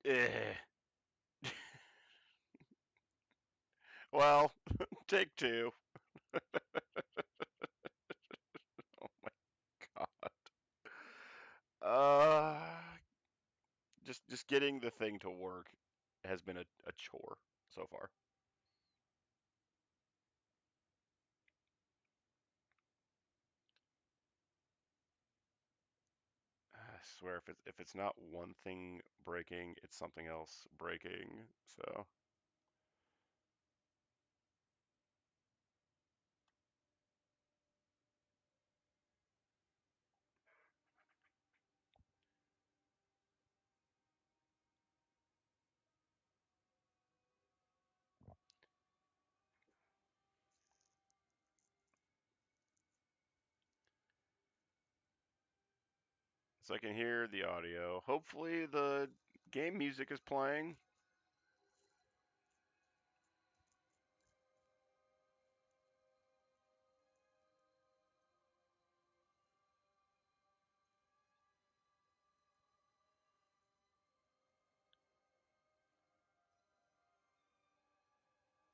Eh. Well, take two. Oh my god. Uh, just getting the thing to work has been a chore so far. I swear, if it's not one thing breaking, it's something else breaking. So I can hear the audio. Hopefully the game music is playing.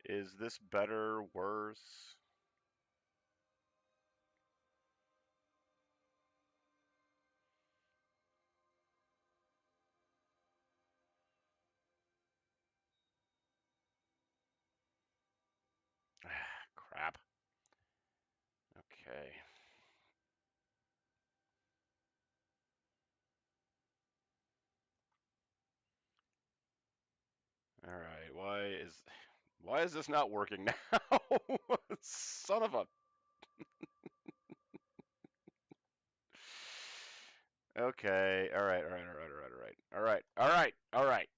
Is this better, worse? Crap. Okay. All right. Why is this not working now? Son of a. Okay. All right. All right. All right. All right. All right. All right. All right. All right.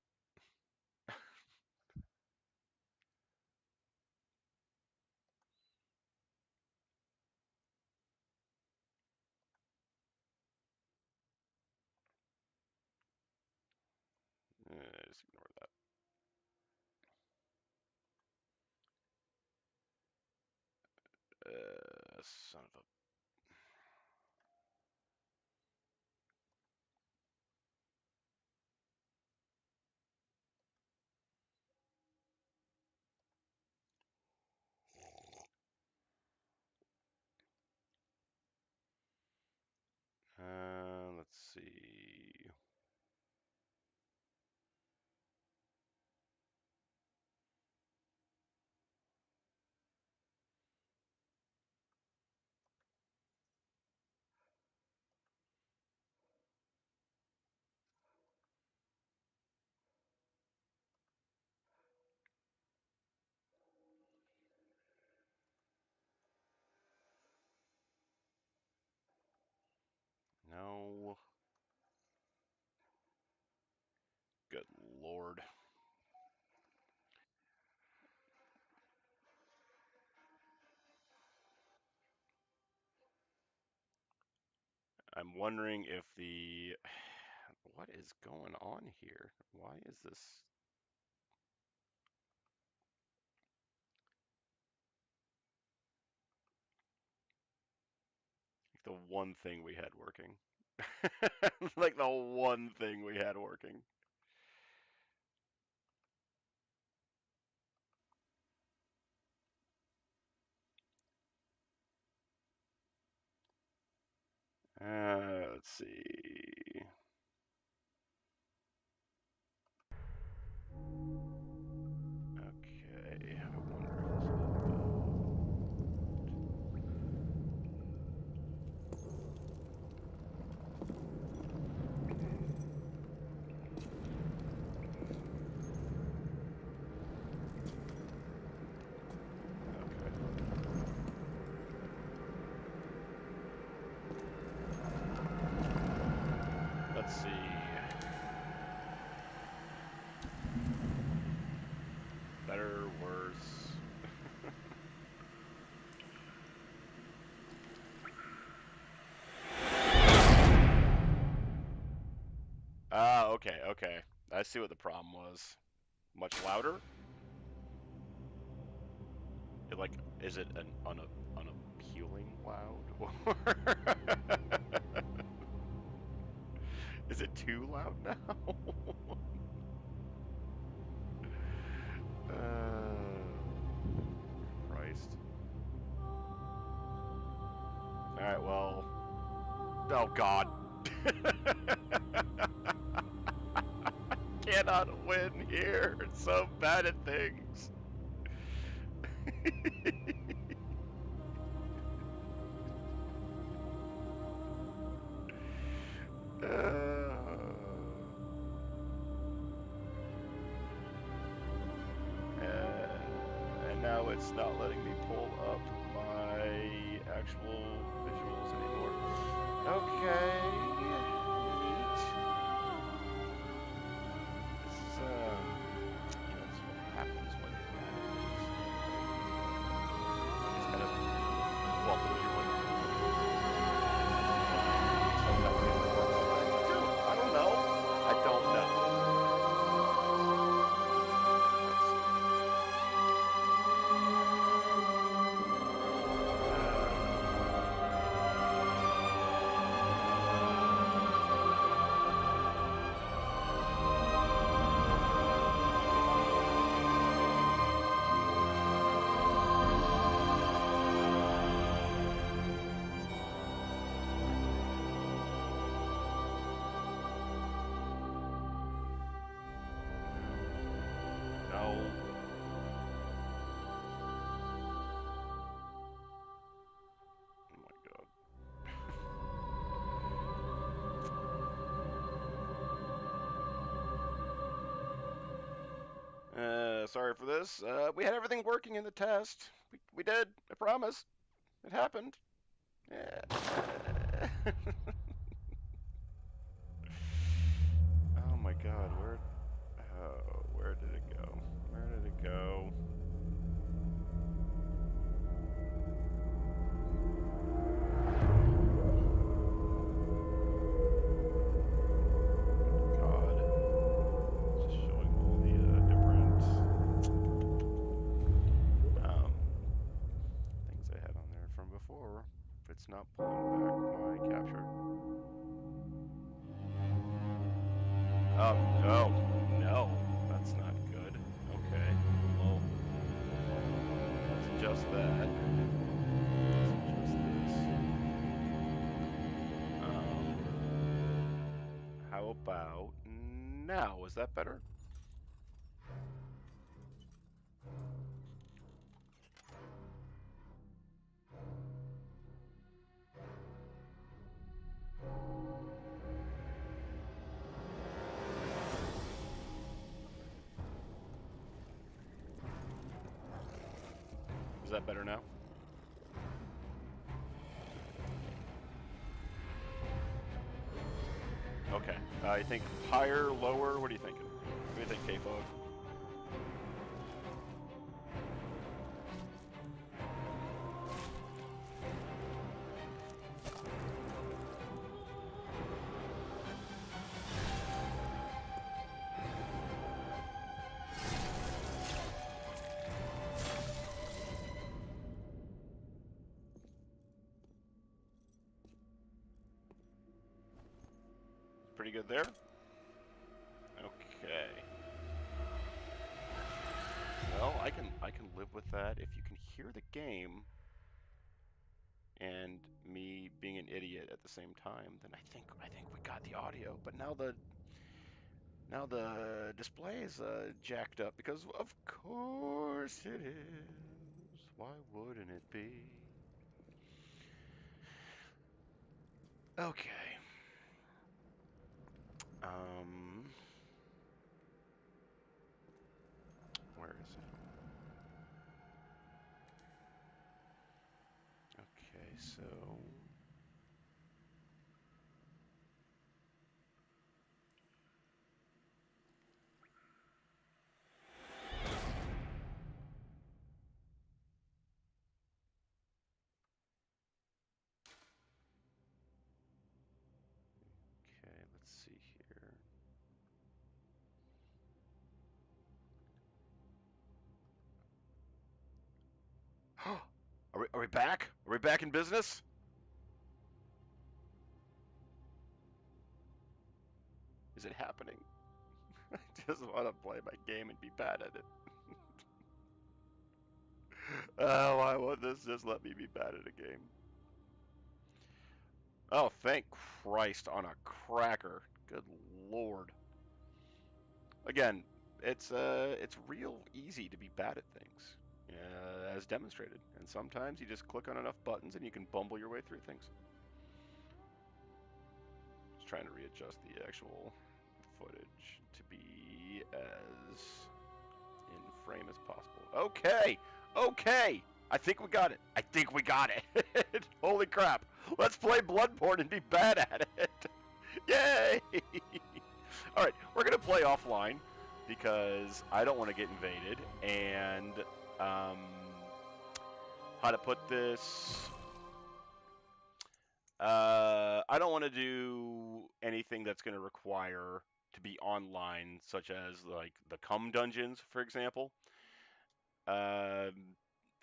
Just ignore that. Son of a. Let's see. No. Good lord. I'm wondering if the. What is going on here? Why is this the one thing we had working? Like the one thing we had working. Let's see. Okay, I wonder if this will Okay. Let's see. Better, worse. Ah, okay, okay. I see what the problem was. Much louder? Is it an unappealing loud? Or is it too loud now? Oh God. Cannot win here. It's so bad at things. And now it's not letting me pull up my actual visuals anymore. Okay, neat. This is this is what happens when you're bad at things. It's kind of, well, you're like, stuff that way it works sometimes too. I don't know. I don't know. No. Oh my God. Sorry for this. We had everything working in the test. We did. I promise. It happened. Yeah. Oh my God. Where did it go? Where did it go? God. It's just showing all the different things I had on there from before. If it's not pulling back my capture. Oh, no. No. That's not good. Okay. Well, let's adjust that. Let's adjust this. How about now? Is that better? Is that better now? Okay. I think higher, lower. What are you thinking? What do you think, K-Fog? Pretty good there? Okay. Well, I can live with that. If you can hear the game and me being an idiot at the same time, then I think we got the audio. But now the display is jacked up because of course it is. Why wouldn't it be? Okay. Um, where is it? Okay, so okay, let's see here. Are we back? Are we back in business? Is it happening? I just want to play my game and be bad at it. Oh, why won't this just let me be bad at a game? Oh, thank Christ on a cracker. Good lord. Again, it's real easy to be bad at things, as demonstrated. And sometimes you just click on enough buttons and you can bumble your way through things. Just trying to readjust the actual footage to be as in frame as possible. Okay, okay. I think we got it. I think we got it. Holy crap. Let's play Bloodborne and be bad at it. Yay! All right, we're going to play offline because I don't want to get invaded. And how to put this? I don't want to do anything that's going to require to be online, such as like the cum dungeons, for example. Um,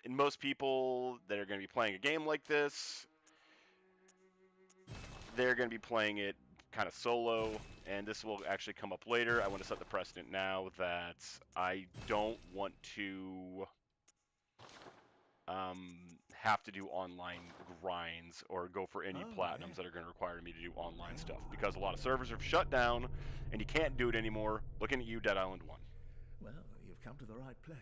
and most people that are going to be playing a game like this, they're going to be playing it kind of solo, and this will actually come up later. I want to set the precedent now that I don't want to have to do online grinds or go for any Oh, platinums yeah. that are going to require me to do online stuff because a lot of servers have shut down and you can't do it anymore. Looking at you, Dead Island 1. Well, you've come to the right place.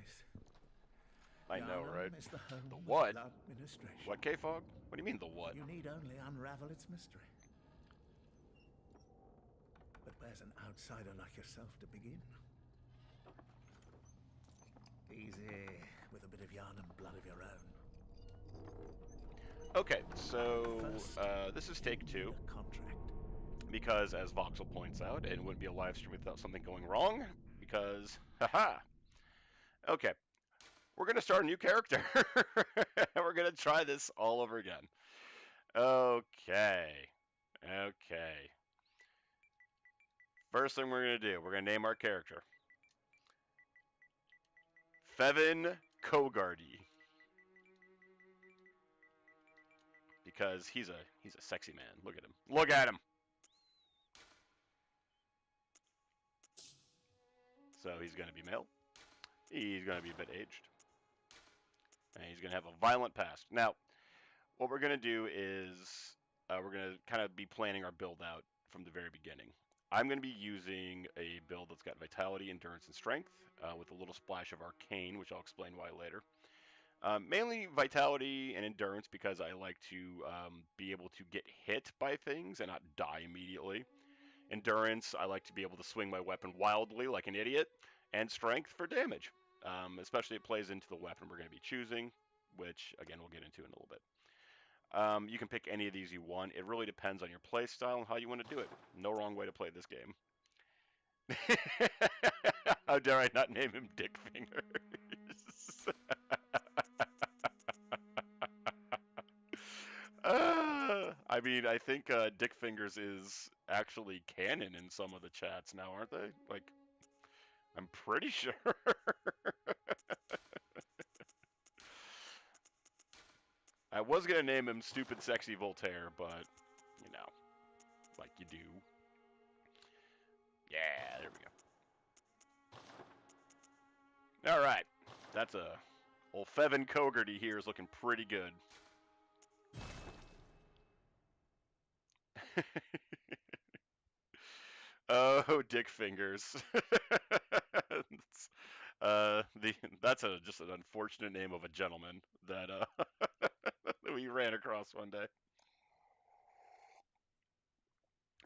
I know, right? Yharnam is the The home of what? blood administration. What, K-Fog? What do you mean, the what? You need only unravel its mystery. But where's an outsider like yourself to begin? Easy, with a bit of Yharnam blood of your own. Okay, But so first, this is you take need two. a contract. Because, as Voxel points out, it wouldn't be a live stream without something going wrong. Because, haha. Okay, we're gonna start a new character. We're gonna try this all over again. Okay, okay. First thing we're gonna do, we're gonna name our character Fevin Kogardy because he's a sexy man. Look at him. Look at him. So he's gonna be male. He's gonna be a bit aged. And he's gonna have a violent past. Now, what we're going to do is we're going to kind of be planning our build out from the very beginning. I'm going to be using a build that's got vitality, endurance, and strength with a little splash of arcane, which I'll explain why later. Mainly vitality and endurance because I like to be able to get hit by things and not die immediately. Endurance, I like to be able to swing my weapon wildly like an idiot, and strength for damage. Especially it plays into the weapon we're going to be choosing, which again we'll get into in a little bit. You can pick any of these you want. It really depends on your play style and how you want to do it. No wrong way to play this game. How dare I not name him Dick Fingers? I mean, I think Dick Fingers is actually canon in some of the chats now, aren't they? Like, I'm pretty sure. I was gonna name him Stupid Sexy Voltaire, but, you know, like you do. Yeah, there we go. All right, that's a old Fevin Kogarty here is looking pretty good. Oh, Dick Fingers. That's just an unfortunate name of a gentleman that that we ran across one day,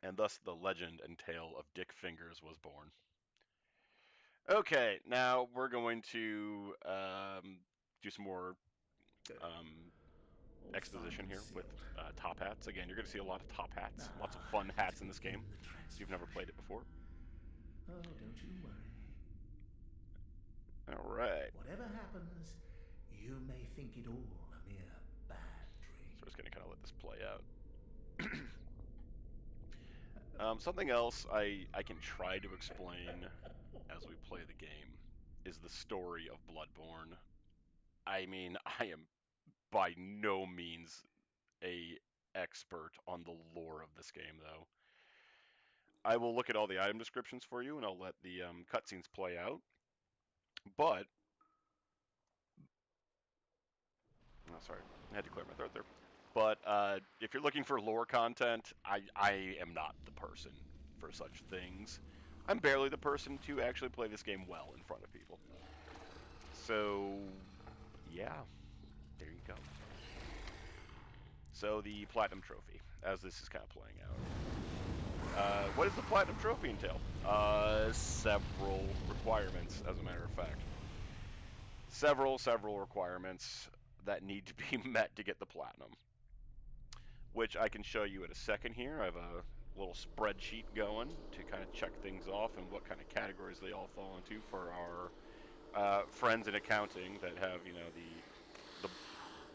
and thus the legend and tale of Dick Fingers was born. Okay, now we're going to do some more um, All fine exposition and here with sealed. top hats. Again, you're going to see a lot of top hats, lots of Now, fun let's hats in this game. begin the If you've never transfer. played it before. Oh, don't you worry. All right. Whatever happens, you may think it all a mere bad So we're dream. just going to kind of let this play out. Something else I can try to explain as we play the game is the story of Bloodborne. I mean, I am by no means a expert on the lore of this game, though. I will look at all the item descriptions for you, and I'll let the cutscenes play out. But, oh, sorry, I had to clear my throat there. But if you're looking for lore content, I am not the person for such things. I'm barely the person to actually play this game well in front of people. So, yeah, there you go. So the Platinum Trophy, as this is kind of playing out. What does the Platinum Trophy entail? Several requirements, as a matter of fact. Several requirements that need to be met to get the Platinum, which I can show you in a second here. I have a little spreadsheet going to kind of check things off and what kind of categories they all fall into for our friends in accounting that have, you know,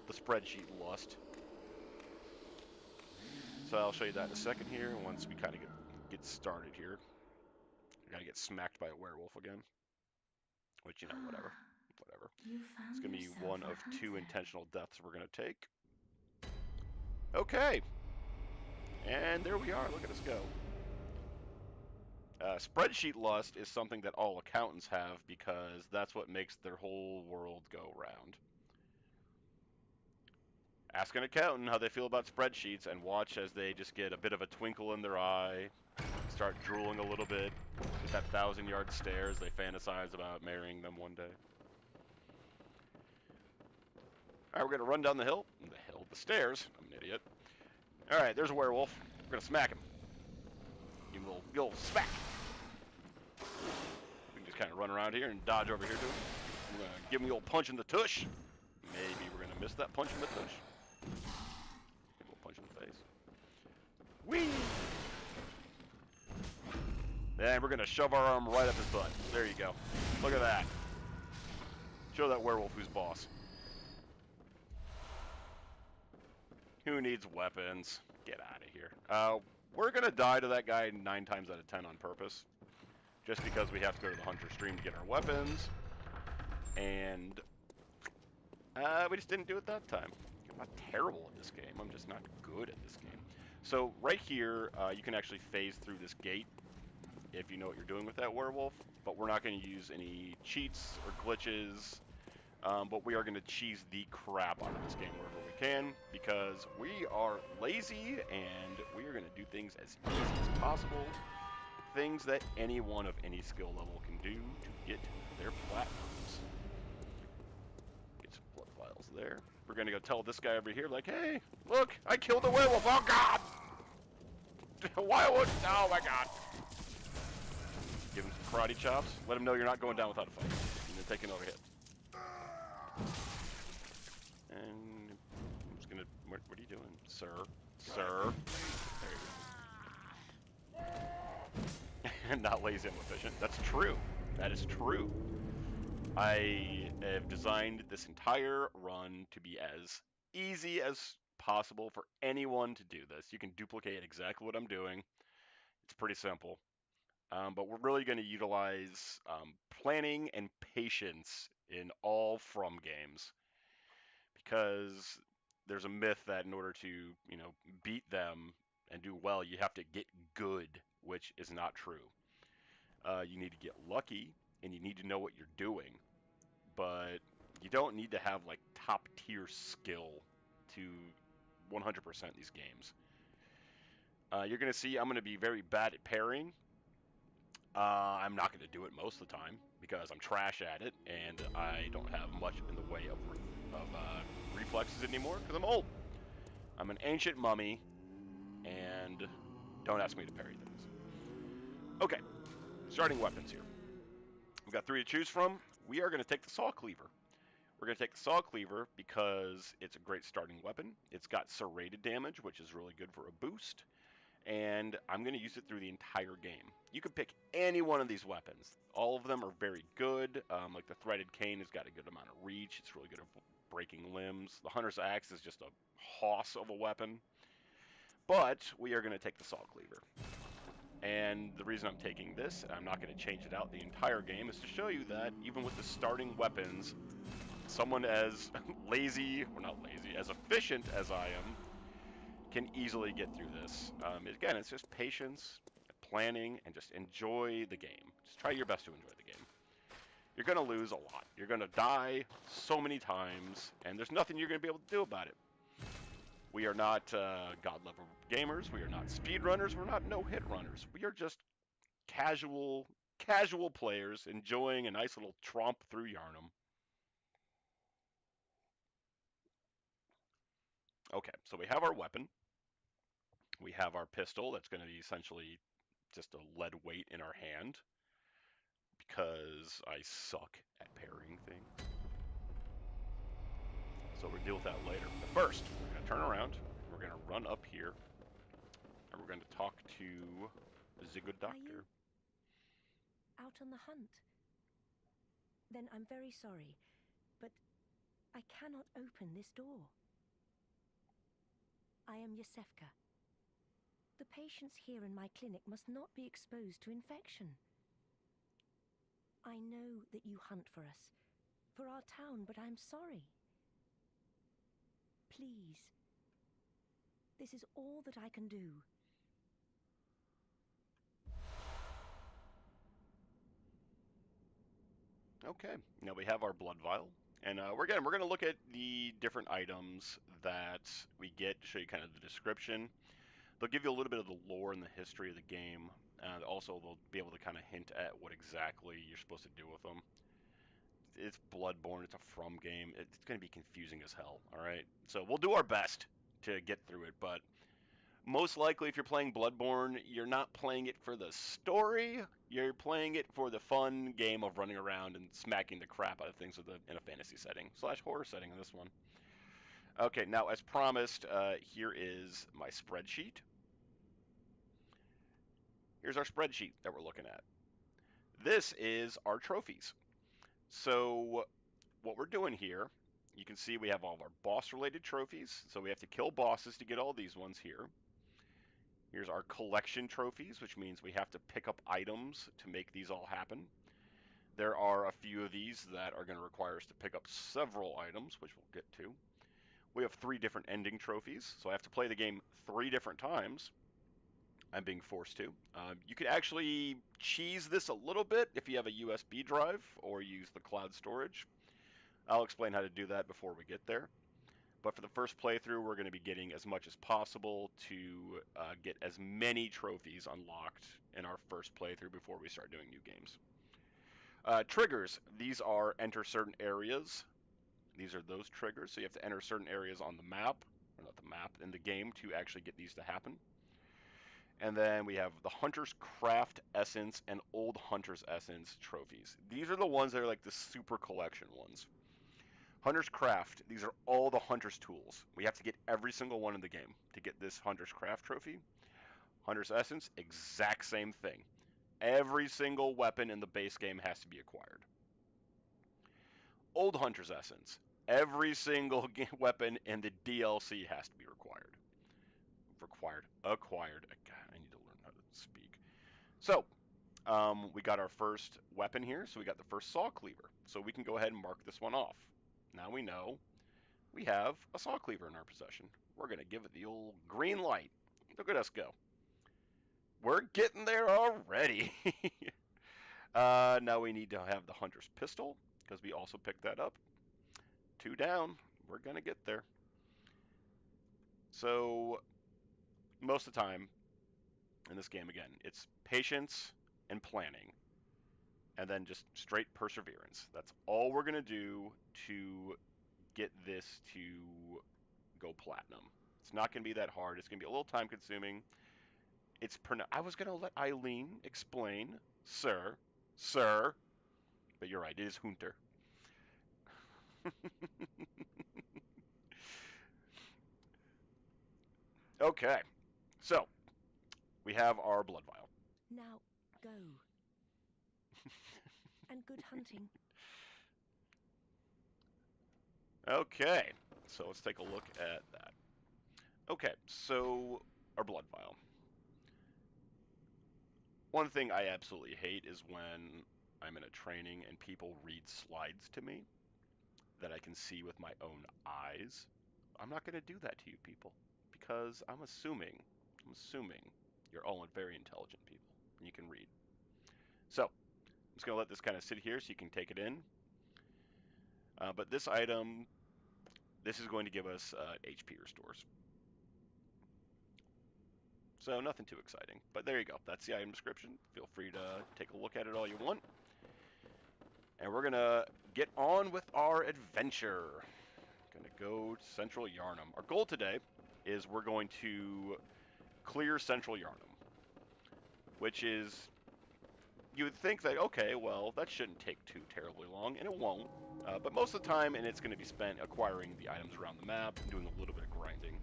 the spreadsheet lust. So I'll show you that in a second here. Once we kind of get started here, I gotta get smacked by a werewolf again, which, you know, whatever, whatever. You It's found gonna be yourself one a of two hunter. intentional deaths we're gonna take. Okay, and there we are. Look at us go. Spreadsheet lust is something that all accountants have because that's what makes their whole world go round. Ask an accountant how they feel about spreadsheets and watch as they just get a bit of a twinkle in their eye, start drooling a little bit, get that 1,000-yard stare as they fantasize about marrying them one day. All right, we're going to run down the hill. The stairs. I'm an idiot. All right, there's a werewolf. We're going to smack him. Give him a little smack. We can just kind of run around here and dodge over here to him. We're going to give him the old punch in the tush. Maybe we're going to miss that punch in the tush. Give him a punch in the face. Whee! And we're going to shove our arm right up his butt. There you go. Look at that. Show that werewolf who's boss. Who needs weapons? Get out of here. We're going to die to that guy 9 times out of 10 on purpose. Just because we have to go to the hunter stream to get our weapons. And we just didn't do it that time. I'm not terrible at this game. I'm just not good at this game. So right here, you can actually phase through this gate if you know what you're doing with that werewolf. But we're not going to use any cheats or glitches. But we are going to cheese the crap out of this game wherever we can because we are lazy and we are going to do things as easy as possible. Things that anyone of any skill level can do to get their platinums. Get some blood vials there. We're going to go tell this guy over here, like, hey, look, I killed a werewolf. Oh, God! Why would... Oh, my God. Give him some karate chops. Let him know you're not going down without a fight. You're taking over hit. And I'm just gonna. What are you doing, sir? Sir. There you go. Not lazy, I'm efficient. That's true. That is true. I have designed this entire run to be as easy as possible for anyone to do this. You can duplicate exactly what I'm doing. It's pretty simple. But we're really going to utilize planning and patience in all From games because there's a myth that in order to, you know, beat them and do well, you have to get good, which is not true. You need to get lucky and you need to know what you're doing, but you don't need to have like top tier skill to 100% these games. You're going to see I'm going to be very bad at parrying. I'm not going to do it most of the time because I'm trash at it and I don't have much in the way of reflexes anymore because I'm old. I'm an ancient mummy, and don't ask me to parry things. Okay, starting weapons here. We've got 3 to choose from. We are going to take the saw cleaver. We're going to take the saw cleaver because it's a great starting weapon. It's got serrated damage, which is really good for a boost, and I'm going to use it through the entire game. You can pick any one of these weapons. All of them are very good. Like the threaded cane has got a good amount of reach. It's really good at breaking limbs. The hunter's axe is just a hoss of a weapon. But we are going to take the saw cleaver. And the reason I'm taking this, I'm not going to change it out the entire game, is to show you that even with the starting weapons, someone as lazy, or not lazy, as efficient as I am, can easily get through this. Again, it's just patience, planning, and just enjoy the game. Just try your best to enjoy the game. You're going to lose a lot. You're going to die so many times, and there's nothing you're going to be able to do about it. We are not god level gamers. We are not speedrunners. We're not no hit runners. We are just casual players enjoying a nice little tromp through Yarnum. Okay, so we have our weapon. We have our pistol. That's going to be essentially just a lead weight in our hand because I suck at parrying things. So we'll deal with that later. But first, we're going to turn around. We're going to run up here, and we're going to talk to the good Are doctor. you out on the hunt? Then I'm very sorry, but I cannot open this door. I am Yosefka. The patients here in my clinic must not be exposed to infection. I know that you hunt for us, for our town, but I'm sorry. Please. This is all that I can do. Okay, now we have our blood vial. And we're going to look at the different items that we get to show you kind of the description. They'll give you a little bit of the lore and the history of the game, and also they'll be able to kind of hint at what exactly you're supposed to do with them. It's Bloodborne, it's a From game. It's going to be confusing as hell, all right? So we'll do our best to get through it, but most likely if you're playing Bloodborne, you're not playing it for the story, you're playing it for the fun game of running around and smacking the crap out of things in a fantasy setting / horror setting in this one. Okay, now as promised, here is my spreadsheet. Here's our spreadsheet that we're looking at. This is our trophies. So what we're doing here, you can see we have all of our boss related trophies. So we have to kill bosses to get all these ones here. Here's our collection trophies, which means we have to pick up items to make these all happen. There are a few of these that are going to require us to pick up several items, which we'll get to. We have 3 different ending trophies, so I have to play the game 3 different times. I'm being forced to. You could actually cheese this a little bit if you have a USB drive or use the cloud storage. I'll explain how to do that before we get there. But for the first playthrough, we're going to be getting as much as possible to get as many trophies unlocked in our first playthrough before we start doing new games. Triggers. These are enter certain areas. These are those triggers. So you have to enter certain areas on the map, or not the map, in the game to actually get these to happen. And then we have the Hunter's Craft Essence and Old Hunter's Essence trophies. These are the ones that are like the super collection ones. Hunter's Craft, these are all the Hunter's tools. We have to get every single one in the game to get this Hunter's Craft trophy. Hunter's Essence, exact same thing. Every single weapon in the base game has to be acquired. Old Hunter's Essence, every single weapon in the DLC has to be required. Acquired. God, I need to learn how to speak. So, we got our first weapon here, so we got the first saw cleaver. So we can go ahead and mark this one off. Now we know we have a saw cleaver in our possession. We're going to give it the old green light. Look at us go. We're getting there already. Now we need to have the hunter's pistol, because we also picked that up. 2 down. We're going to get there. So, most of the time in this game, again, it's patience and planning, and then just straight perseverance. That's all we're going to do to get this to go platinum. It's not going to be that hard. It's going to be a little time consuming. I was going to let Eileen explain, sir, but you're right. It is Hunter. Okay, so we have our blood vial. Now, go. And good hunting. Okay, so let's take a look at that. Okay, so our blood vial. One thing I absolutely hate is when I'm in a training and people read slides to me that I can see with my own eyes. I'm not going to do that to you people because I'm assuming you're all very intelligent people and you can read. So I'm just going to let this kind of sit here so you can take it in. But this item, this is going to give us HP restores. So nothing too exciting. But there you go. That's the item description. Feel free to take a look at it all you want. And we're going to get on with our adventure. Gonna go to Central Yarnum. Our goal today is we're going to clear Central Yarnum, which is, you would think that, okay, well, that shouldn't take too terribly long, and it won't. But most of the time, and it's going to be spent acquiring the items around the map and doing a little bit of grinding.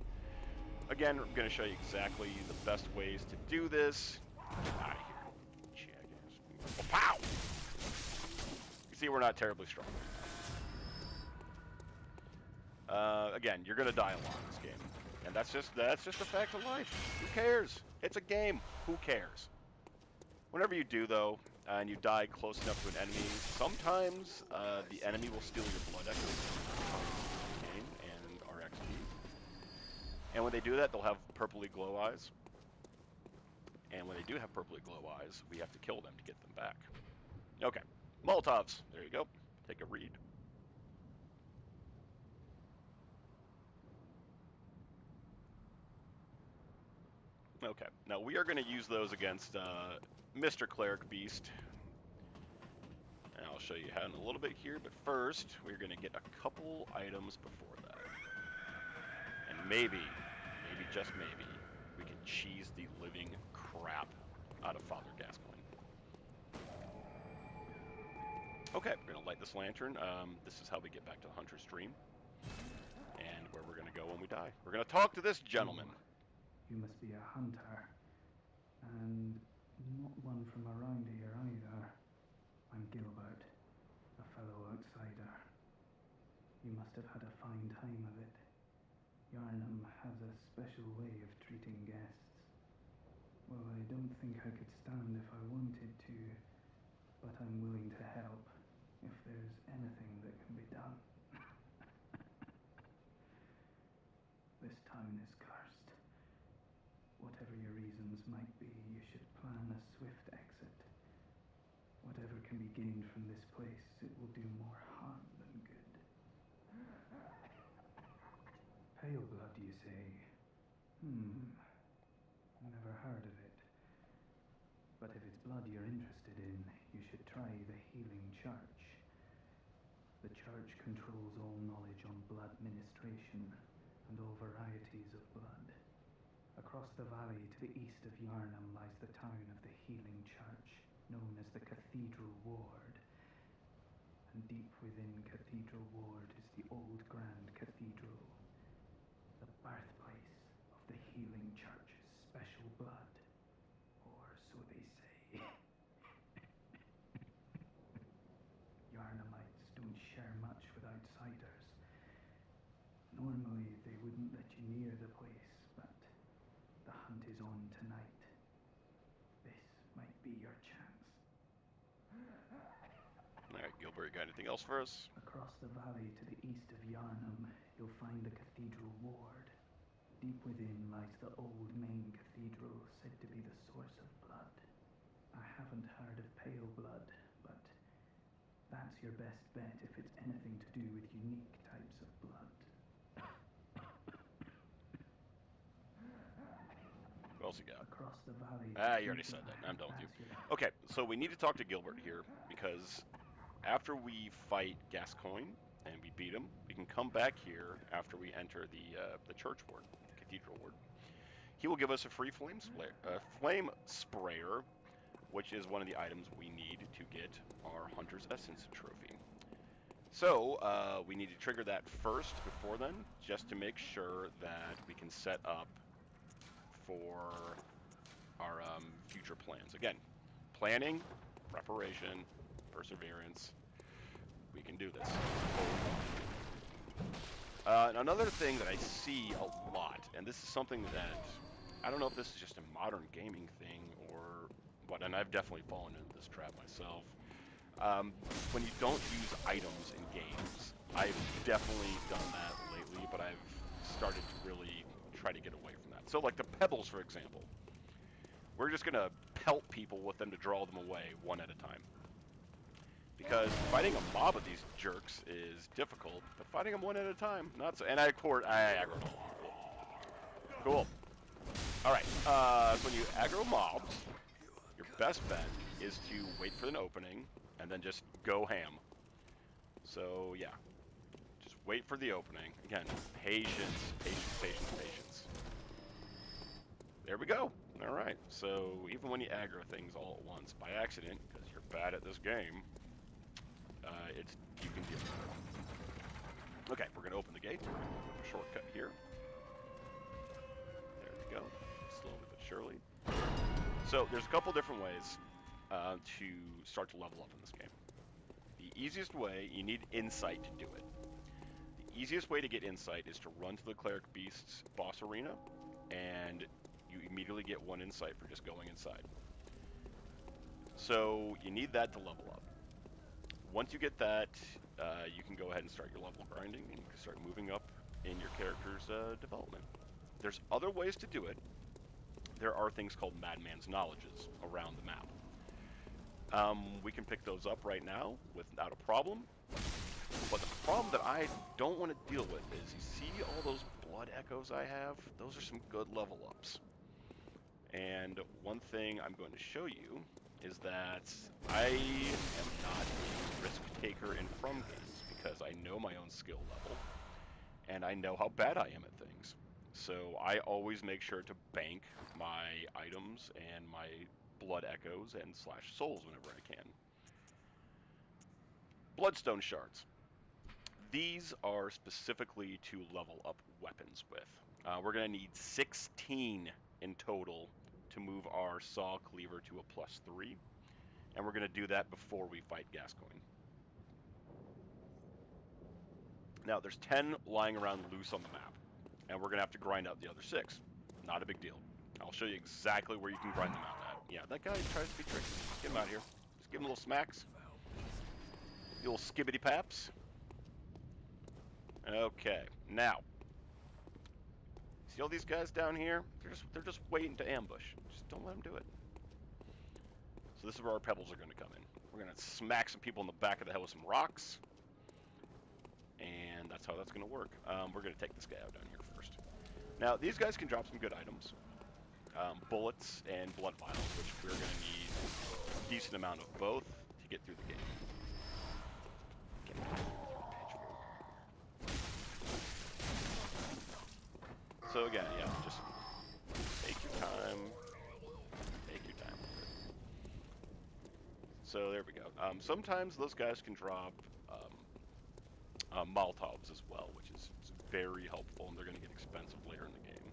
Again, I'm going to show you exactly the best ways to do this. Get out of here, jackass. Oh, pow! You see, we're not terribly strong. Again, you're gonna die a lot in this game, and that's just a fact of life. Who cares? It's a game. Who cares? Whenever you do though, and you die close enough to an enemy, sometimes the enemy will steal your blood echo game and our XP. And when they do that, they'll have purpley glow eyes. And when they do have purpley glow eyes, we have to kill them to get them back. Okay, Molotovs. There you go. Take a read. Okay, now we are going to use those against Mr. Cleric Beast. And I'll show you how in a little bit here, but first, we're going to get a couple items before that. And maybe, just maybe, we can cheese the living crap out of Father Gascoigne. Okay, we're going to light this lantern. This is how we get back to the Hunter's Dream. And where we're going to go when we die. We're going to talk to this gentleman. You must be a hunter, and not one from around here either. I'm Gilbert, a fellow outsider. You must have had a fine time of it. Yarnum has a special way of treating guests. Well, I don't think I could stand if I wanted to, but I'm willing to help if there's anything that can be done. This town is cursed. Whatever your reasons might be, you should plan a swift exit. Whatever can be gained from this place, it will do more harm than good. Pale blood, you say? Never heard of it. But if it's blood you're interested in, you should try the Healing Church. The church controls all knowledge on blood ministration and all varieties of blood. Across the valley to the east of Yarnum lies the town of the Healing Church, known as the Cathedral Ward. And deep within Cathedral Ward is the old Grand Cathedral, the birthplace of the Healing Church's special blood, or so they say. Yarnumites don't share much with outsiders. Normally they wouldn't let you near the place, but the hunt is on tonight. This might be your chance. Alright, Gilbert, got anything else for us? Across the valley to the east of Yarnum, you'll find the Cathedral Ward. Deep within lies the old main cathedral, said to be the source of blood. I haven't heard of pale blood, but that's your best bet if it's anything to do with unique types of blood. What else you got? Across the valley. You already said that. I'm done with you. Okay, so we need to talk to Gilbert here, because after we fight Gascoigne and we beat him, we can come back here after we enter the church ward, the cathedral ward. He will give us a free flame sprayer, which is one of the items we need to get our Hunter's Essence trophy. So we need to trigger that first before then, just to make sure that we can set up for our future plans. Again, planning, preparation, perseverance. We can do this. Another thing that I see a lot, and this is something that I don't know if this is just a modern gaming thing or what, and I've definitely fallen into this trap myself. When you don't use items in games, I've definitely done that lately, but I've started to really try to get away from that. So like the pebbles, for example. We're just going to pelt people with them to draw them away one at a time. Because fighting a mob of these jerks is difficult, but fighting them one at a time, not so. And I aggroed all. Cool. Alright, so when you aggro mobs, your best bet is to wait for an opening and then just go ham. So, yeah. Just wait for the opening. Again, patience, patience, patience, patience. There we go. Alright, so even when you aggro things all at once by accident, because you're bad at this game, you can deal with it. Okay, we're going to open the gate. Shortcut here. There we go. Slowly but surely. So there's a couple different ways to start to level up in this game. The easiest way, you need insight to do it. The easiest way to get insight is to run to the Cleric Beast's boss arena, and you immediately get 1 insight for just going inside. So you need that to level up. Once you get that, you can go ahead and start your level grinding, and you can start moving up in your character's development. There's other ways to do it. There are things called Madman's Knowledges around the map. We can pick those up right now without a problem. But the problem that I don't want to deal with is, you see all those blood echoes I have? Those are some good level ups. And one thing I'm going to show you is that I am not a risk taker in From games because I know my own skill level and I know how bad I am at things. So I always make sure to bank my items and my blood echoes and slash souls whenever I can. Bloodstone shards. These are specifically to level up weapons with. We're going to need 16 in total to move our saw cleaver to a +3, and we're going to do that before we fight Gascoigne. Now, there's 10 lying around loose on the map, and we're going to have to grind out the other 6. Not a big deal. I'll show you exactly where you can grind them out at. Yeah, that guy tries to be tricky. Just get him out here. Just give him little smacks. The little skibbity paps. Okay, now, see all these guys down here? They're just waiting to ambush. Just don't let them do it. So this is where our pebbles are going to come in. We're going to smack some people in the back of the head with some rocks, and that's how that's going to work. We're going to take this guy out down here first. Now, these guys can drop some good items. Bullets and blood vials, which we're going to need a decent amount of both to get through the game. So again, yeah, just take your time. Take your time with it. So there we go. Sometimes those guys can drop Molotovs as well, which is very helpful, and they're going to get expensive later in the game.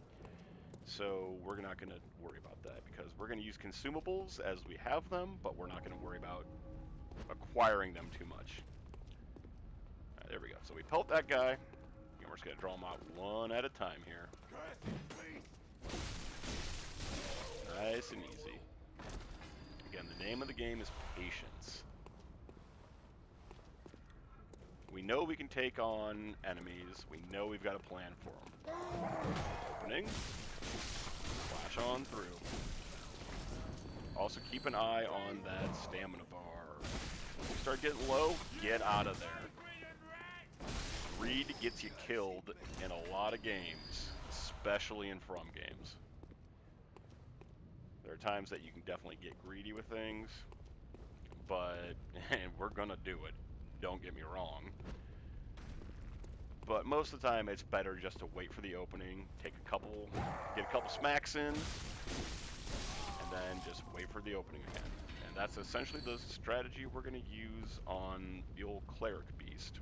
So we're not going to worry about that, because we're going to use consumables as we have them, but we're not going to worry about acquiring them too much. There we go. So we pelt that guy, and we're just going to draw them out one at a time here. Nice and easy. Again, the name of the game is patience. We know we can take on enemies. We know we've got a plan for them. Opening. Flash on through. Also keep an eye on that stamina bar. When you start getting low, get out of there. Greed gets you killed in a lot of games, especially in From games. There are times that you can definitely get greedy with things, but and we're gonna do it. Don't get me wrong. But most of the time, it's better just to wait for the opening, get a couple smacks in, and then just wait for the opening again. And that's essentially the strategy we're going to use on the old Cleric Beast.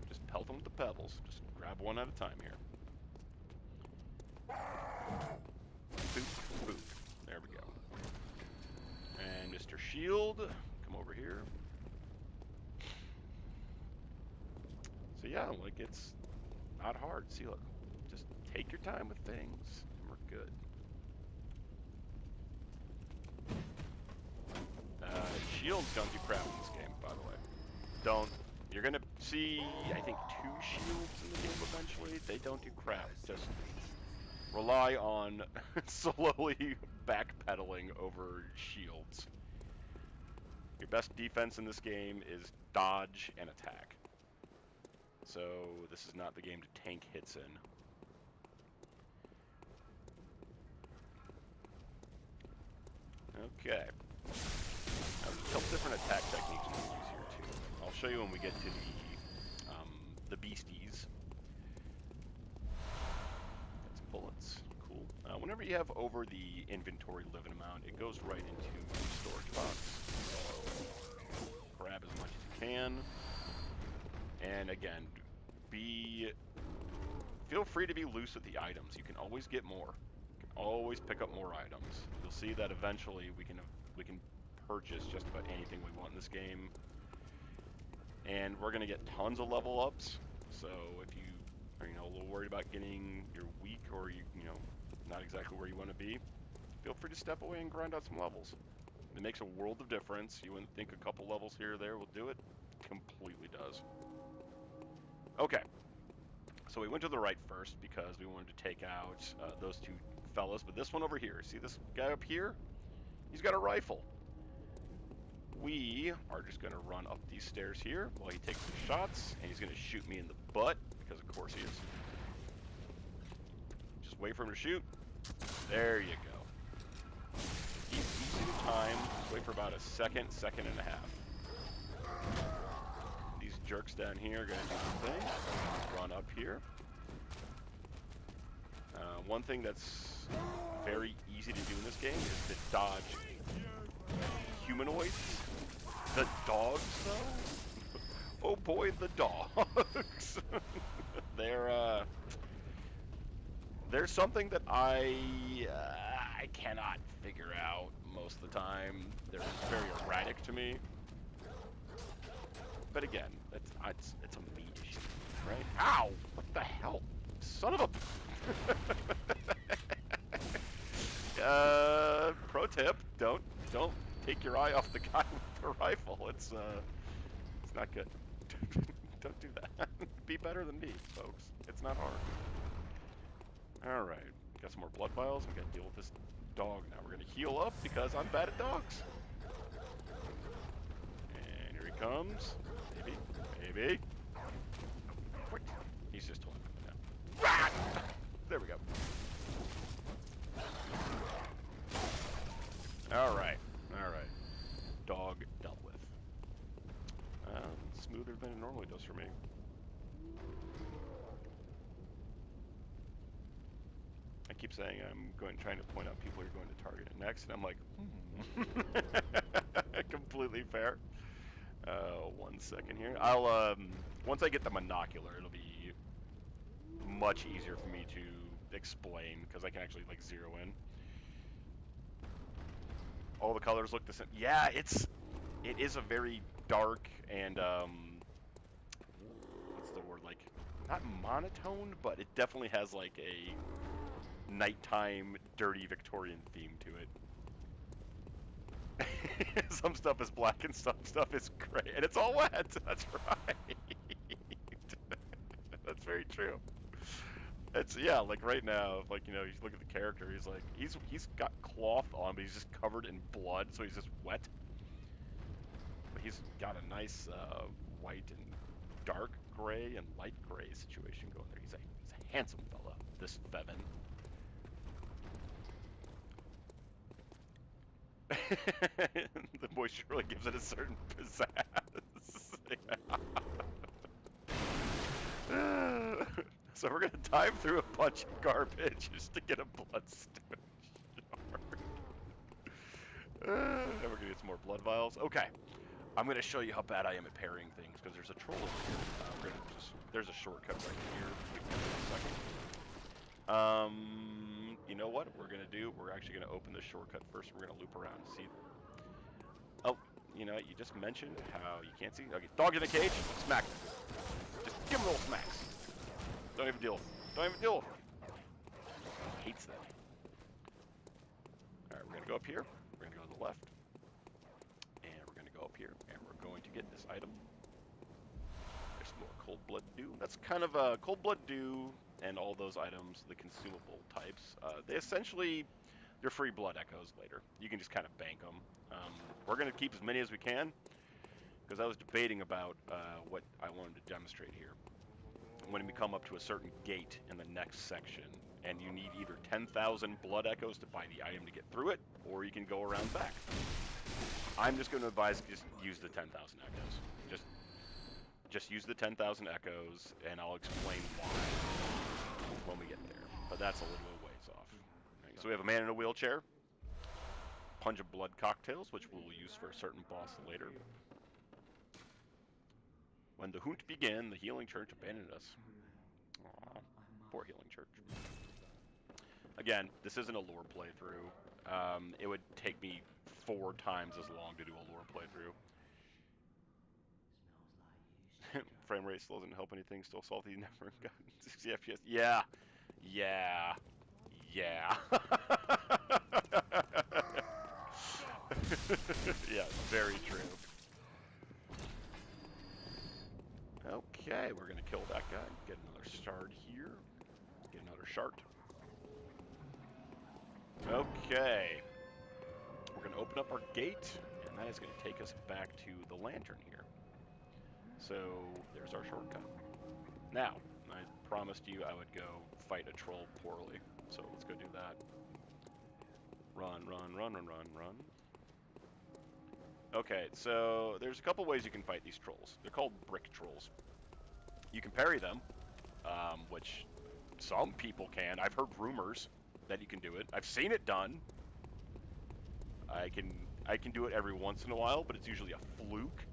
Just pelt them with the pebbles. Just grab one at a time here. Boop, boop. There we go. And Mr. Shield, come over here. So yeah, like, it's not hard. See, look, just take your time with things, and we're good. Shields don't do crap in this game, by the way. You're gonna see, I think, 2 shields in the game eventually. They don't do crap. Just rely on slowly backpedaling over shields. Your best defense in this game is dodge and attack. So this is not the game to tank hits in. Okay. Now, there's a couple different attack techniques we can use here too. I'll show you when we get to the beasties. Got some bullets. Cool. Whenever you have over the inventory living amount, it goes right into the storage box. So grab as much as you can. And again, feel free to be loose with the items. You can always get more. You can always pick up more items. You'll see that eventually we can purchase just about anything we want in this game. And we're gonna get tons of level ups. So if you are a little worried about getting your weak or you not exactly where you want to be, feel free to step away and grind out some levels. It makes a world of difference. You wouldn't think a couple levels here or there will do it. Completely does. Okay. So we went to the right first because we wanted to take out those two fellas. But this one over here, see this guy up here? He's got a rifle. We are just going to run up these stairs here while he takes some shots. And he's going to shoot me in the butt, because of course he is. Just wait for him to shoot. There you go. He's easy to time. Just wait for about a second, second and a half. These jerks down here are going to do the thing. Run up here. One thing that's very easy to do in this game is to dodge humanoids. The dogs, though? Oh boy, the dogs. They're something that I cannot figure out most of the time. They're very erratic to me. But again, it's a me issue, right? Ow! What the hell? Son of a... Pro tip: don't take your eye off the guy with the rifle. It's not good. Don't do that. Be better than me, folks. It's not hard. All right, got some more blood vials. We got to deal with this dog now. We're gonna heal up because I'm bad at dogs. And here he comes. Maybe. Quick. He's just holding me down. There we go. All right. Dog dealt with. Smoother than it normally does for me. I keep saying trying to point out people who are going to target it next, and I'm like, completely fair. 1 second here. I'll once I get the monocular, it'll be much easier for me to explain because I can actually like zero in. All the colors look the same. Yeah, it is a very dark and what's the word, like, not monotone, but it definitely has like a nighttime dirty Victorian theme to it. Some stuff is black and some stuff is gray, and it's all wet. That's right. That's very true. It's, yeah, like right now, like, you look at the character, he's got cloth on, but he's just covered in blood, so he's just wet. But he's got a nice white and dark gray and light gray situation going there. He's a handsome fella, this Fevin. The moisture really gives it a certain pizzazz. Yeah. So we're gonna dive through a bunch of garbage just to get a bloodstone shard. And we're gonna get some more blood vials. Okay, I'm gonna show you how bad I am at parrying things because there's a troll over here. There's a shortcut right here. We can get in a second. You know what we're gonna do? We're actually gonna open the shortcut first. We're gonna loop around. See? Oh, you know what? You just mentioned how you can't see. Okay, dog in a cage. Smack them. Just give them little smacks. Don't even deal. Don't even deal. Hates that. All right, we're gonna go up here. We're gonna go to the left, and we're gonna go up here, and we're going to get this item. There's some more cold blood dew. That's kind of a cold blood dew, and all those items, the consumable types. They're free blood echoes later. You can just kind of bank them. We're gonna keep as many as we can, because I was debating about what I wanted to demonstrate here. When we come up to a certain gate in the next section, and you need either 10,000 blood echoes to buy the item to get through it, or you can go around back. I'm just going to advise just use the 10,000 echoes. Just use the 10,000 echoes, and I'll explain why when we get there. But that's a little ways off. Right, so we have a man in a wheelchair, punch of blood cocktails, which we'll use for a certain boss later. When the Hoont began, the healing church abandoned us. Aww, poor healing church. Again, this isn't a lore playthrough. It would take me 4 times as long to do a lore playthrough. Frame rate still doesn't help anything. Still salty. Never gotten 60 FPS. Yeah. Yeah. Yeah. Yeah, very true. Okay, we're gonna kill that guy. Get another shard here. Get another shard. Okay. We're gonna open up our gate, and that is gonna take us back to the lantern here. So there's our shortcut. Now, I promised you I would go fight a troll poorly, so let's go do that. Run, run, run, run, run, run. Okay, so there's a couple ways you can fight these trolls. They're called brick trolls. You can parry them, which some people can. I've heard rumors that you can do it. I've seen it done. I can do it every once in a while, but it's usually a fluke.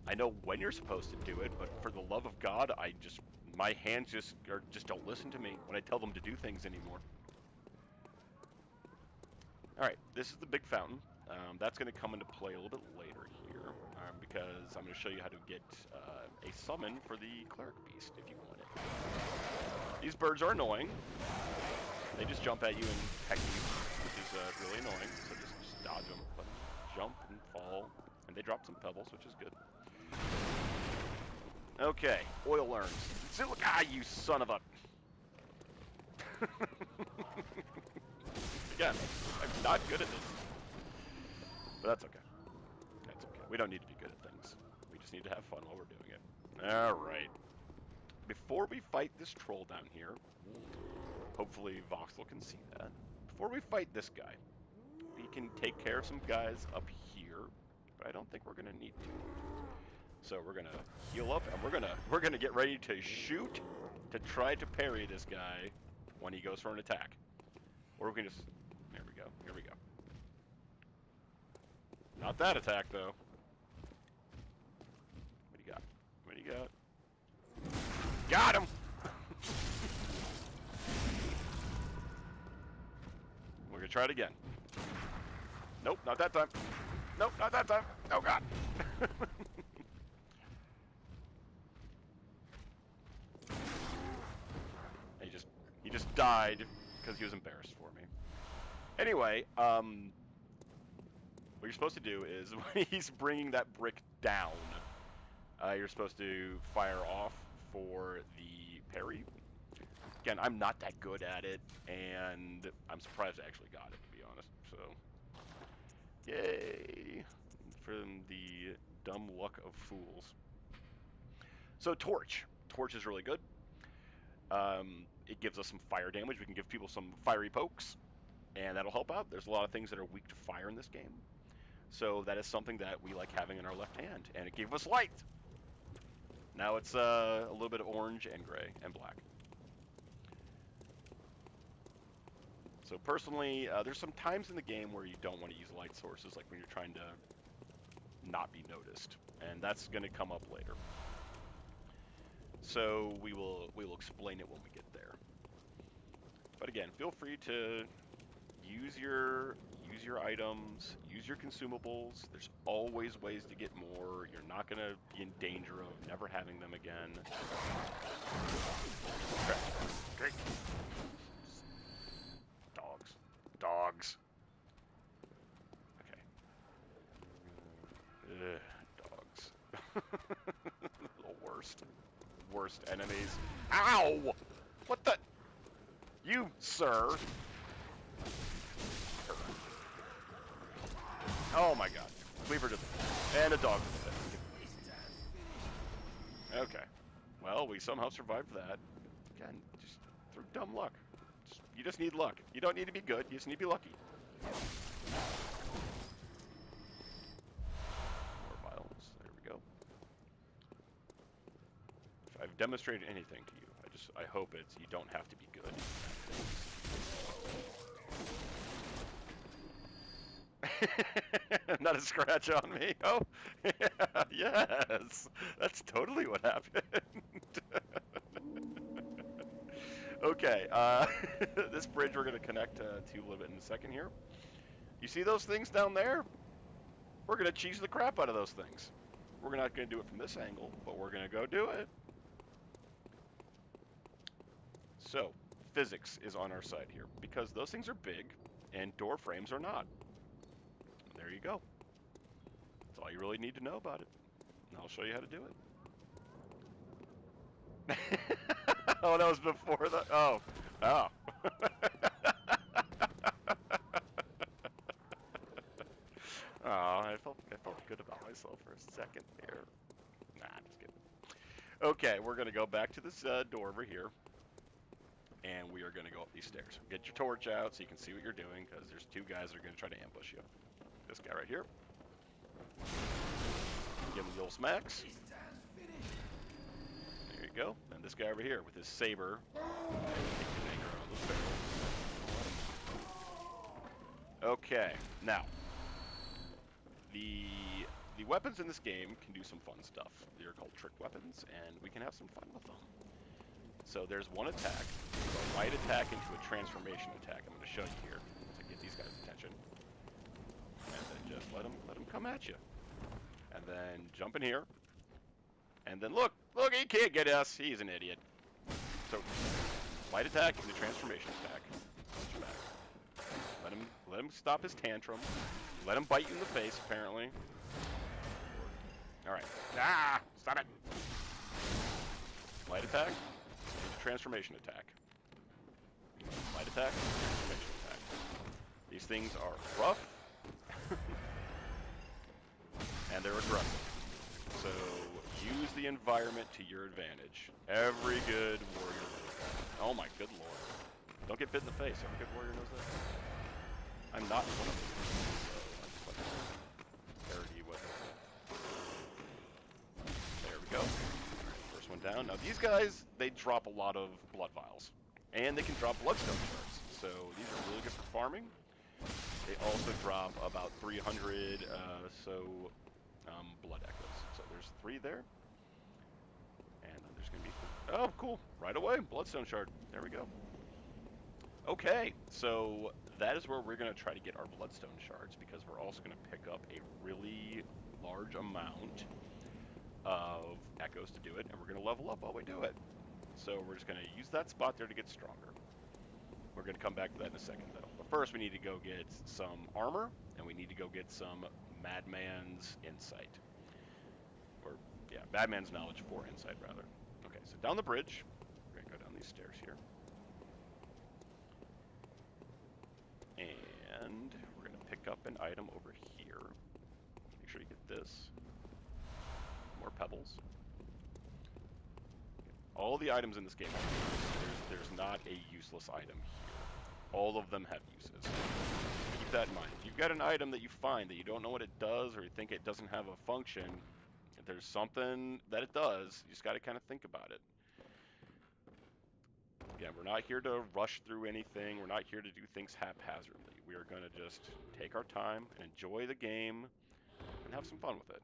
I know when you're supposed to do it, but for the love of God, my hands just don't listen to me when I tell them to do things anymore. All right, this is the big fountain. That's going to come into play a little bit later here, because I'm going to show you how to get a summon for the cleric beast if you want it. These birds are annoying. They just jump at you and peck you, which is really annoying. So just dodge them, let them jump and fall, and they drop some pebbles, which is good. Okay, oil urns. Ah, you son of a... Again, I'm not good at this. But that's okay. That's okay. We don't need to be good at things. We just need to have fun while we're doing it. Alright. Before we fight this troll down here, hopefully Voxel can see that. Before we fight this guy, we can take care of some guys up here, but I don't think we're going to need to. So we're going to heal up, and we're gonna get ready to shoot to try to parry this guy when he goes for an attack. Or we can just... There we go. Here we go. Not that attack, though. What do you got? What do you got? Got him! We're gonna try it again. Nope, not that time. Nope, not that time. Oh, God. He just died because he was embarrassed for me. Anyway, what you're supposed to do is when he's bringing that brick down, you're supposed to fire off for the parry. Again, I'm not that good at it, and I'm surprised I actually got it, to be honest. So, yay! From the dumb luck of fools. So, Torch. Torch is really good. It gives us some fire damage. We can give people some fiery pokes, and that'll help out. There's a lot of things that are weak to fire in this game. So that is something that we like having in our left hand, and it gave us light. Now it's a little bit of orange and gray and black. So personally, there's some times in the game where you don't want to use light sources, like when you're trying to not be noticed, and that's going to come up later. So we will explain it when we get there. But again, feel free to use your items, use your consumables. There's always ways to get more. You're not going to be in danger of never having them again. Great. Dogs. Okay. Dogs. The worst enemies. Ow! What the? You, sir. Oh my God. Cleaver to the... And a dog to the head. Okay. Well, we somehow survived that. Again, just through dumb luck. You just need luck. You don't need to be good. You just need to be lucky. More vials. There we go. If I've demonstrated anything to you, I hope it's you don't have to be good. Not a scratch on me. Oh, yes. That's totally what happened. Okay, this bridge we're going to connect to a little bit in a second here. You see those things down there? We're going to cheese the crap out of those things. We're not going to do it from this angle, but we're going to go do it. So, physics is on our side here, because those things are big, and door frames are not. There you go. That's all you really need to know about it. And I'll show you how to do it. Oh, that was before the... Oh. Oh. Oh, I felt good about myself for a second there. Nah, just kidding. Okay, we're going to go back to this door over here. And we are going to go up these stairs. Get your torch out so you can see what you're doing, because there's two guys that are going to try to ambush you. This guy right here. Give him the old smacks. There you go. And this guy over here with his saber. Okay, now. The weapons in this game can do some fun stuff. They're called trick weapons, and we can have some fun with them. So there's one attack, a light attack into a transformation attack. I'm going to show you here to get these guys' attention. And then just let them come at you. And then jump in here. And then look, he can't get us. He's an idiot. So light attack into transformation attack. Punch back. Let him stop his tantrum. Let him bite you in the face, apparently. All right. Ah, stop it. Light attack. Transformation attack. Light attack, transformation attack. These things are rough, and they're aggressive. So use the environment to your advantage. Every good warrior knows that. Oh my good lord. Don't get bit in the face. Every good warrior knows that. I'm not one of them. So I'm just like parody with it. There we go. First one down. Now these guys, they drop a lot of blood vials. And they can drop bloodstone shards. So these are really good for farming. They also drop about 300 blood echoes. So there's 3 there. And there's going to be... Oh, cool. Right away. Bloodstone shard. There we go. Okay. So that is where we're going to try to get our bloodstone shards, because we're also going to pick up a really large amount of echoes to do it, and we're going to level up while we do it. So we're just going to use that spot there to get stronger. We're going to come back to that in a second, though. But first, we need to go get some armor, and we need to go get some Madman's Insight. Or, yeah, Madman's Knowledge for Insight, rather. Okay, so down the bridge. We're going to go down these stairs here. And we're going to pick up an item over here. Make sure you get this. More pebbles. All the items in this game, there's not a useless item here. All of them have uses. Keep that in mind. If you've got an item that you find that you don't know what it does, or you think it doesn't have a function, if there's something that it does, you just got to kind of think about it. Again, we're not here to rush through anything. We're not here to do things haphazardly. We are going to just take our time and enjoy the game and have some fun with it.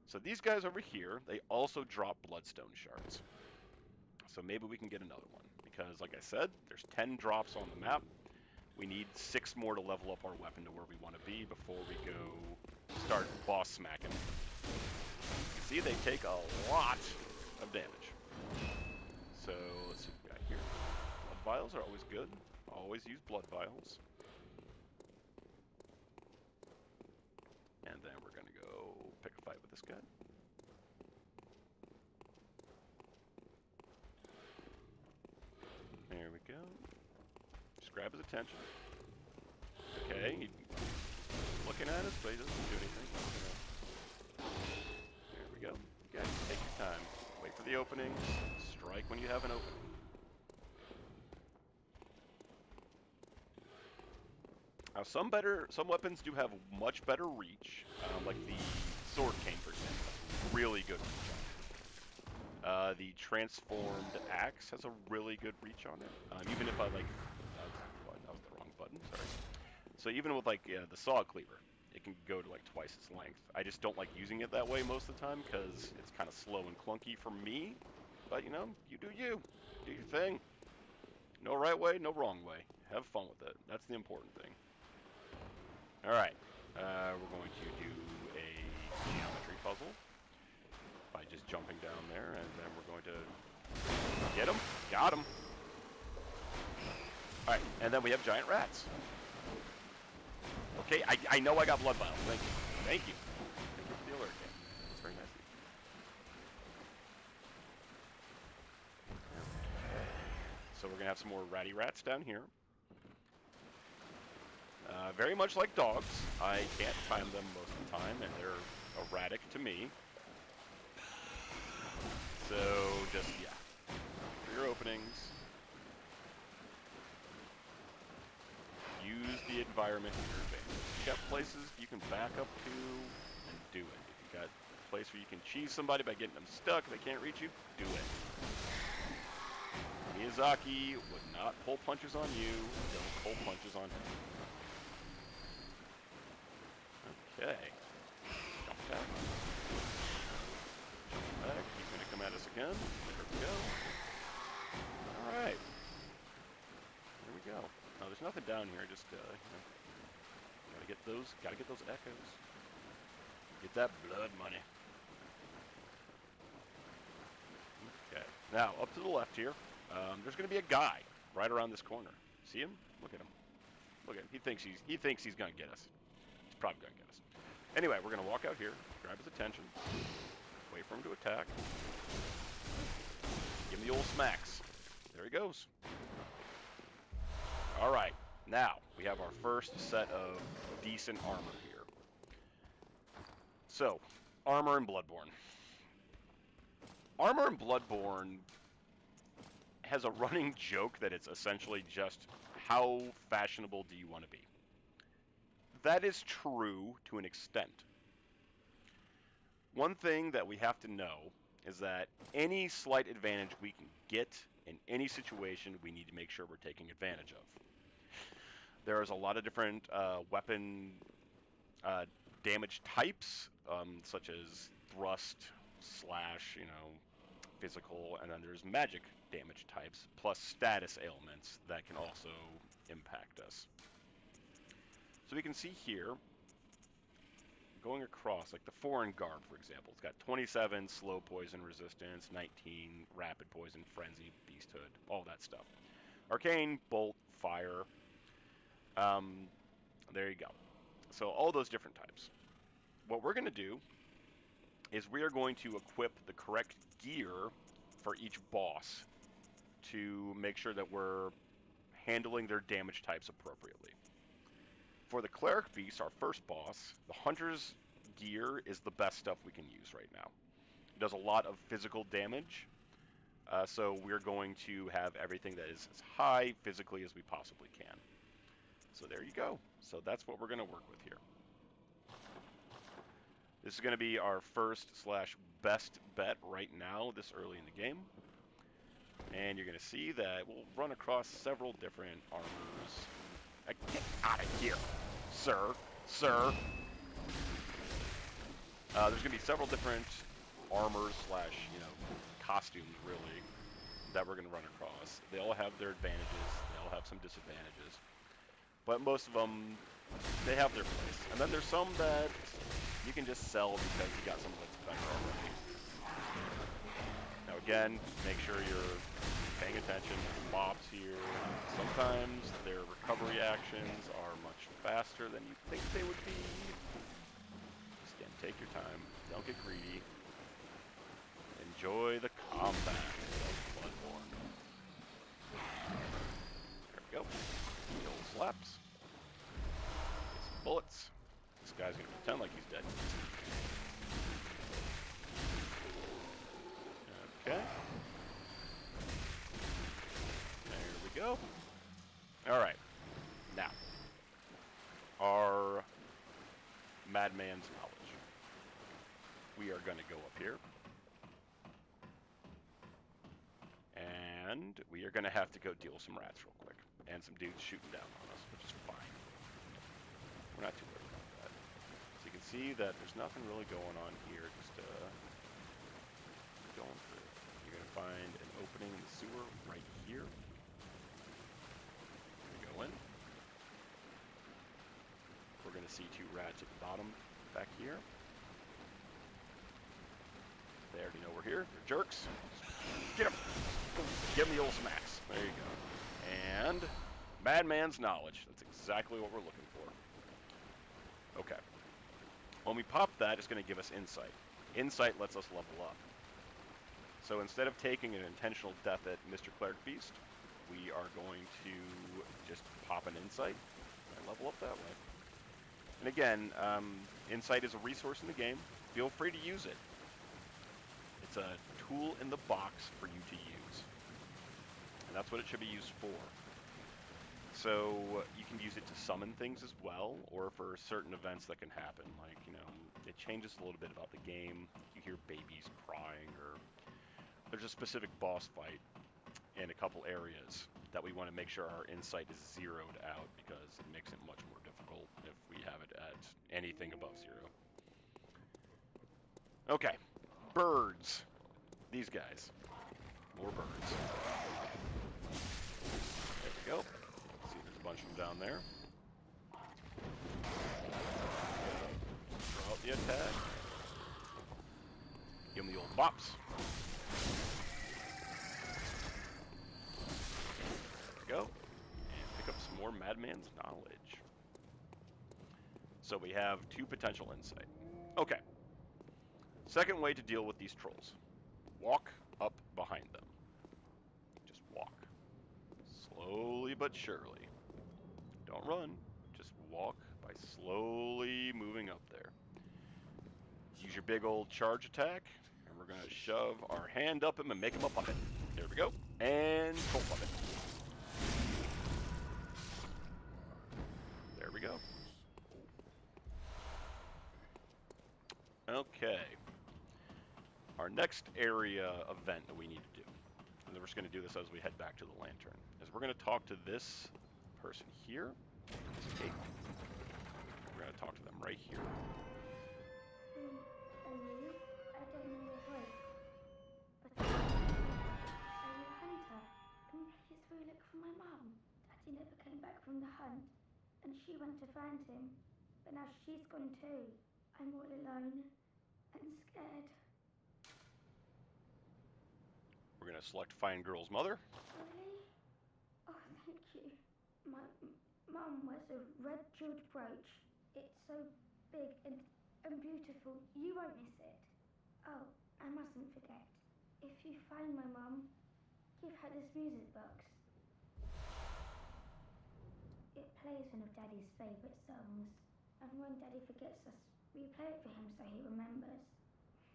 So these guys over here, they also drop bloodstone shards. So maybe we can get another one, because like I said, there's 10 drops on the map. We need 6 more to level up our weapon to where we want to be before we go start boss smacking. You can see they take a lot of damage. So let's see what we got here. Blood vials are always good. Always use blood vials. And then we're going to go pick a fight with this guy. There we go. Just grab his attention. Okay, he's looking at us, but he doesn't do anything. There we go. You guys take your time. Wait for the openings. Strike when you have an opening. some weapons do have much better reach, like the sword cane, for example. Really good reach on it. The transformed axe has a really good reach on it. Even if I like, that was the wrong button. Sorry. So even with like the saw cleaver, it can go to like twice its length. I just don't like using it that way most of the time because it's kind of slow and clunky for me. But you know, you do you. Do your thing. No right way, no wrong way. Have fun with it. That's the important thing. Alright. We're going to do a geometry puzzle by just jumping down there, and then we're going to get him. Got him. Alright, and then we have giant rats. Okay, I know I got blood vials. Thank you. Thank you. Thank you for the alert game. That's very nice of you. So we're going to have some more ratty rats down here. Very much like dogs. I can't time them most of the time, and they're erratic to me. So, just, yeah. For your openings, use the environment to your advantage. If you got places you can back up to, and do it. If you got a place where you can cheese somebody by getting them stuck, they can't reach you, do it. Miyazaki would not pull punches on you, don't pull punches on him. Okay. Jump back. Jump back. He's going to come at us again. There we go. Alright. There we go. Now, there's nothing down here. Just, you know, gotta get those echoes. Get that blood money. Okay. Now, up to the left here, there's going to be a guy right around this corner. See him? Look at him. Look at him. He thinks he's going to get us. He's probably going to get us. Anyway, we're going to walk out here, grab his attention, wait for him to attack, give him the old smacks. There he goes. Alright, now we have our first set of decent armor here. So, armor in Bloodborne. Armor in Bloodborne has a running joke that it's essentially just how fashionable do you want to be. That is true to an extent. One thing that we have to know is that any slight advantage we can get in any situation, we need to make sure we're taking advantage of. There's a lot of different weapon damage types, such as thrust, slash, physical, and then there's magic damage types, plus status ailments that can also impact us. So we can see here, going across, like the foreign guard, for example, it's got 27 slow poison resistance, 19 rapid poison, frenzy, beasthood, all that stuff. Arcane, bolt, fire. There you go. So all those different types. What we're going to do is we are going to equip the correct gear for each boss to make sure that we're handling their damage types appropriately. For the Cleric Beast, our first boss, the Hunter's gear is the best stuff we can use right now. It does a lot of physical damage, so we're going to have everything that is as high physically as we possibly can. So there you go. So that's what we're going to work with here. This is going to be our first / best bet right now, this early in the game. And you're going to see that we'll run across several different armors. Get out of here, sir. Sir. There's going to be several different armors / costumes, really, that we're going to run across. They all have their advantages. They all have some disadvantages. But most of them, they have their place. And then there's some that you can just sell because you got something that's better already. Now again, make sure you're paying attention to the mobs here. Sometimes their recovery actions are much faster than you think they would be. Just again, take your time. Don't get greedy. Enjoy the combat of Bloodborne. There we go. The old slaps. Get some bullets. This guy's gonna pretend like he's dead. Okay. There we go. Alright. Now, Madman's Knowledge. We are going to go up here. And we are going to have to go deal with some rats real quick. And some dudes shooting down on us, which is fine. We're not too worried about that. So you can see that there's nothing really going on here. Just going through. You're going to find an opening in the sewer right here. Go in. We're going to see 2 rats at the bottom back here. They already know we're here. They're jerks. Get them. Give them the old smacks. There you go. And Madman's Knowledge. That's exactly what we're looking for. Okay. When we pop that, it's going to give us Insight. Insight lets us level up. So instead of taking an intentional death at Mr. Cleric Beast, we are going to just pop an Insight and level up that way. And again, Insight is a resource in the game. Feel free to use it. It's a tool in the box for you to use. And that's what it should be used for. So you can use it to summon things as well, or for certain events that can happen. Like, you know, it changes a little bit about the game. You hear babies crying, or there's a specific boss fight in a couple areas that we want to make sure our insight is zeroed out, because it makes it much more difficult if we have it at anything above 0. Okay, birds. These guys. More birds. There we go. See, there's a bunch of them down there. Throw out the attack. Give them the old bops. There we go. And pick up some more Madman's Knowledge. So we have 2 potential insight. Okay. Second way to deal with these trolls. Walk up behind them. Just walk. Slowly but surely. Don't run. Just walk by slowly moving up there. Use your big old charge attack, and we're going to shove our hand up him and make him a puppet. There we go. And troll puppet. There we go. Okay. Our next area event that we need to do, and then we're just going to do this as we head back to the lantern, is we're going to talk to this person here. This gate. We're going to talk to them right here. Are you? I don't know your voice. But are you a hunter? Can you please go look for my mum? Daddy never came back from the hunt, and she went to find him. But now she's gone too. I'm all alone and scared. We're going to select Find Girl's Mother. Really? Oh, thank you. My mum wears a red jeweled brooch. It's so big and beautiful. You won't miss it. Oh, I mustn't forget. If you find my mum, give her this music box. It plays one of Daddy's favourite songs. And when Daddy forgets us, we play it for him so he remembers.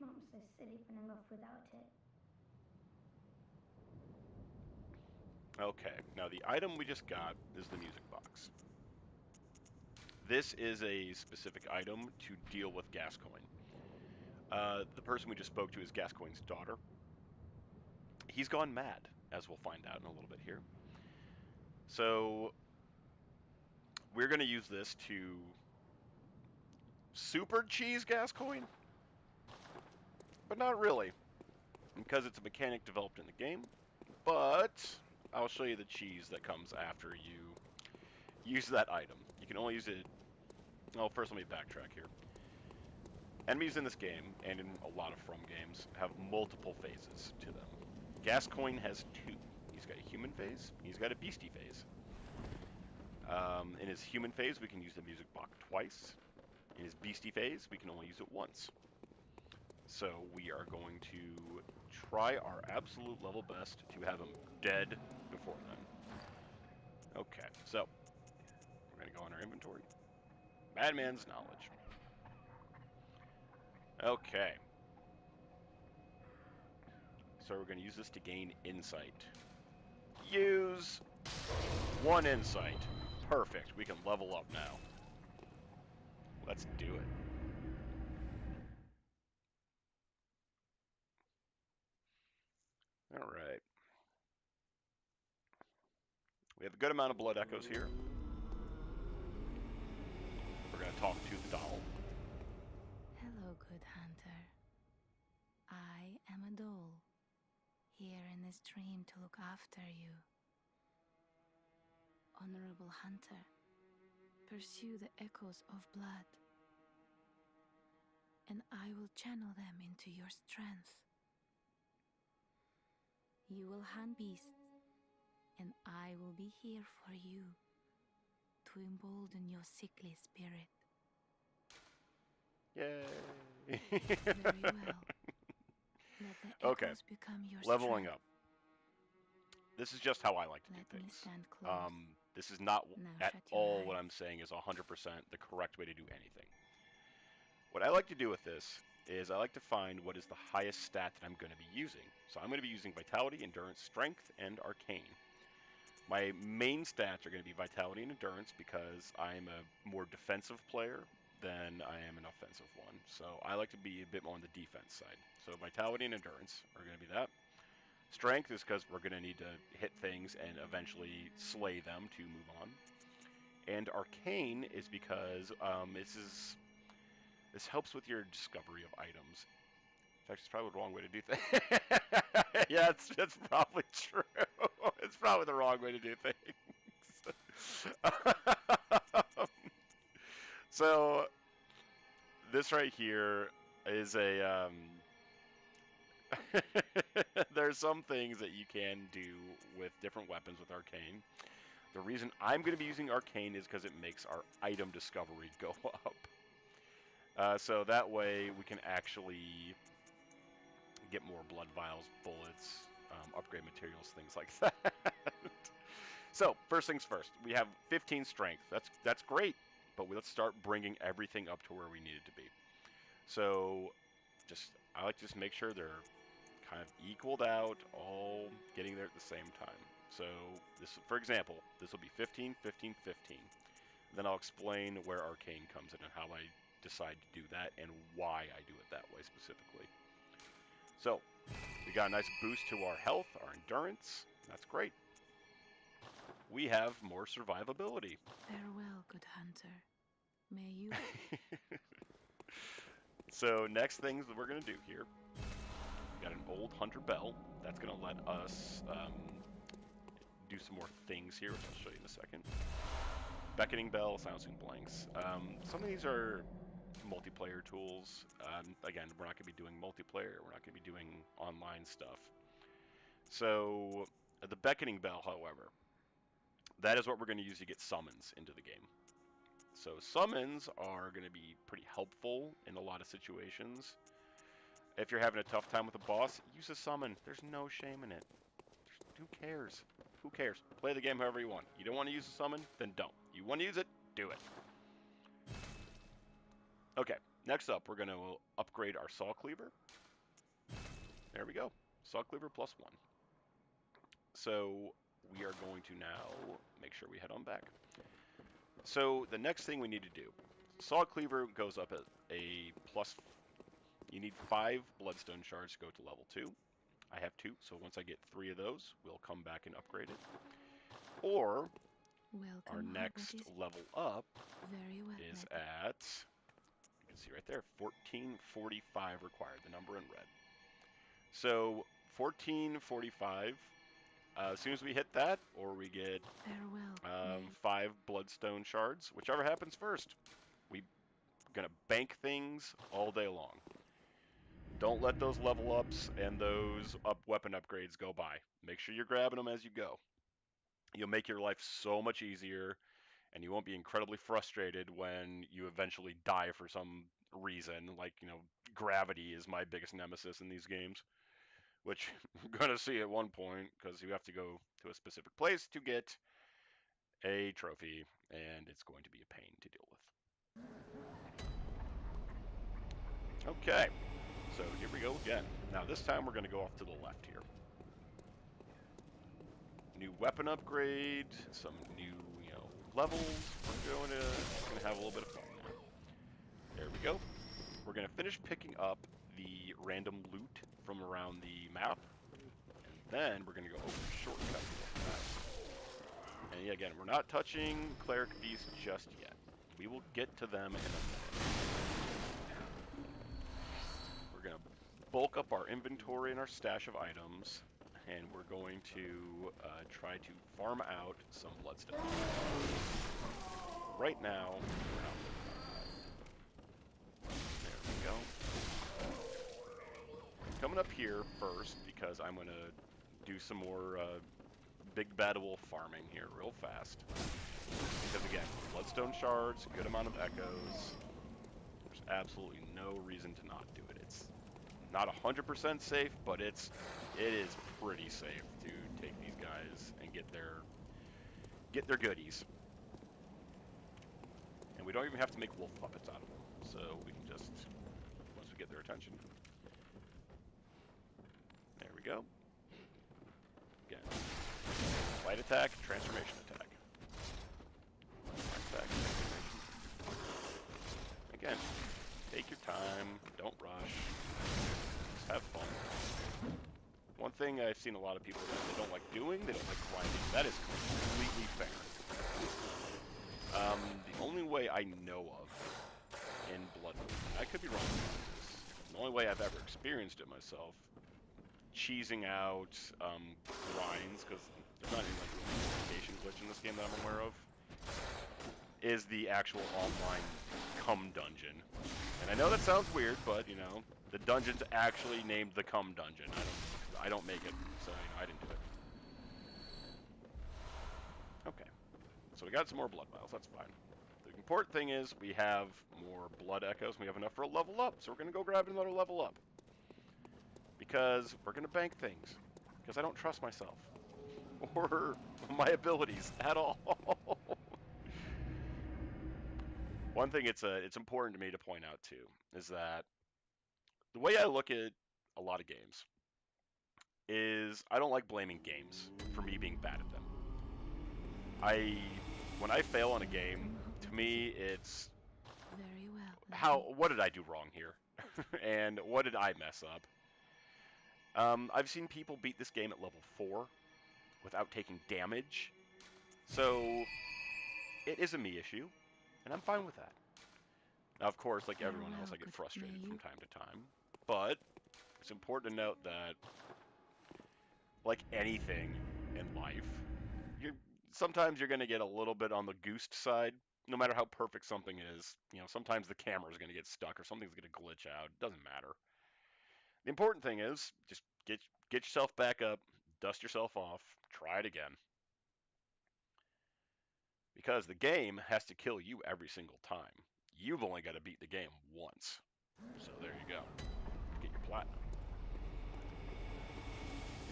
Mum's so silly running off without it. Okay, now the item we just got is the music box. This is a specific item to deal with Gascoigne. The person we just spoke to is Gascoigne's daughter. He's gone mad, as we'll find out in a little bit here. So we're going to use this to super cheese Gascoigne, but not really, because it's a mechanic developed in the game. But I'll show you the cheese that comes after you use that item. You can only use it. Oh, first let me backtrack here. Enemies in this game, and in a lot of From games, have multiple phases to them. Gascoigne has 2. He's got a human phase, he's got a beastie phase. In his human phase, we can use the music box twice. In his beastie phase, we can only use it once. So we are going to try our absolute level best to have him dead before then. Okay, so we're going to go in our inventory. Madman's Knowledge. Okay. So we're going to use this to gain insight. Use 1 insight. Perfect. We can level up now. Let's do it. good amount of blood echoes here. We're going to talk to the doll. Hello, good hunter. I am a doll, here in this dream to look after you. Honorable hunter, pursue the echoes of blood, and I will channel them into your strength. You will hunt beasts, and I will be here for you to embolden your sickly spirit. Yay! Very well. Let the Okay, echoes become your leveling strength. up. This is just how I like to Let do me things. stand close. This is not Now at shut your all what eyes. I'm saying is 100% the correct way to do anything. What I like to do with this is I like to find what is the highest stat that I'm going to be using. So I'm going to be using Vitality, Endurance, Strength, and Arcane. My main stats are going to be Vitality and Endurance because I'm a more defensive player than I am an offensive one. So I like to be a bit more on the defense side. So Vitality and Endurance are going to be that. Strength is because we're going to need to hit things and eventually slay them to move on. And Arcane is because this helps with your discovery of items. In fact, it's probably the wrong way to do things. Yeah, it's probably true. It's probably the wrong way to do things. So this right here is a there's some things that you can do with different weapons with Arcane. The reason I'm going to be using Arcane is because it makes our item discovery go up. So that way we can actually get more blood vials, bullets, upgrade materials, things like that. So first things first, we have 15 strength. That's great, but let's start bringing everything up to where we need it to be. So I like to just make sure they're kind of equaled out, all getting there at the same time. So this, for example, this will be 15, 15, 15. Then I'll explain where Arcane comes in and how I decide to do that and why I do it that way specifically. So we got a nice boost to our health, our endurance. That's great. We have more survivability. Farewell, good hunter. May you... So next things that we're going to do here, we got an old hunter bell. That's going to let us do some more things here, which I'll show you in a second. Beckoning bell, silencing blanks. Some of these are multiplayer tools. Again, we're not going to be doing multiplayer. We're not going to be doing online stuff. So the beckoning bell, however, that is what we're going to use to get summons into the game. So summons are going to be pretty helpful in a lot of situations. If you're having a tough time with a boss, use a summon. There's no shame in it. Who cares? Who cares? Play the game however you want. You don't want to use a summon? Then don't. You want to use it? Do it. Okay, next up, we're going to upgrade our saw cleaver. There we go. Saw cleaver +1. So we are going to now make sure we head on back. So the next thing we need to do, saw cleaver goes up at a plus. You need 5 bloodstone shards to go to level 2. I have 2, so once I get 3 of those, we'll come back and upgrade it. Or Welcome, our next level up very well is led. at, you can see right there, 1445 required, the number in red. So 1445, as soon as we hit that, or we get Farewell, 5 bloodstone shards, whichever happens first, we're going to bank things all day long. Don't let those level ups and those weapon upgrades go by. Make sure you're grabbing them as you go. You'll make your life so much easier, and you won't be incredibly frustrated when you eventually die for some reason. Like, gravity is my biggest nemesis in these games, which I'm going to see at one point, because you have to go to a specific place to get a trophy, and it's going to be a pain to deal with. Okay, so here we go again. Now this time we're going to go off to the left here. New weapon upgrade, some new, levels. We're going to have a little bit of fun now. There we go. We're going to finish picking up the random loot from around the map, and then we're going to go over a shortcut real fast. And again, we're not touching Cleric Beast just yet. We will get to them in a minute. We're going to bulk up our inventory and our stash of items, and we're going to try to farm out some bloodstone. Right now, we're not worried about that. There we go. Coming up here first because I'm going to do some more big bad wolf farming here real fast. Because again, bloodstone shards, good amount of echoes. There's absolutely no reason to not do it. It's not 100% safe, but it is pretty safe to take these guys and get their goodies. And we don't even have to make wolf puppets out of them. So we can just, once we get their attention. There we go. Again, light attack, transformation attack. Light attack, transformation. Again, take your time, don't rush, just have fun. One thing I've seen a lot of people that they don't like doing, they don't like grinding. That is completely fair. The only way I know of in Bloodborne, I could be wrong about this, the only way I've ever experienced it myself, cheesing out grinds, because there's not any like communication glitch in this game that I'm aware of, is the actual online cum dungeon. And I know that sounds weird, but you know, the dungeon's actually named the cum dungeon. I don't make it, so you know, I didn't do it. Okay, so we got some more blood vials, that's fine. The important thing is we have more blood echoes, and we have enough for a level up, so we're going to go grab another level up. Because we're going to bank things, because I don't trust myself, or my abilities at all. One thing it's important to me to point out too, is that the way I look at a lot of games is I don't like blaming games for me being bad at them. When I fail on a game, to me it's Very well. what did I do wrong here? And what did I mess up? I've seen people beat this game at level 4 without taking damage, so it is a me issue, and I'm fine with that. Now, of course, like everyone else, I get frustrated from time to time, but it's important to note that, like anything in life, sometimes you're going to get a little bit on the goosed side. No matter how perfect something is, you know, sometimes the camera's going to get stuck or something's going to glitch out. It doesn't matter. The important thing is just get yourself back up, dust yourself off, try it again. Because the game has to kill you every single time. You've only got to beat the game once. So there you go. Get your platinum.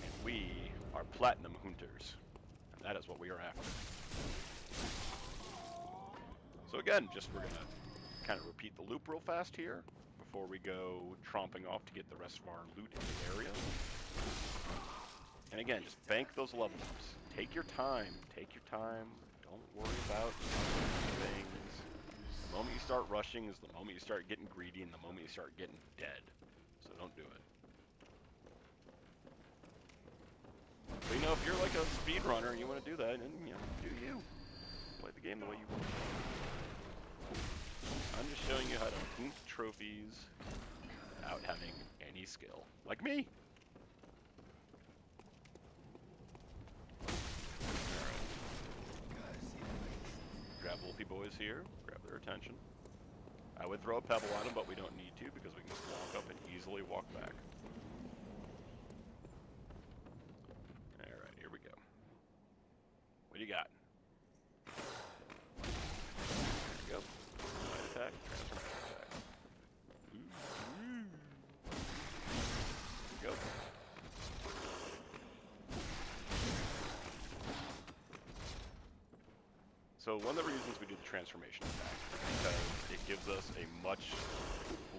And we are platinum hunters. And that is what we are after. So again, we're going to kind of repeat the loop real fast here before we go tromping off to get the rest of our loot in the area. And again, just bank those level ups. Take your time. Take your time. Don't worry about things. The moment you start rushing is the moment you start getting greedy and the moment you start getting dead. So don't do it. But you know, if you're like a speedrunner and you want to do that, then you know, do you. Play the game the way you want. I'm just showing you how to hunt trophies without having any skill. Like me! Alright. Grab Wolfie boys here, grab their attention. I would throw a pebble at them, but we don't need to because we can just walk up and easily walk back. Alright, here we go. What do you got? There you go. Light attack, transformation attack. There you go. So one of the reasons we do the transformation attack is because it gives us a much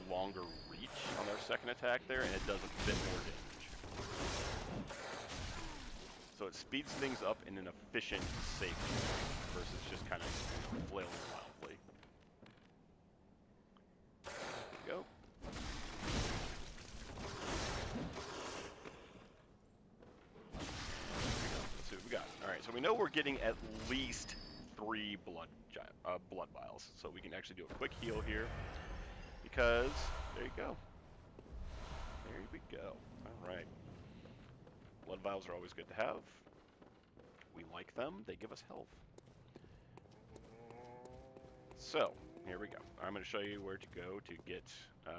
longer reach on our second attack there, and it does a bit more damage. So it speeds things up in an efficient, safe way, versus just kind of flailing wildly. There we go. Let's see what we got. Alright, so So we know we're getting at least 3 blood vials, so we can actually do a quick heal here. Because there you go. There we go. All right. Blood vials are always good to have. We like them. They give us health. So here we go. I'm going to show you where to go to get.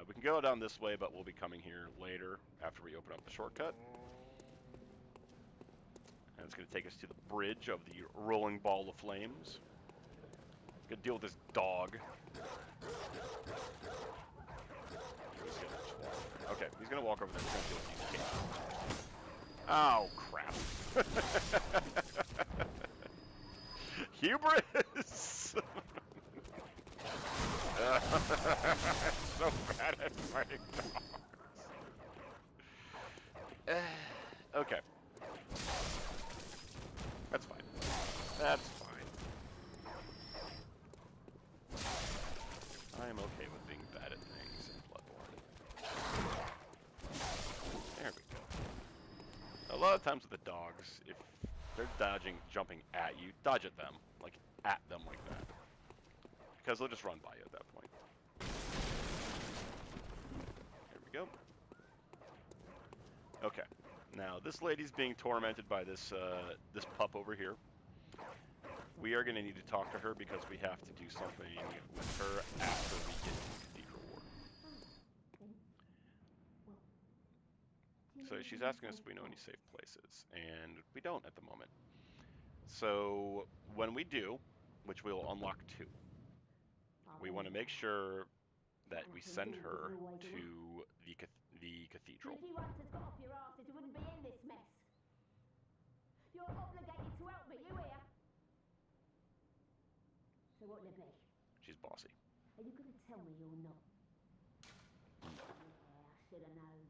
We can go down this way, but we'll be coming here later after we open up the shortcut. And it's going to take us to the bridge of the rolling ball of flames. Gonna deal with this dog. Okay, he's gonna walk over there. He's gonna deal with these kids. Oh crap! Hubris! So bad at fighting dogs. Okay. That's fine. That's fine. I am okay with being bad at things in Bloodborne. There we go. A lot of times with the dogs, if they're jumping at you, dodge at them. Like, at them like that. Because they'll just run by you at that point. There we go. Okay. Now, this lady's being tormented by this this pup over here. We are going to need to talk to her because we have to do something with her after we get to Cathedral Ward. So she's asking us if we know any safe places, and we don't at the moment. So when we do, which we'll unlock 2, we want to make sure that we send her to the cathedral. If you hadn't have got off your arse, it wouldn't be in this mess. You're obligated to help me, you hear? So what'll it be? She's bossy. Are you going to tell me you're not? Yeah, I should have known.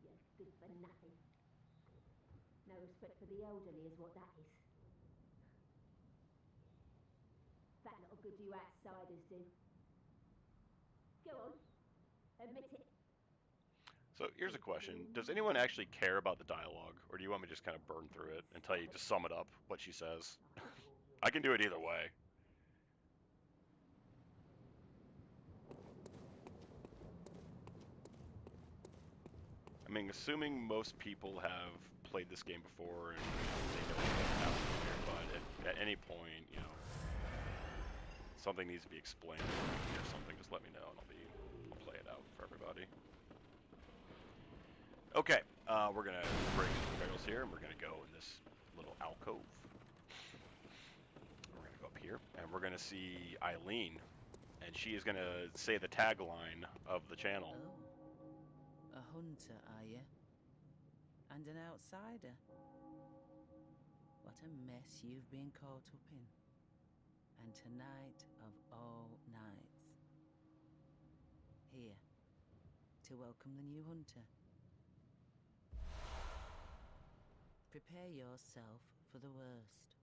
You're good for nothing. No respect for the elderly is what that is. That little good you outsiders do. Go on. Admit it. So here's a question. Does anyone actually care about the dialogue, or do you want me to just kind of burn through it and tell you to sum it up, what she says? I can do it either way. I mean, assuming most people have played this game before and they know what's happening here, but at any point, you know, something needs to be explained or something, just let me know and I'll play it out for everybody. Okay, we're gonna break the trails here and we're gonna go in this little alcove. We're gonna go up here and we're gonna see Eileen, and she is gonna say the tagline of the channel. Oh, a hunter, are you? And an outsider? What a mess you've been caught up in. And tonight of all nights. Here, to welcome the new hunter. Prepare yourself for the worst.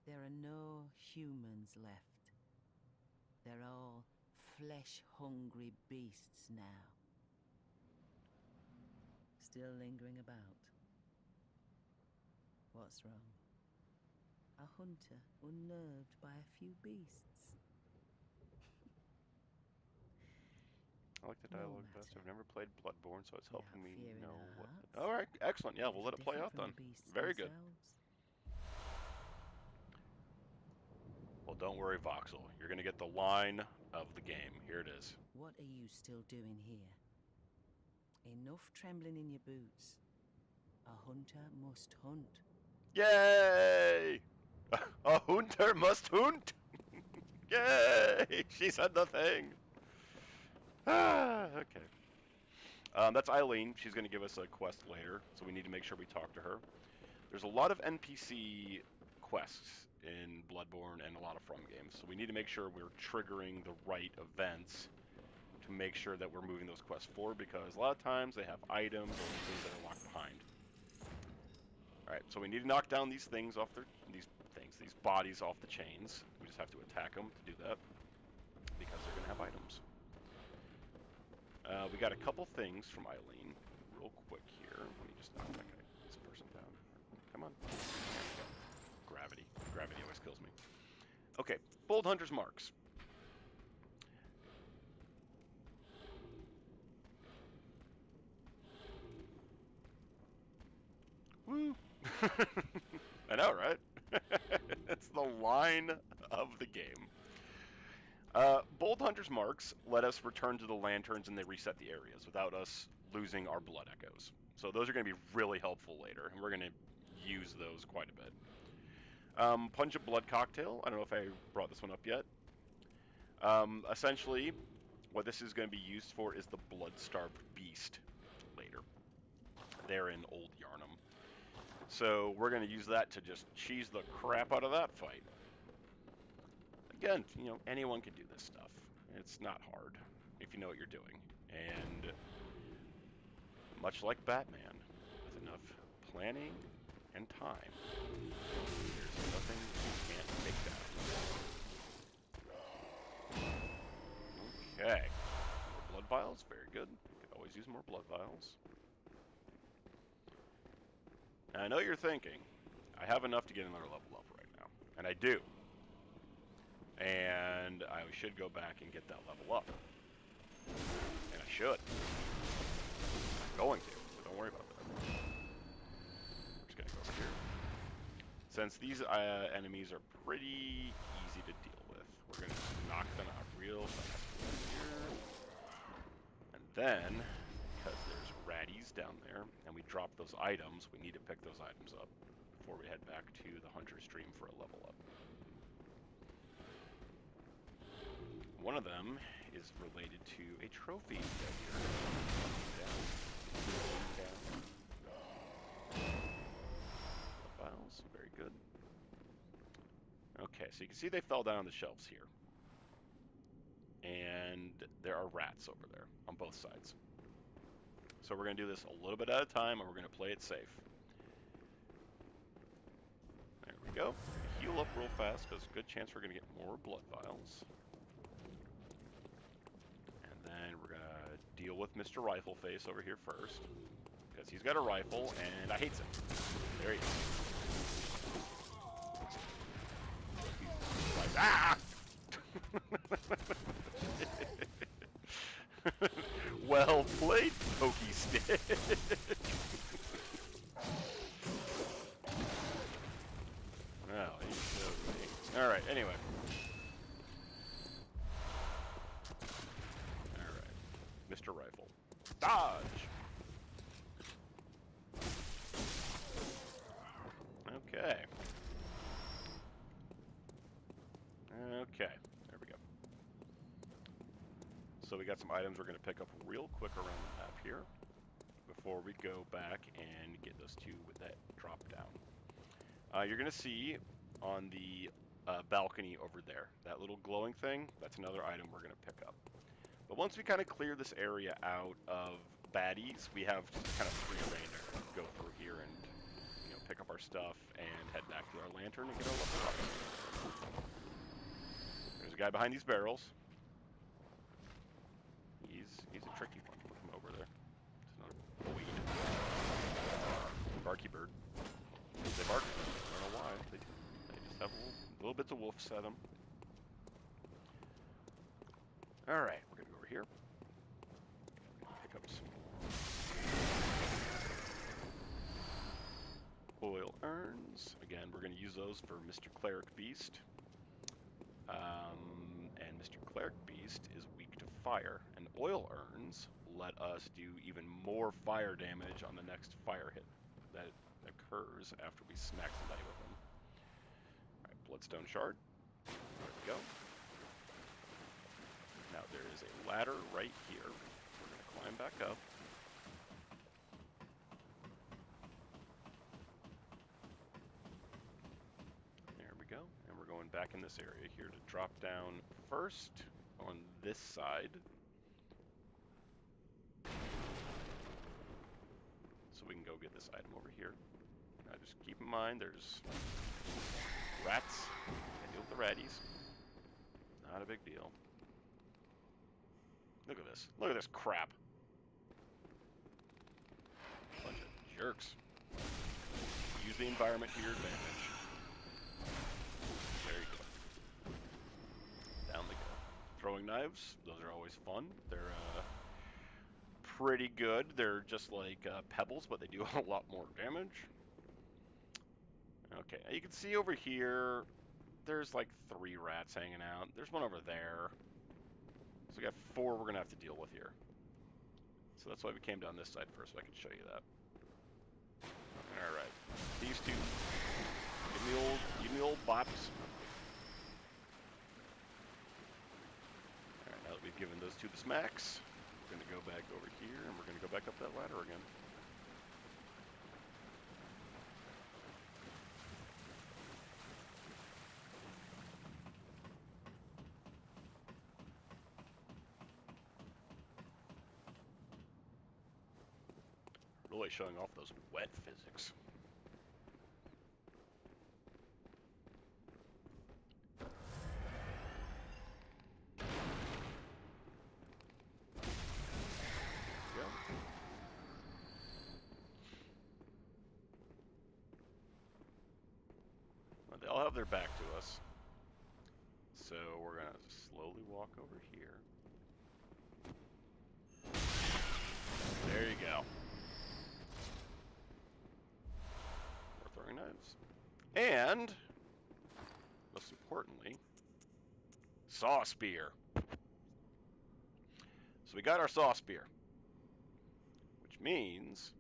There are no humans left. They're all flesh-hungry beasts now. Still lingering about. What's wrong? A hunter unnerved by a few beasts. I like the dialogue best. I've never played Bloodborne, so it's helping me know what... Hearts, Alright, excellent. Yeah, we'll let it play out then. Very good. Well, don't worry, Voxel. You're going to get the line of the game. Here it is. What are you still doing here? Enough trembling in your boots. A hunter must hunt. Yay! A hunter must hunt! Yay! She said the thing. Okay. That's Eileen. She's going to give us a quest later, so we need to make sure we talk to her. There's a lot of NPC quests in Bloodborne and a lot of From games, so we need to make sure we're triggering the right events to make sure that we're moving those quests forward, because a lot of times they have items or things that are locked behind. Alright, so we need to knock down these things off these bodies off the chains. We just have to attack them to do that, because they're going to have items. We got a couple things from Eileen, real quick here. Let me just knock that guy, this person down. Come Come on. There we go. Gravity. Gravity always kills me. Okay, Bold Hunter's Marks. Woo! I know, right? It's the line of the game. Bold Hunter's Marks let us return to the lanterns and they reset the areas without us losing our blood echoes. So those are going to be really helpful later, and we're going to use those quite a bit. Pungent Blood Cocktail. I don't know if I brought this one up yet. Essentially, what this is going to be used for is the Blood-Starved Beast later. They're in Old Yarnum. So we're going to use that to just cheese the crap out of that fight. Again, you know, anyone can do this stuff. It's not hard if you know what you're doing. And much like Batman, with enough planning and time, there's nothing you can't take down. Okay. More blood vials, very good. Could always use more blood vials. And I know you're thinking, I have enough to get another level up right now. And I do. And I should go back and get that level up. And I should. I'm going to, so don't worry about that. We're just gonna go over here. Since these enemies are pretty easy to deal with, we're gonna knock them out real fast here. And then, because there's ratties down there, and we drop those items, we need to pick those items up before we head back to the Hunter Stream for a level up. One of them is related to a trophy that you're down. Files, very good. Okay, so you can see they fell down on the shelves here. And there are rats over there on both sides. So we're going to do this a little bit at a time, and we're going to play it safe. There we go. Heal up real fast, because good chance we're going to get more blood vials. And then we're going to deal with Mr. Rifle Face over here first, because he's got a rifle, and I hate him. There he is. Like, ah! Well played, Pokey Stick. Well, he's so funny. Alright, anyway. Alright. Mr. Rifle. Dodge! Okay. Okay, there we go. So we got some items we're going to pick up real quick around the map here before we go back and get those two with that drop down. You're going to see on the balcony over there, that little glowing thing, that's another item we're going to pick up. But once we kind of clear this area out of baddies, we have kind of free reign to go through here and, you know, pick up our stuff and head back to our lantern and get our level up. There's a guy behind these barrels. He's a tricky one. Look him over there. It's another weed. Barky bird. They bark. I don't know why. They just have little bits of wolves at them. Alright, we're gonna go over here. Pick up some oil urns. Again, we're gonna use those for Mr. Cleric Beast. And Mr. Cleric Beast is weak to fire. And oil urns let us do even more fire damage on the next fire hit that occurs after we smack somebody with them. Alright, Bloodstone Shard. There we go. Now there is a ladder right here. We're going to climb back up. There we go. And we're going back in this area here to drop down first on this side. So we can go get this item over here. Now just keep in mind there's rats. I deal with the ratties. Not a big deal. Look at this. Look at this crap. Bunch of jerks. use the environment to your advantage. There you go. Down they go. Throwing knives, those are always fun. They're pretty good. They're just like pebbles, but they do a lot more damage. Okay, you can see over here, there's like 3 rats hanging out. There's one over there. So we got 4 we're gonna have to deal with here. So that's why we came down this side first, so I could show you that. Alright. These 2. Give me the old bops. Alright, now that we've given those 2 the smacks, we're gonna go back over here and we're gonna go back up that ladder again. Really showing off those wet physics. Go. Well, they all have their back to us. So we're gonna slowly walk over here. There you go. More throwing knives. And, most importantly, saw spear. So we got our saw spear. Which means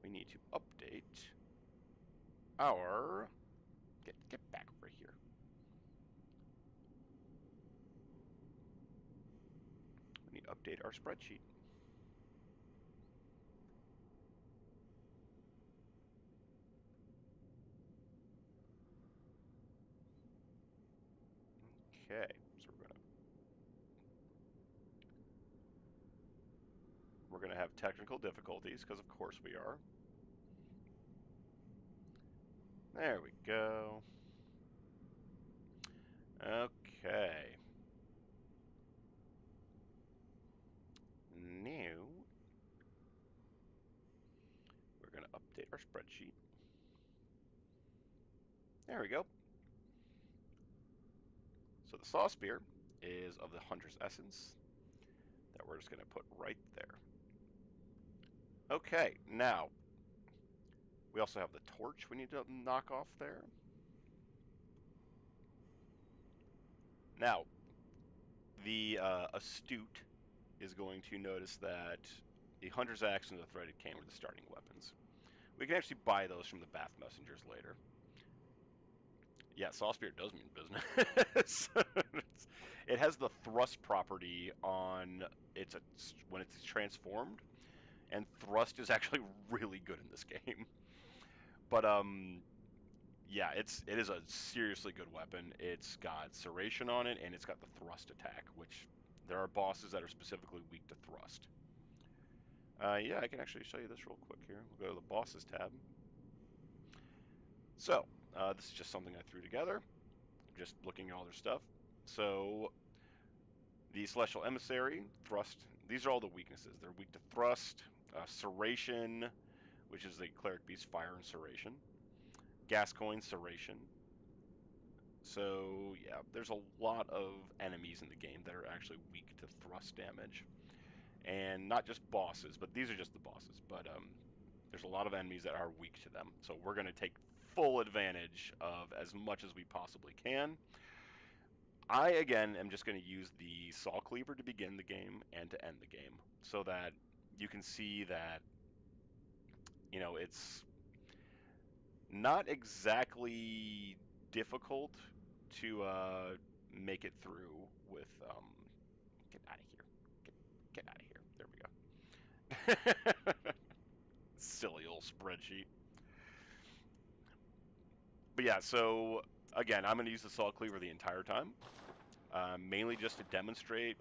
we need to update our... Get back over here. We need to update our spreadsheet. Okay, so we're gonna have technical difficulties, because of course we are. There we go. Okay. Now, we're going to update our spreadsheet. There we go. So the saw spear is of the Hunter's Essence that we're just going to put right there. Okay, now, we also have the torch we need to knock off there. Now, the astute is going to notice that the Hunter's Axe and the Threaded Cane were the starting weapons. We can actually buy those from the Bath Messengers later. Yeah, Saw Spear does mean business. It has the thrust property on when it's transformed, and thrust is actually really good in this game. But yeah, it is a seriously good weapon. It's got serration on it, and it's got the thrust attack, which there are bosses that are specifically weak to thrust. Yeah, I can actually show you this real quick here. We'll go to the bosses tab. So this is just something I threw together, just looking at all their stuff. So the Celestial Emissary, Thrust, these are all the weaknesses. They're weak to Thrust, Serration, which is the Cleric Beast Fire and Serration, Gascoigne, Serration. So, yeah, there's a lot of enemies in the game that are actually weak to Thrust damage. And not just bosses, but these are just the bosses. But there's a lot of enemies that are weak to them. So we're going to take full advantage of as much as we possibly can. I, again, am just going to use the Saw Cleaver to begin the game and to end the game, so that you can see that, you know, it's not exactly difficult to make it through with, get out of here, get out of here, there we go. Silly old spreadsheet. But yeah, so, again, I'm going to use the Saw Cleaver the entire time. Mainly just to demonstrate,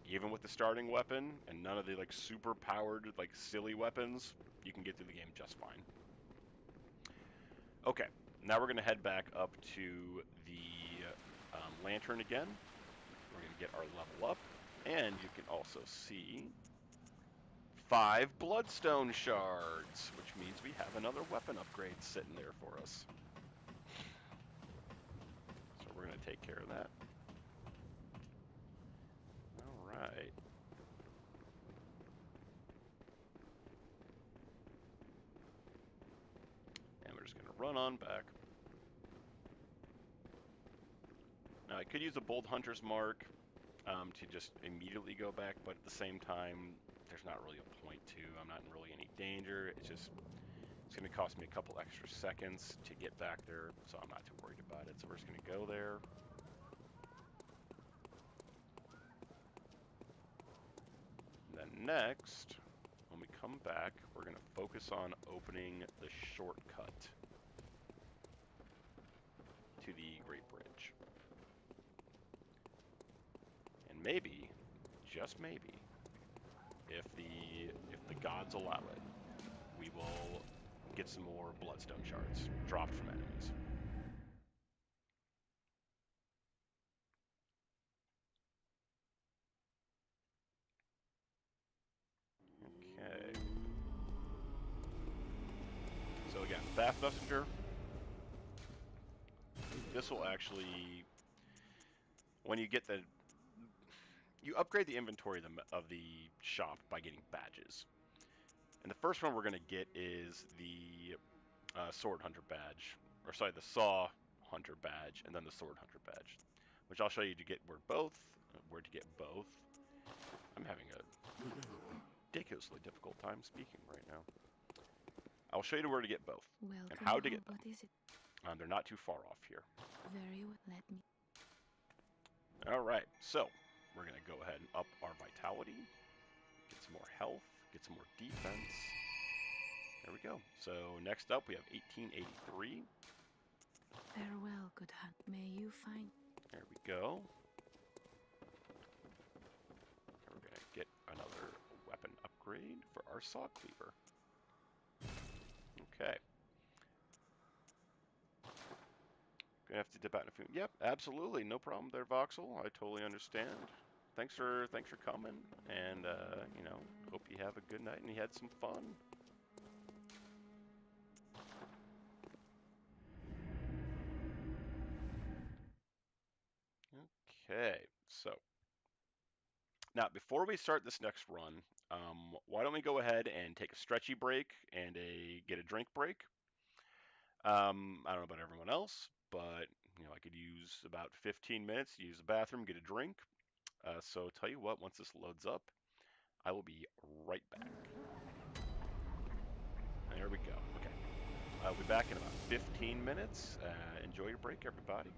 even with the starting weapon and none of the like super powered like silly weapons, you can get through the game just fine. Okay, now we're gonna head back up to the lantern again. We're gonna get our level up, And you can also see 5 bloodstone shards, which means we have another weapon upgrade sitting there for us. So we're going to take care of that. All right. And we're just going to run on back. Now I could use a Bold Hunter's Mark to just immediately go back, but at the same time, there's not really a point to. I'm not in really any danger. It's going to cost me a couple extra seconds to get back there, so I'm not too worried about it. So we're just going to go there. And then next, when we come back, we're going to focus on opening the shortcut to the Great Bridge. And maybe, just maybe, if the gods allow it, we will get some more bloodstone shards dropped from enemies. Okay. So again, Bath Messenger. This will actually, when you get you upgrade the inventory of the shop by getting badges. And the first one we're going to get is the Sword Hunter badge, or sorry, the Saw Hunter badge, and then the Sword Hunter badge, which I'll show you to get where to get both. I'm having a ridiculously difficult time speaking right now. I'll show you where to get both Welcome and how to home. get them. What is it? They're not too far off here. Very well. Let me. All right, so we're going to go ahead and up our vitality, get some more health, get some more defense. There we go. So next up, we have 1883. Farewell, good hunt. May you find. There we go. And we're going to get another weapon upgrade for our Saw Cleaver. Okay. Gonna have to dip out in a few. Yep, absolutely, no problem there, Voxel. I totally understand. Thanks for coming, and you know, hope you have a good night and you had some fun. Okay, so now before we start this next run, why don't we go ahead and take a stretchy break and get a drink break? I don't know about everyone else, but you know, I could use about 15 minutes to use the bathroom, get a drink. So tell you what, once this loads up, I will be right back. There we go. Okay. I'll be back in about 15 minutes. Enjoy your break, everybody.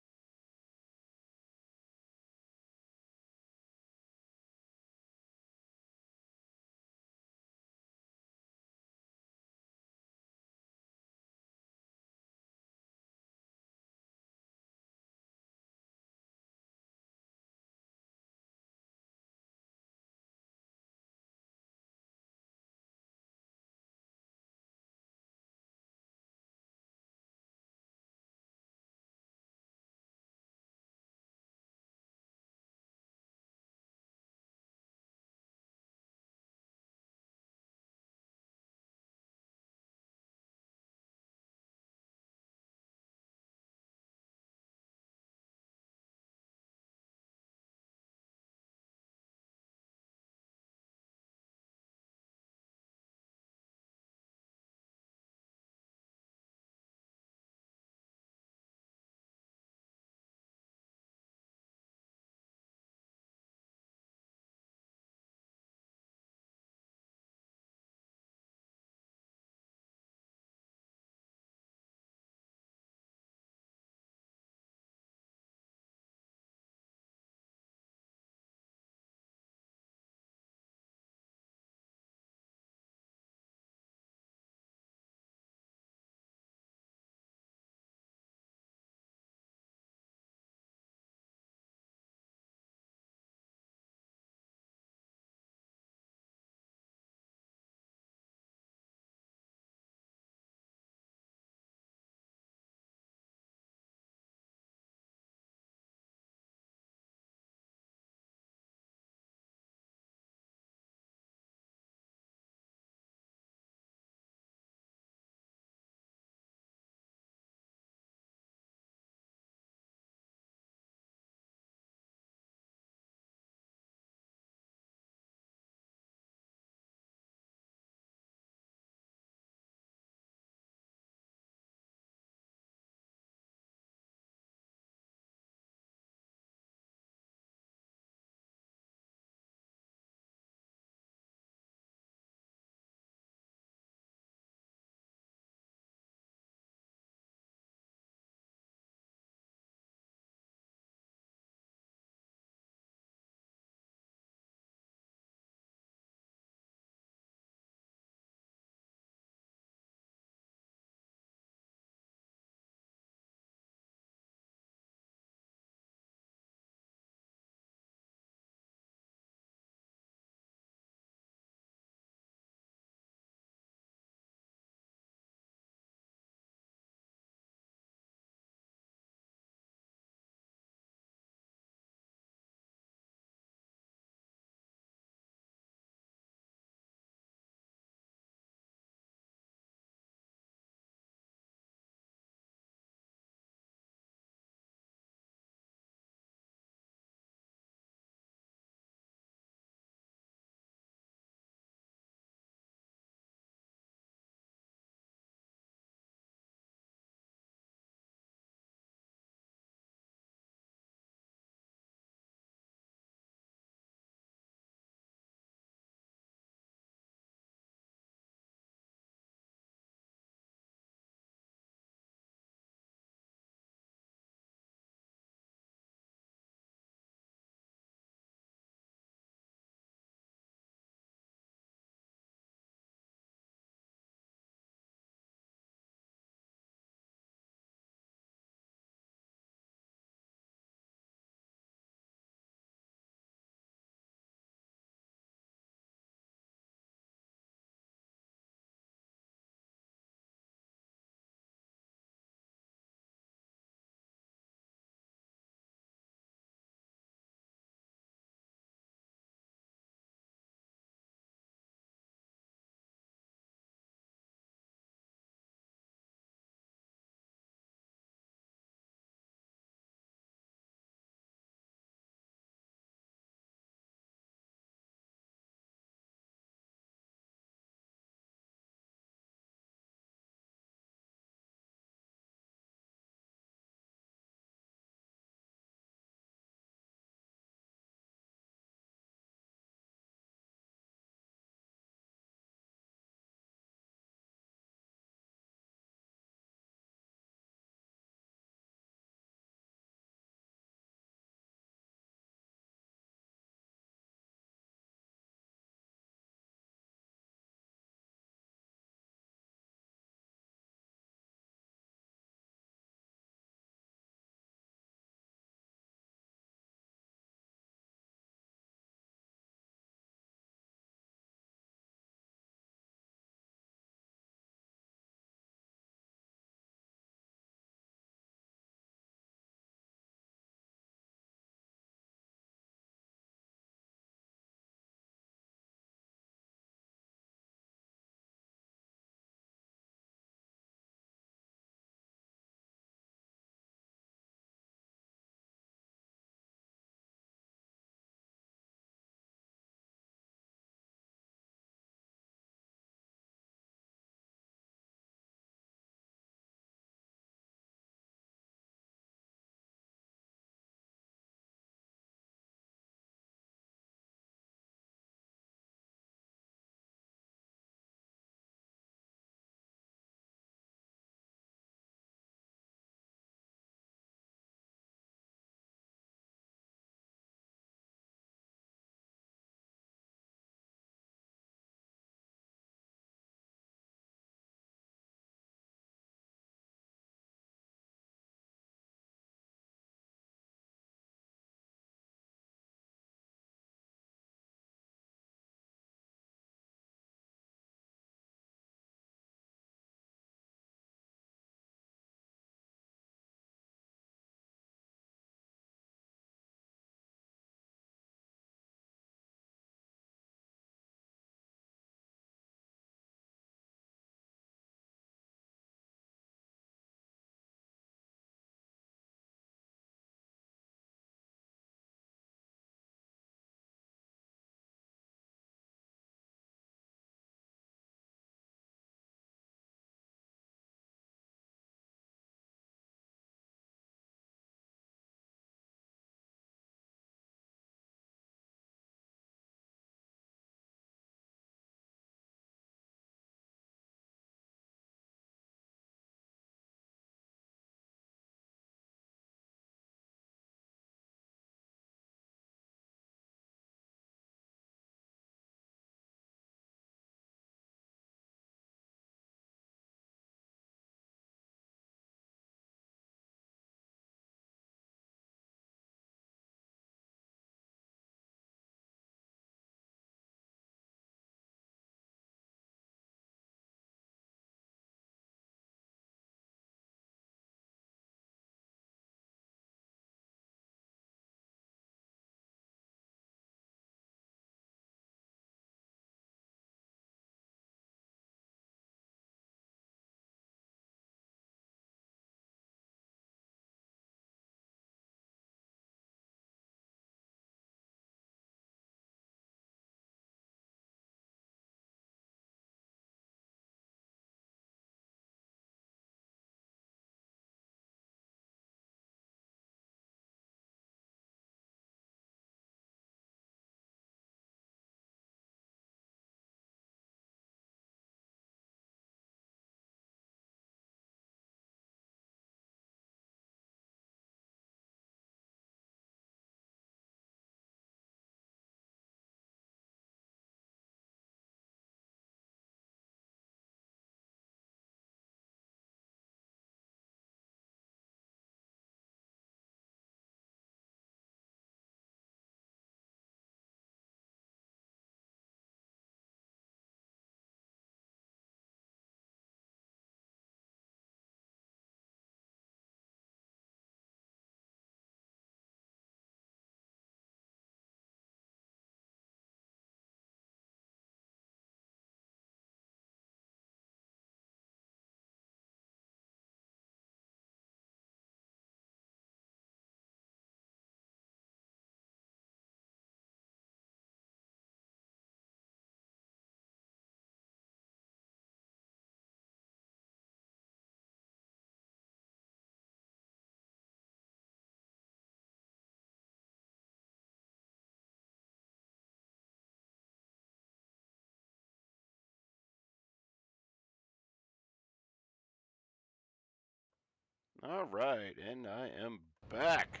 All right, and I am back.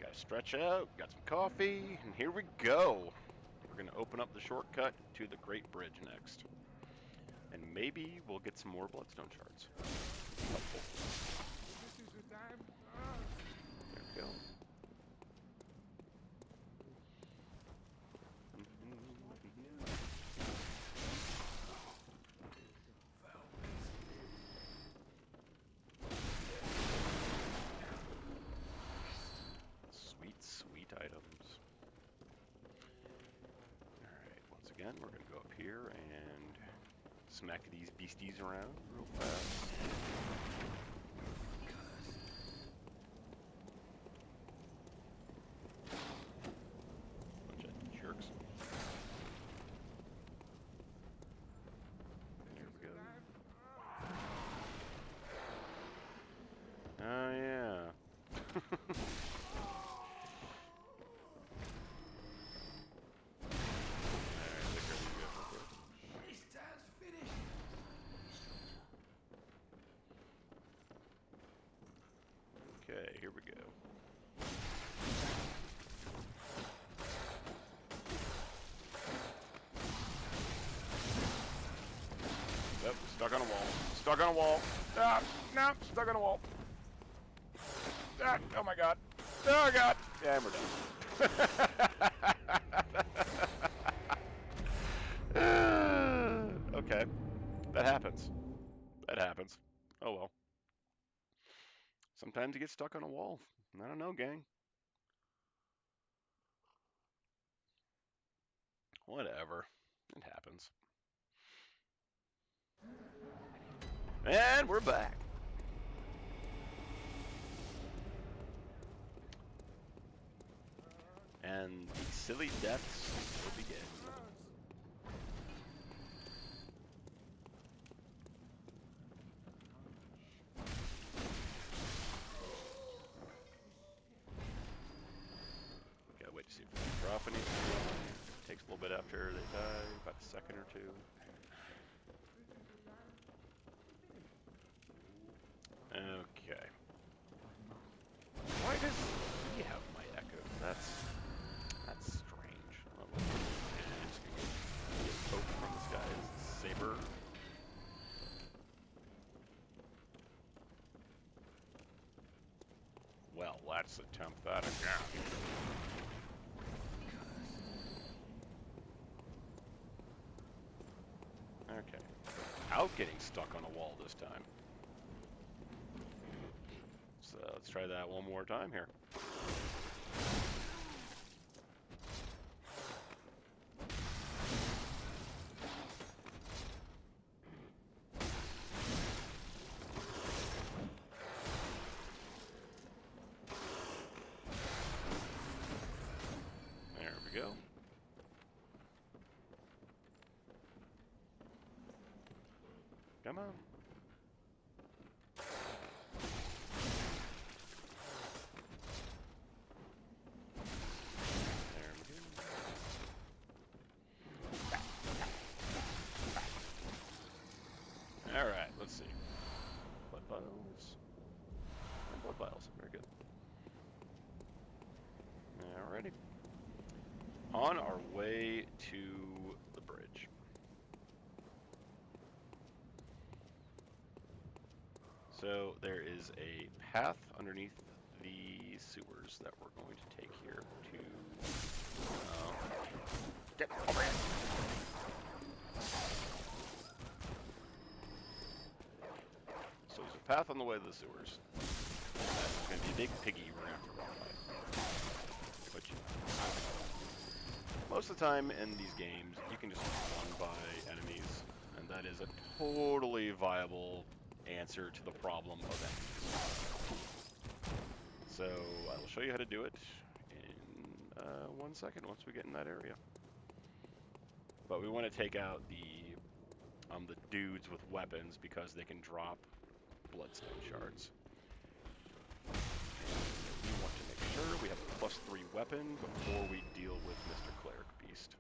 Got to stretch out, got some coffee, and here we go. We're going to open up the shortcut to the Great Bridge next. And maybe we'll get some more Bloodstone shards. Helpful. There we go. Sweet, sweet items. Alright, once again, we're going to go up here and smack these beasties around real fast. Bunch of jerks. There we go. Oh, yeah. Okay, here we go. Yep, stuck on a wall. Stuck on a wall. Ah, no, stuck on a wall. Ah, oh my god. Oh god. Yeah, and we're done. Okay. That happens. That happens. Oh well. Sometimes you get stuck on a wall. I don't know, gang. Whatever. It happens. And we're back. And the silly deaths will begin. Gotta wait to see if we can drop anything. Takes a little bit after they die, about a second or two. Okay. Why does he have my echo? That's strange. Oh, well, just gonna get poke from this guy's saber. Well, let's attempt that again. Okay. Out getting stuck on a wall this time. So let's try that one more time here. There we go. Come on. There we go. Alright, let's see. Blood vials. And blood vials. Very good. Alrighty. On our way to the bridge. So there is a path underneath the sewers that we're going to take here to get over here. So there's a path on the way to the sewers. There's going to be a big piggy we're going to have to run by. Which, most of the time in these games, you can just run by enemies, and that is a totally viable answer to the problem of enemies. So I will show you how to do it in 1 second once we get in that area. But we want to take out the dudes with weapons because they can drop bloodstone shards. We want to make sure we have a +3 weapon before we deal with Mr. Cleric Beast.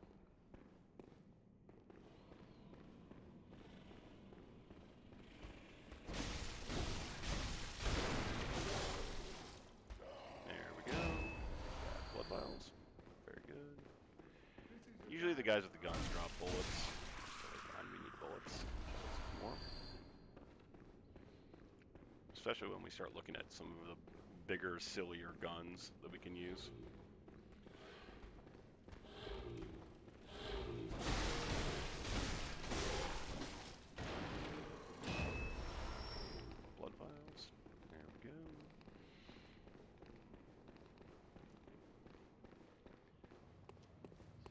guys with the guns drop bullets. And we need bullets. More. Especially when we start looking at some of the bigger, sillier guns that we can use. Blood vials. There we go.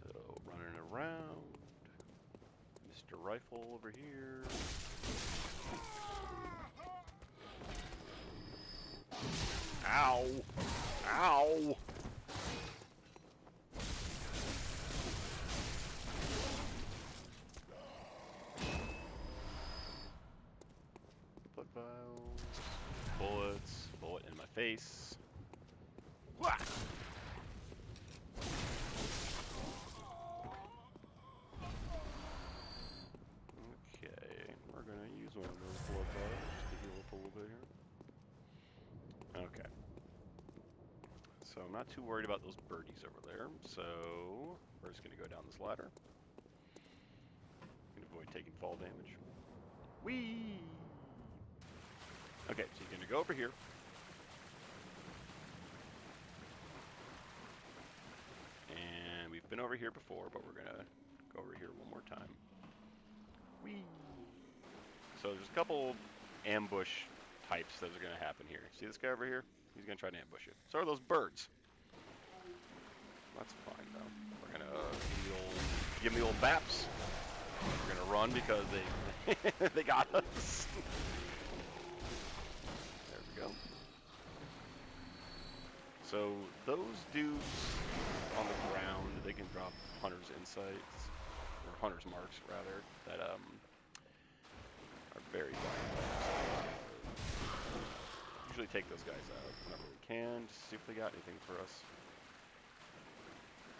So, running around. Mr. Rifle over here. Ow! Ow! Blood vials. Bullets. Bullet in my face. Wah! Okay, we're gonna use one of those blood vials to heal up a little bit here. Okay. So I'm not too worried about those birdies over there, so we're just gonna go down this ladder. And avoid taking fall damage. Whee! Okay, so you're gonna go over here. And we've been over here before, but we're gonna go over here one more time. Whee! So there's a couple ambush types that are gonna happen here. See this guy over here? He's gonna try to ambush you. So are those birds. That's fine though. We're gonna give me the old baps. We're gonna run because they they got us. There we go. So those dudes on the ground, they can drop hunter's insights, or hunter's marks rather, that are very valuable. Usually take those guys out whenever we can, just see if they got anything for us.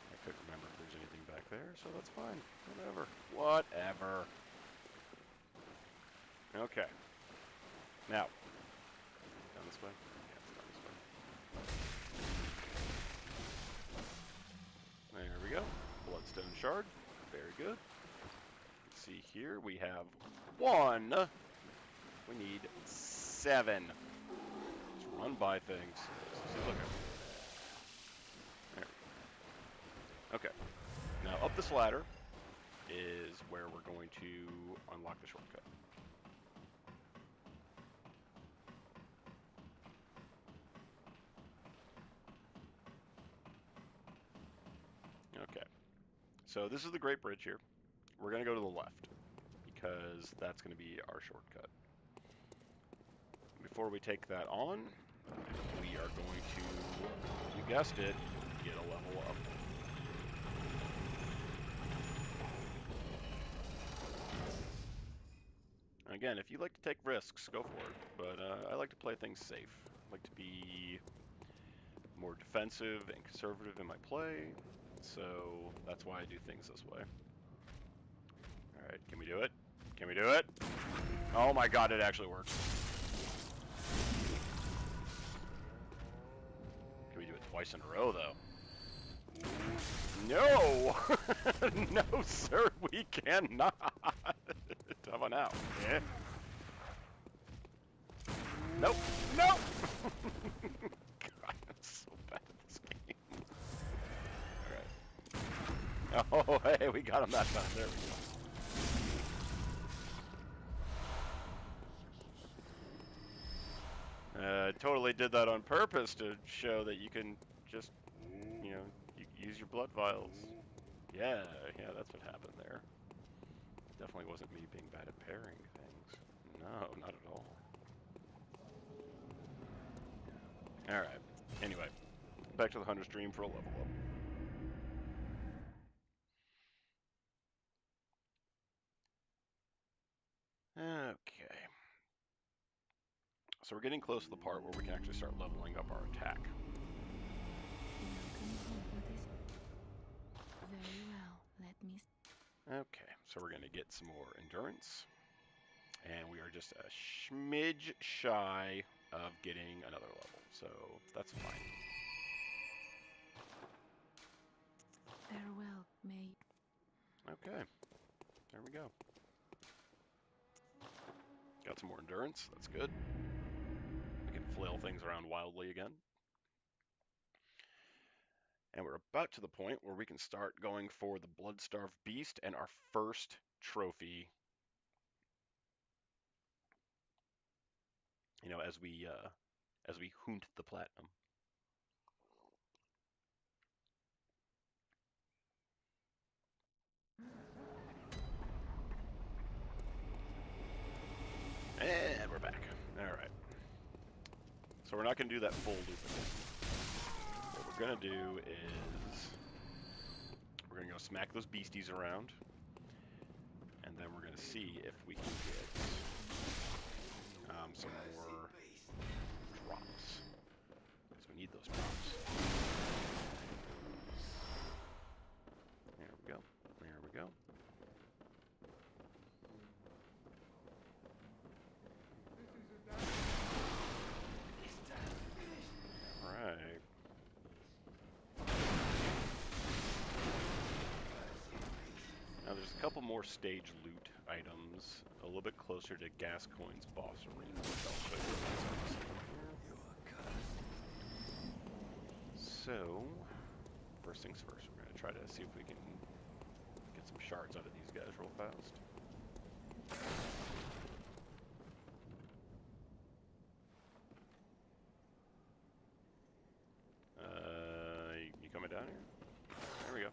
I couldn't remember if there's anything back there, so that's fine. Whatever. Whatever. Okay. Now, down this way? Yeah, it's down this way. There we go. Bloodstone shard. Very good. See here, we have 1. We need 7. Let's run by things. See, look at there. Okay. Now up this ladder is where we're going to unlock the shortcut. Okay. So this is the Great Bridge here. We're going to go to the left because that's going to be our shortcut. Before we take that on, we are going to, you guessed it, get a level up. Again, if you like to take risks, go for it. But I like to play things safe. I like to be more defensive and conservative in my play. So that's why I do things this way. Alright, can we do it? Can we do it? Oh my god, it actually works. Can we do it twice in a row, though? No! No, sir, we cannot! How about now? Yeah. Nope! Nope! God, I'm so bad at this game. Alright. Oh, hey, we got him that time. There we go. Totally did that on purpose to show that you can just, you know, use your blood vials. Yeah, that's what happened there. Definitely wasn't me being bad at pairing things. No, not at all. Alright, anyway, back to the Hunter's Dream for a level up. Okay. So we're getting close to the part where we can actually start leveling up our attack. Very well, let me... Okay, so we're going to get some more endurance. And we are just a smidge shy of getting another level, so that's fine. Farewell, may... Okay, there we go. Got some more endurance, that's good. We can flail things around wildly again. And we're about to the point where we can start going for the blood-starved beast and our first trophy. You know, as we hoont the platinum. And we're back. All right. So we're not going to do that full loop again. What we're going to do is we're going to go smack those beasties around, and then we're going to see if we can get some more drops, because we need those drops. There we go. There we go. All right. Now there's a couple more stage loot items a little bit closer to Gascoigne's boss arena, which I'll show you in a second here. So, first things first, we're going to try to see if we can get some shards out of these guys real fast. You coming down here? There we go.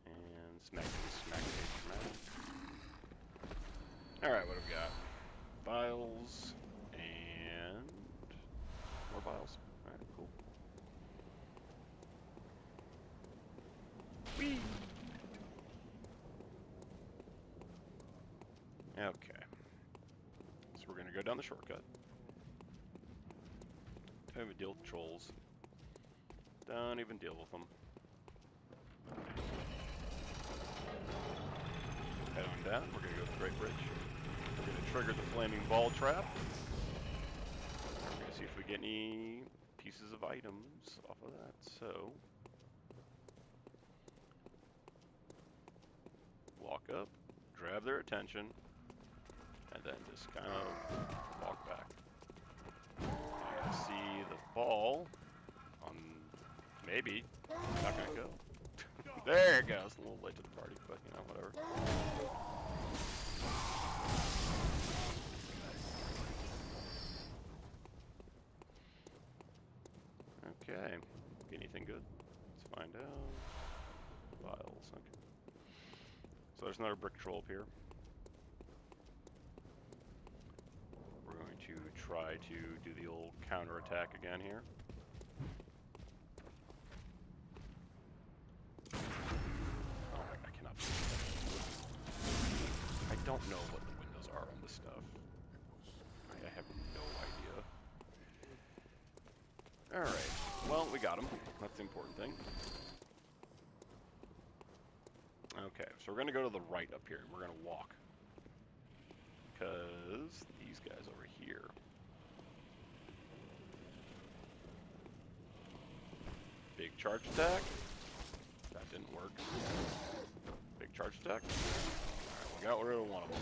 And smack, smack, smack. Alright, what have we got? Vials and more vials. Alright, cool. Whee! Okay. So we're gonna go down the shortcut. Don't even deal with trolls. Don't even deal with them. Head on down. We're gonna go to the Great Bridge. We're gonna trigger the flaming ball trap. We're gonna see if we get any pieces of items off of that. So walk up, grab their attention, and then just kind of walk back. I see the ball on, maybe, not gonna go. There it goes, a little late to the party, but you know, whatever. Okay, get anything good? Let's find out. Vials, okay. So there's another brick troll up here. We're going to try to do the old counter attack again here. Oh, I cannot believe that. I don't know what the windows are on this stuff. I have no idea. Alright, well, we got him. That's the important thing. Okay, so we're going to go to the right up here. We're going to walk. Because these guys over here. Big charge attack. That didn't work. Big charge attack. Alright, we got rid of one of them.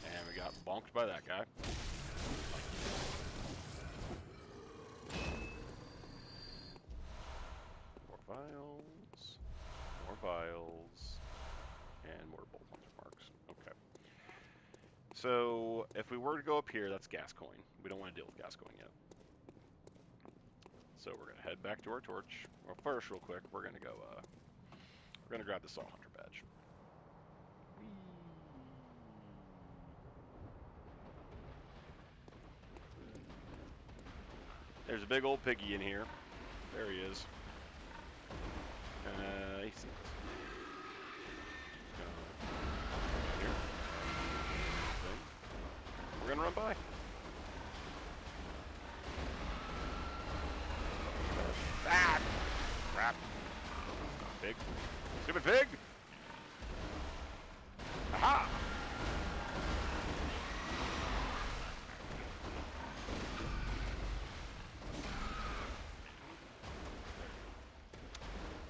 And we got bonked by that guy. More vials. More vials. And more bolt hunter marks. Okay. So, if we were to go up here, that's Gascoigne. We don't want to deal with Gascoigne yet. So we're going to head back to our torch. Well, first, real quick, we're going to go, we're going to grab the Saw Hunter badge. There's a big old piggy in here. There he is. He sees us. Here. We're going to run by. Ah! Crap. Big.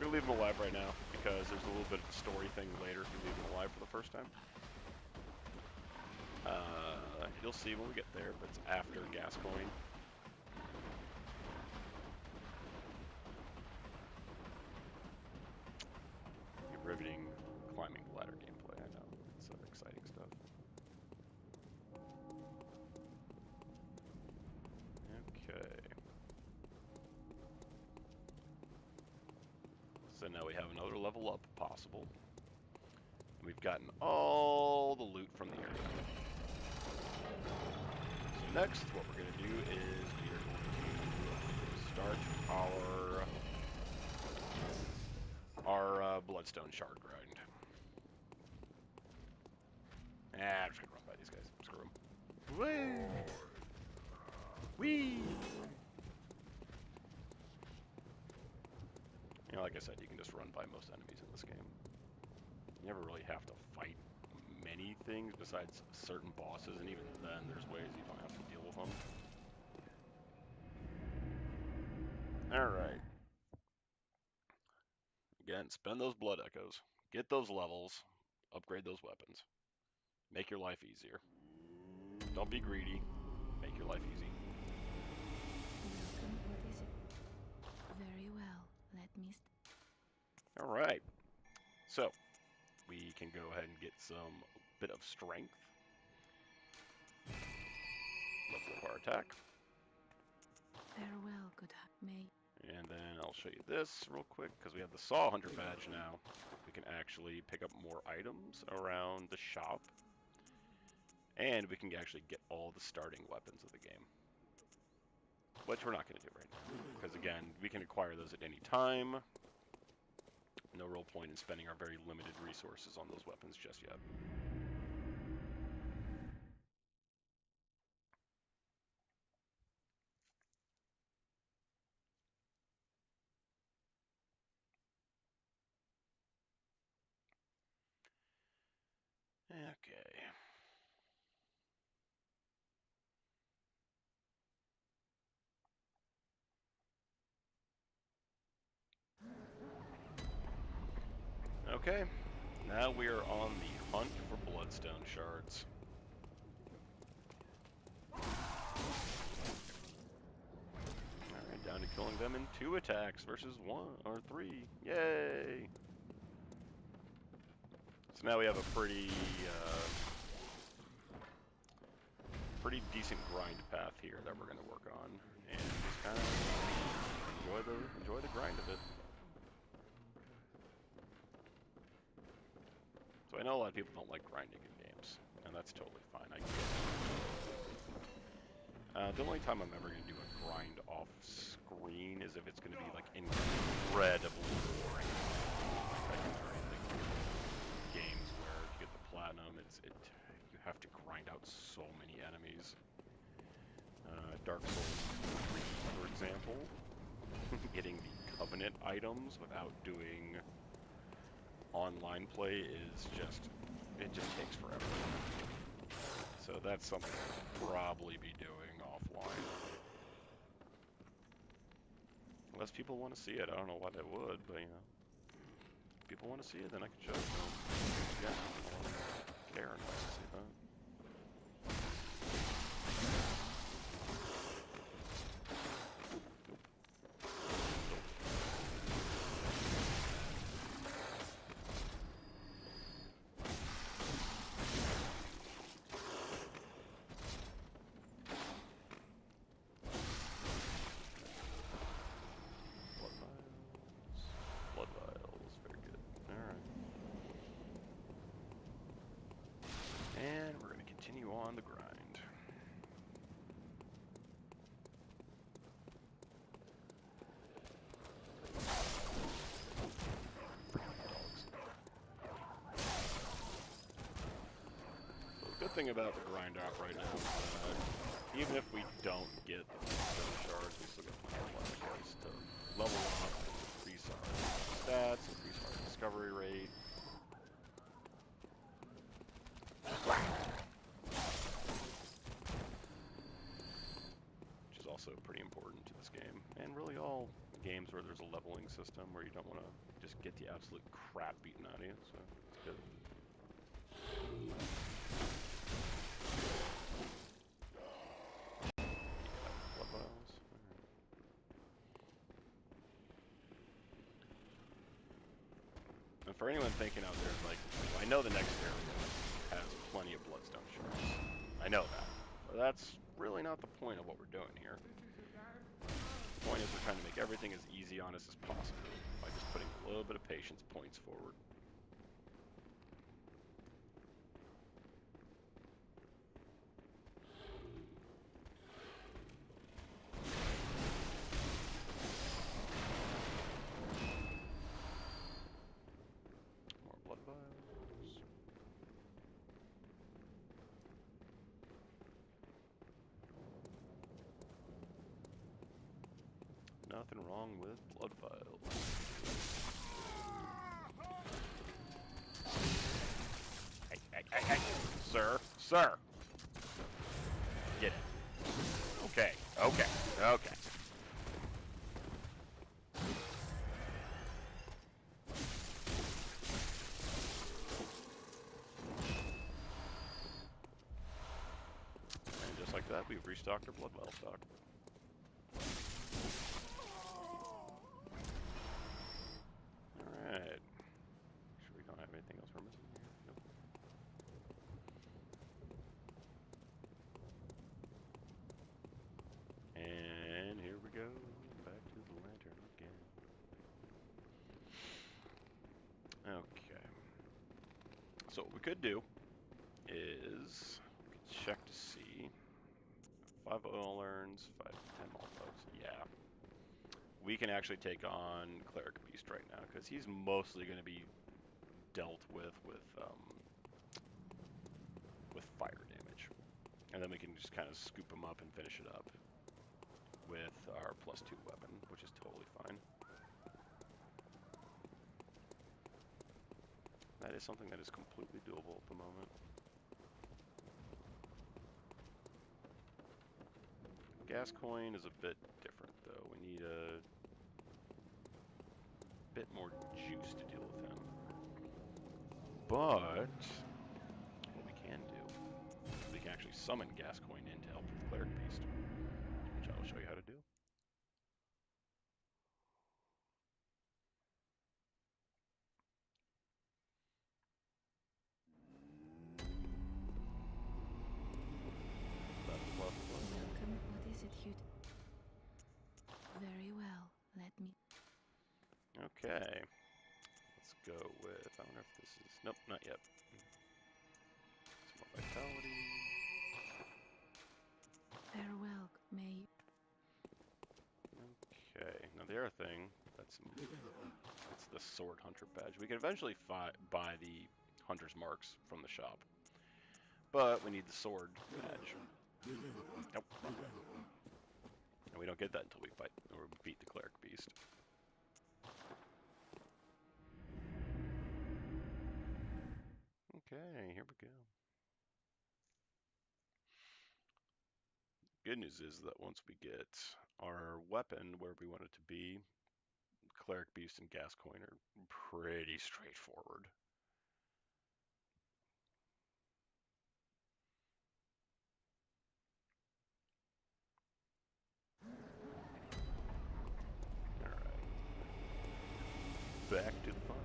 gonna leave him alive right now because there's a little bit of a story thing later if you leave him alive for the first time. You'll see when we get there, but it's after Gascoigne. Riveting climbing ladder gameplay, I know. It's exciting stuff. Okay. So now we have another level up possible. And we've gotten all the loot from the area. So next, what we're going to do is we are going to start our Bloodstone Shard grind. I'm just going to run by these guys. Screw them. Whee! Whee! You know, like I said, you can just run by most enemies in this game. You never really have to fight many things besides certain bosses, and even then, there's ways you don't have to deal with them. Alright. Again, spend those blood echoes. Get those levels. Upgrade those weapons. Make your life easier. Don't be greedy. Make your life easy. Welcome, what is it? Very well, let me... Alright. So, we can go ahead and get some bit of strength. Level up our attack. Farewell, good may... And then I'll show you this real quick, because we have the Saw Hunter badge now. We can actually pick up more items around the shop. And we can actually get all the starting weapons of the game. Which we're not going to do right now. Because again, we can acquire those at any time. No real point in spending our very limited resources on those weapons just yet. Okay. Okay. Now we are on the hunt for Bloodstone Shards. Alright, down to killing them in 2 attacks versus 1 or 3. Yay! So now we have a pretty decent grind path here that we're going to work on, and just kind of enjoy the grind of it. So I know a lot of people don't like grinding in games, and that's totally fine. I get it. The only time I'm ever going to do a grind off screen is if it's going to be like incredibly boring. Like I can games where you get the platinum, you have to grind out so many enemies. Dark Souls 3, for example, getting the Covenant items without doing online play is it just takes forever. So that's something I'll probably be doing offline. Unless people want to see it, I don't know why they would, but you know. If people want to see it, then I can show it to them. Yeah, I don't care enough to see that. Blood vials, very good. Alright. And we're going to continue on the grind. Good thing about the grind off right now is even if we don't get those shards, we still get plenty of ways to level up, increase our stats, increase our discovery rate. Which is also pretty important to this game, and really all games where there's a leveling system where you don't want to just get the absolute crap beaten out of you, so it's good. Blood vials. Alright. And for anyone thinking out there, like, well, I know the next area has plenty of bloodstone shards. I know that. But that's really not the point of what we're doing here. The point is we're trying to make everything as easy on us as possible by just putting a little bit of patience points forward. More blood vials. Nothing wrong with blood vials. Hey. Sir. Get it. Okay. And just like that, we've restocked our blood vial stock. Alright. Sure we don't have anything else we're missing here? Nope. And here we go, back to the lantern again. Okay. So what we could do is we could check to see 5 oil urns, 5 to 10 Molotovs. Yeah. We can actually take on Cleric Beast right now because he's mostly going to be dealt with fire damage. And then we can just kind of scoop him up and finish it up with our +2 weapon, which is totally fine. That is something that is completely doable at the moment. Gascoigne is a bit different, though. We need a bit more juice to deal with him. But what we can do is we can actually summon Gascoigne in to help with Cleric Beast, which I will show you how to do. Welcome. What is it, Hugh? Very well. Let me. Okay. Let's go with, I wonder if this is, nope, not yet. Some more vitality. Farewell. May. Okay, now the other thing, that's the Sword Hunter badge. We can eventually buy the Hunter's Marks from the shop, but we need the Sword badge. Nope, wrong way. And we don't get that until we fight, or we beat the Cleric Beast. Okay, here we go. Good news is that once we get our weapon where we want it to be, Cleric Beast and Gascoigne are pretty straightforward. Alright. Back to the fun.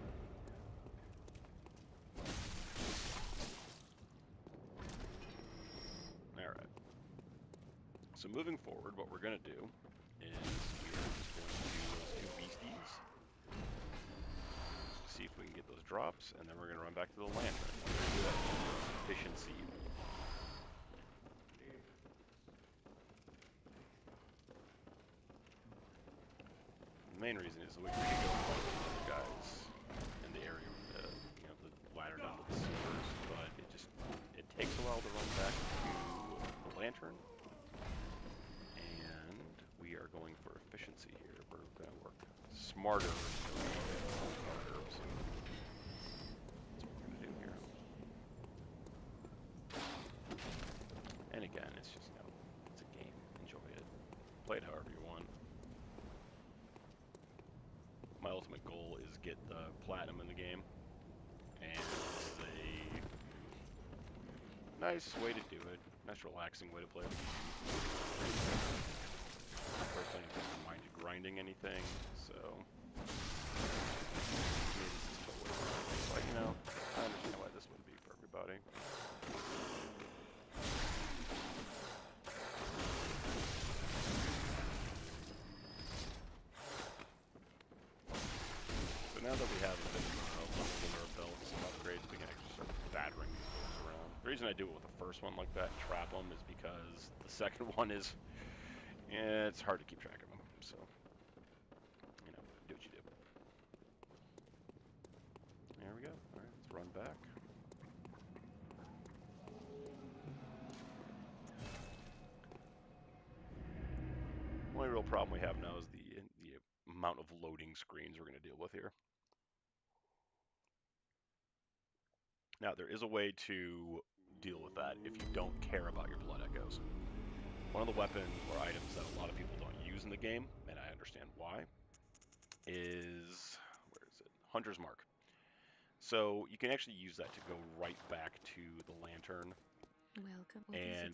Alright. So moving forward, what we're going to do is we are just going to do those 2 beasties. See if we can get those drops, and then we're going to run back to the lantern. We're going to do that efficiency. The main reason is we can go fight the other guys in the area, the ladder down to the sewers, but it takes a while to run back to the lantern. And we are going for efficiency here. We're going to work smarter than we are herbs. That's what we're going to do here. And again, it's just, it's a game. Enjoy it. Play it however you want. get the platinum in the game, and this is a nice way to do it. Nice relaxing way to play it. Personally, I don't mind grinding anything, so maybe this is totally fine. But you know, I understand why this wouldn't be for everybody. So now that we have a bit of levels under our belts and upgrades, we can actually start battering these wolves around. The reason I do it with the first one like that and trap them is because the second one is, it's hard to keep track of them. So, you know, do what you do. There we go. All right, let's run back. Only real problem we have now is the amount of loading screens we're going to deal with here. Now, there is a way to deal with that if you don't care about your blood echoes. One of the weapons or items that a lot of people don't use in the game, and I understand why, is, where is it? Hunter's Mark. So you can actually use that to go right back to the lantern, Welcome.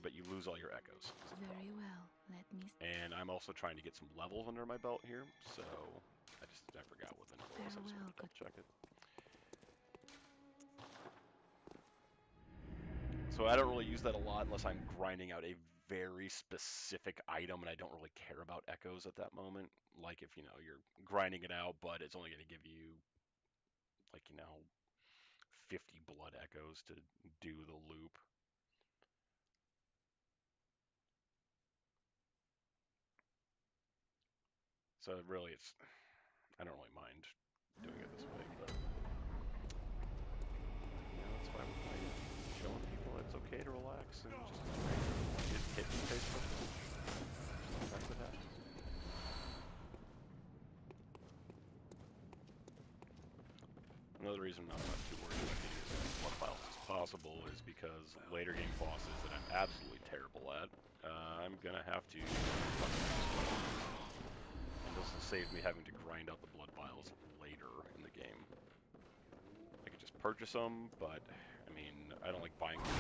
but you lose all your echoes. Very well. Let me. And I'm also trying to get some levels under my belt here, so I forgot what the number was. I just wanted to double check it. So I don't really use that a lot unless I'm grinding out a very specific item and I don't really care about echoes at that moment. Like if, you know, you're grinding it out, but it's only going to give you, like, you know, 50 blood echoes to do the loop. So really I don't really mind doing it this way, but you know, that's why we're playing it. Showing people it's okay to relax and just hit and face the punch. That's what happens. Another reason I'm not too worried about getting as many blood files as possible is because later game bosses that I'm absolutely terrible at, I'm gonna have to and this will save me having to grind out the blood vials later in the game. I could just purchase them, but I mean, I don't like buying them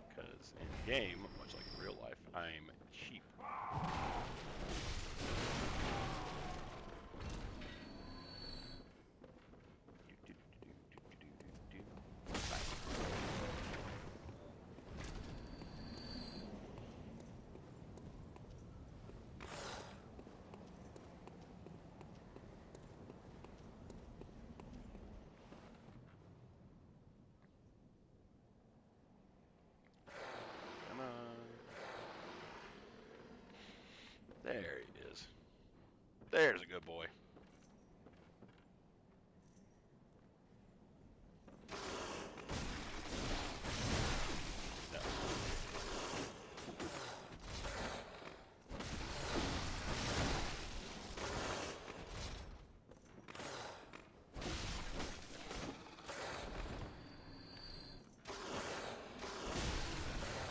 because in the game, much like in real life, I'm cheap. Come on. There he is. There's a good boy. No.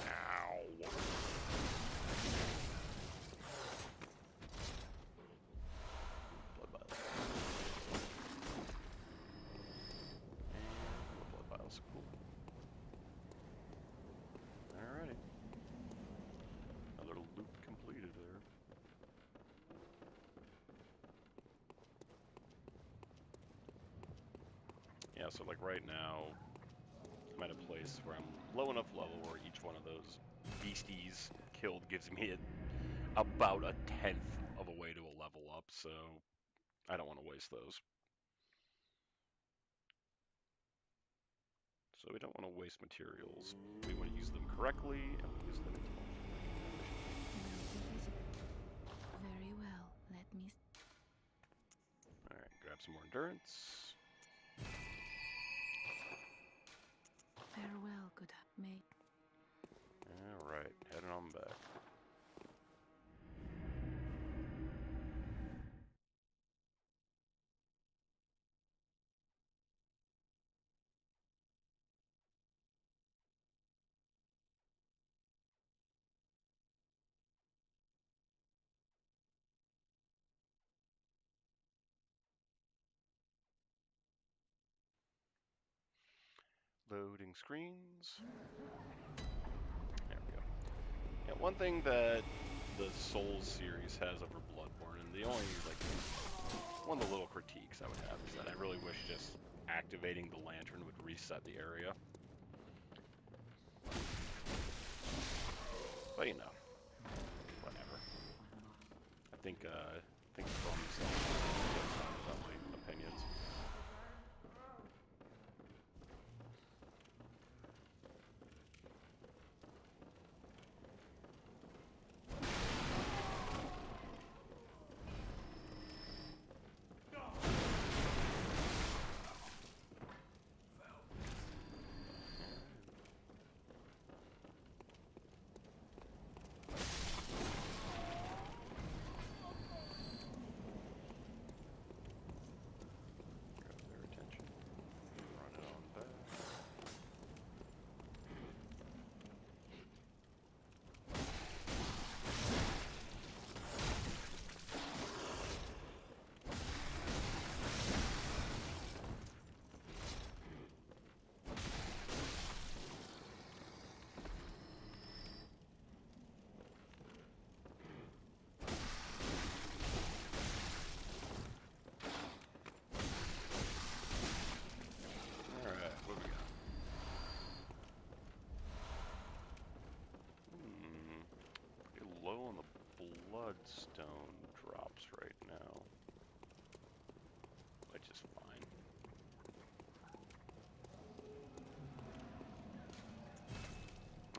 Ow. Blood vials. And more blood vials. Cool. Alrighty. Another loop completed there. Yeah, so like right now, I'm at a place where I'm low enough level where each one of those beasties killed gives me about a tenth of a way to a level up, so I don't want to waste those. So we don't want to waste materials. We want to use them correctly, and we use them intelligently. Very well. Let me. Alright, grab some more endurance. Farewell, good may. Alright, heading on back. Loading screens. There we go. Yeah, one thing that the Souls series has over Bloodborne, and the only, like, one of the little critiques I would have is that I really wish just activating the lantern would reset the area. But, you know, whatever. I think from themselves about my opinions. Low on the bloodstone drops right now, which is fine.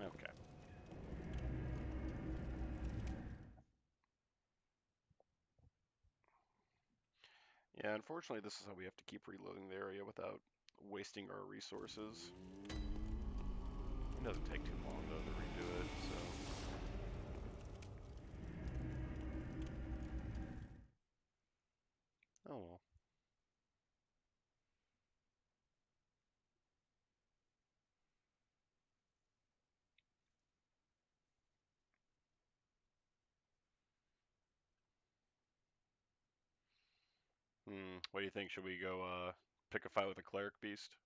Okay. Yeah, unfortunately, this is how we have to keep reloading the area without wasting our resources. It doesn't take too long, though, to redo it, so... Oh well. What do you think? Should we go pick a fight with a cleric beast?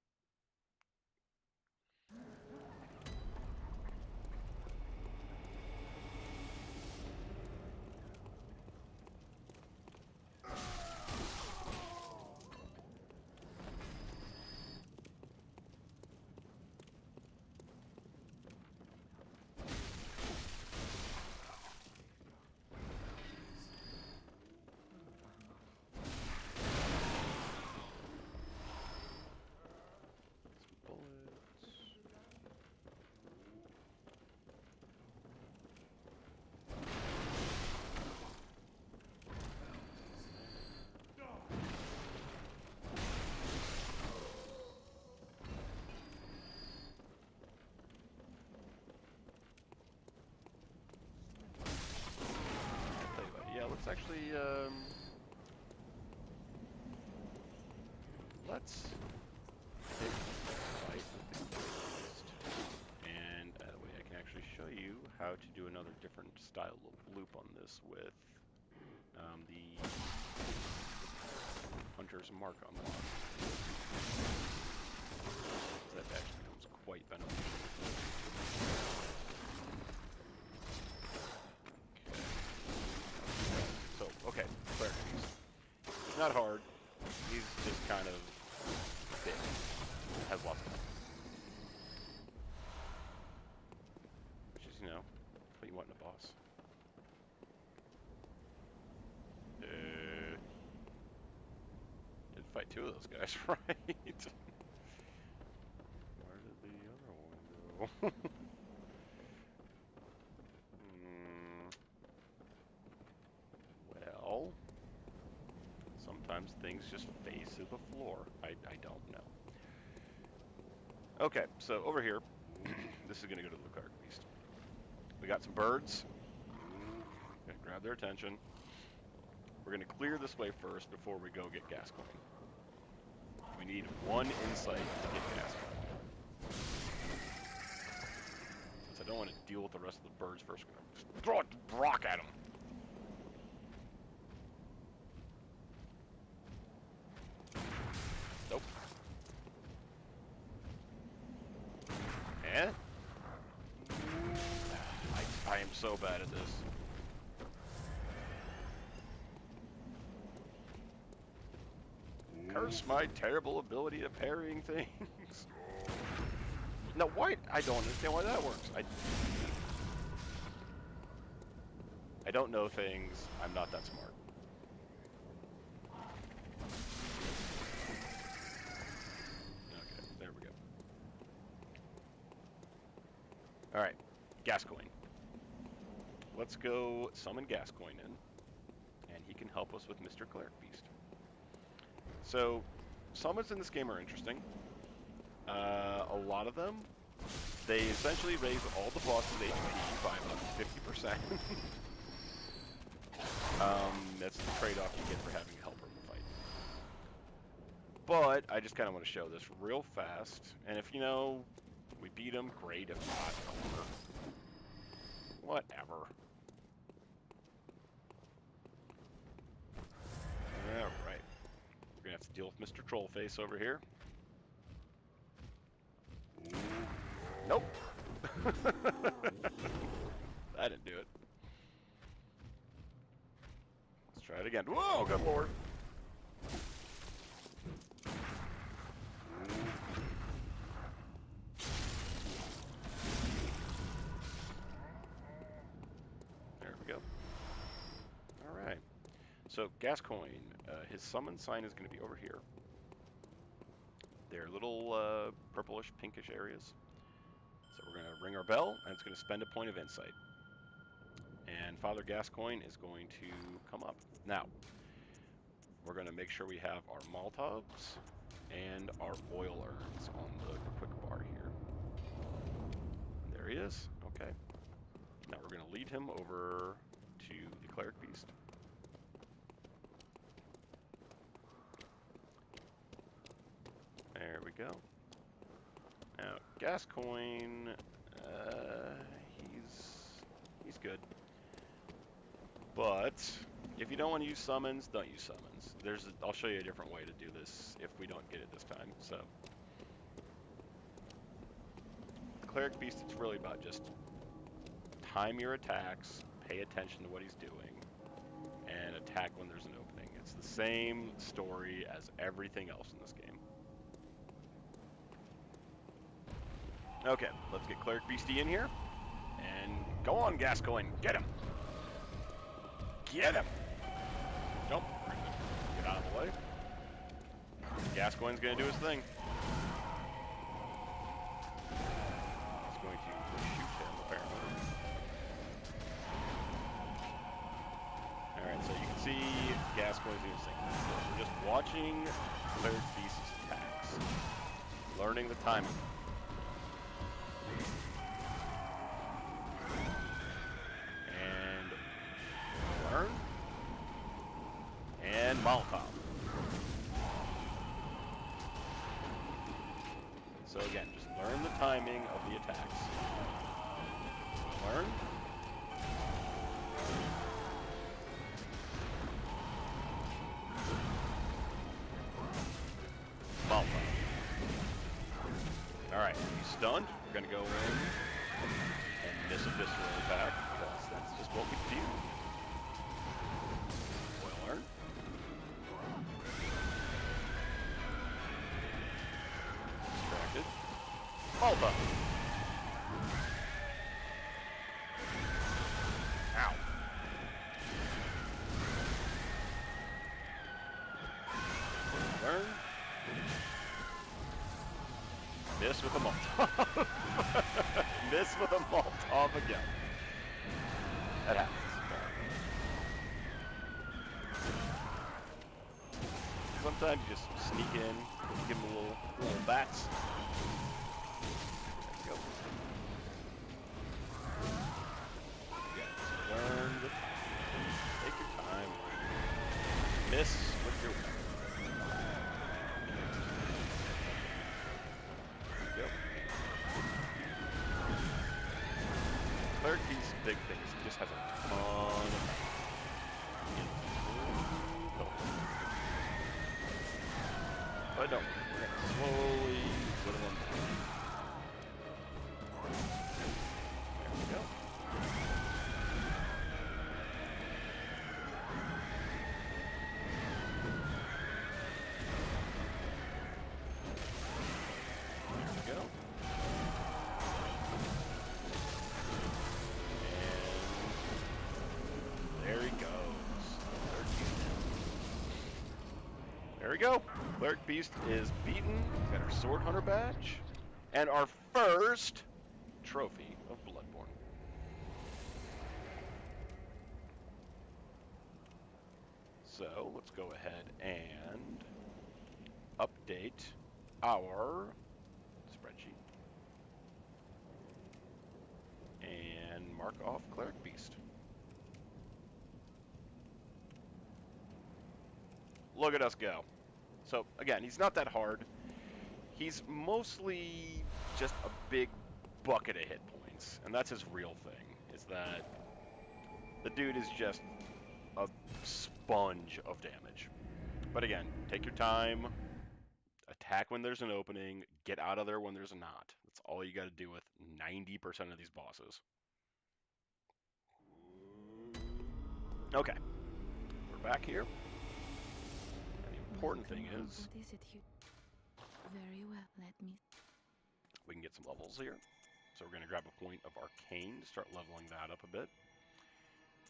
Yeah, let's actually, let's pick a fight with the beast. And that way I can actually show you how to do another different style of loop on this with the Hunter's Mark unlock. That actually becomes quite beneficial. Okay, cleric beast. He's not hard. He's just kind of big. Has lots of health. Which is, you know, what you want in a boss. Did fight two of those guys, right? Where did the other one go? Well, sometimes things just phase to the floor. I don't know. Okay, so over here, this is going to go to the cleric beast. We got some birds. Gonna grab their attention. We're going to clear this way first before we go get Gascoigne. We need one insight to get Gascoigne. Since I don't want to deal with the rest of the birds first, we're going to throw a rock at them. Nope. so bad at this. Curse my terrible ability at parrying things. Now, why? I don't understand why that works. I don't know things. I'm not that smart. Okay, there we go. All right, Gascoigne. Let's go summon Gascoigne in, and he can help us with Mr. Cleric Beast. So, summons in this game are interesting. A lot of them, they essentially raise all the bosses' HP by about 50%. That's the trade-off you get for having a helper in the fight. But I just kind of want to show this real fast, and if we beat him, great. If not, whatever. All right, we're gonna have to deal with Mr. Trollface over here. Ooh. Nope. I didn't do it. Let's try it again. Whoa, good lord. There we go. All right. So Gascoigne, his summon sign is going to be over here. They're little purplish, pinkish areas. So we're going to ring our bell, and it's going to spend a point of insight. And Father Gascoigne is going to come up. Now, we're going to make sure we have our Molotovs and our oil urns on the quick bar here. There he is. Okay. Now we're going to lead him over to the Cleric Beast. There we go. Now, Gascoigne, he's good. But if you don't want to use summons, don't use summons. I'll show you a different way to do this if we don't get it this time. So, the Cleric Beast, it's really about just time your attacks, pay attention to what he's doing, and attack when there's an opening. It's the same story as everything else in this game. Okay, let's get Cleric Beastie in here. And go on, Gascoigne. Get him. Get him. Jump. Get out of the way. Gascoigne's going to do his thing. He's going to shoot him, apparently. Alright, so you can see Gascoigne's doing his thing. So we're just watching Cleric Beast's attacks. Learning the timing. And Molotov. So again, just learn the timing of the attacks. Learn. Molotov. Alright, he's stunned. We're going to go in and miss a visceral attack. That's just what we do. Malta. Ow. Learn. Miss with a Molotov. Miss with a Molotov again. That happens. Sometimes you just sneak in, give them a little bats. Miss with your weapon. Yep. Cleric Beast's big thing is he just has a ton of but don't worry, we're gonna slowly whittle him down. There we go. go. Cleric Beast is beaten. Got our Sword Hunter badge. And our first trophy of Bloodborne. So let's go ahead and update our spreadsheet and mark off Cleric Beast. Look at us go. So again, he's not that hard. He's mostly just a big bucket of hit points, and that's his real thing, is that the dude is just a sponge of damage. But again, take your time, attack when there's an opening, get out of there when there's not. That's all you got to do with 90% of these bosses. Okay, we're back here. And the important thing is, What is it you... Very well, let me... we can get some levels here. So we're going to grab a point of Arcane to start leveling that up a bit.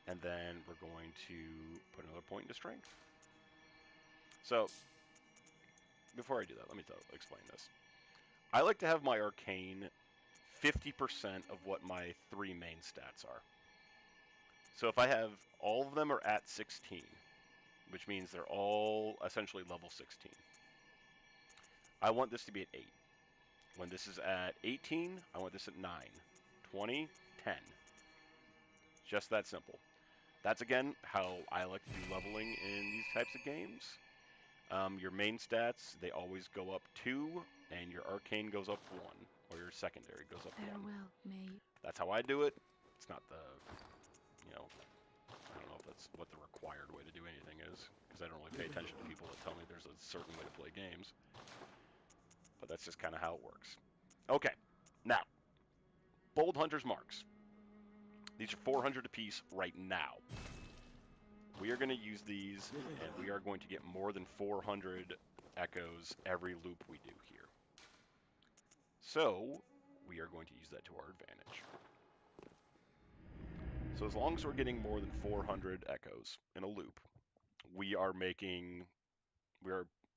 And then we're going to put another point into Strength. So, before I do that, let me explain this. I like to have my Arcane 50% of what my 3 main stats are. So if I have all of them are at 16, which means they're all essentially level 16. I want this to be at 8. When this is at 18, I want this at 9, 20, 10. Just that simple. That's, again, how I like to do leveling in these types of games. Your main stats, they always go up 2, and your Arcane goes up 1, or your secondary goes up 1. Farewell, may you... That's how I do it. It's not the, I don't know if that's what the required way to do anything is, because I don't really pay attention to people that tell me there's a certain way to play games. But that's just kind of how it works. Okay, now, Bold Hunter's Marks. These are 400 apiece right now. We are going to use these, and we are going to get more than 400 echoes every loop we do here. So, we are going to use that to our advantage. So as long as we're getting more than 400 echoes in a loop, we are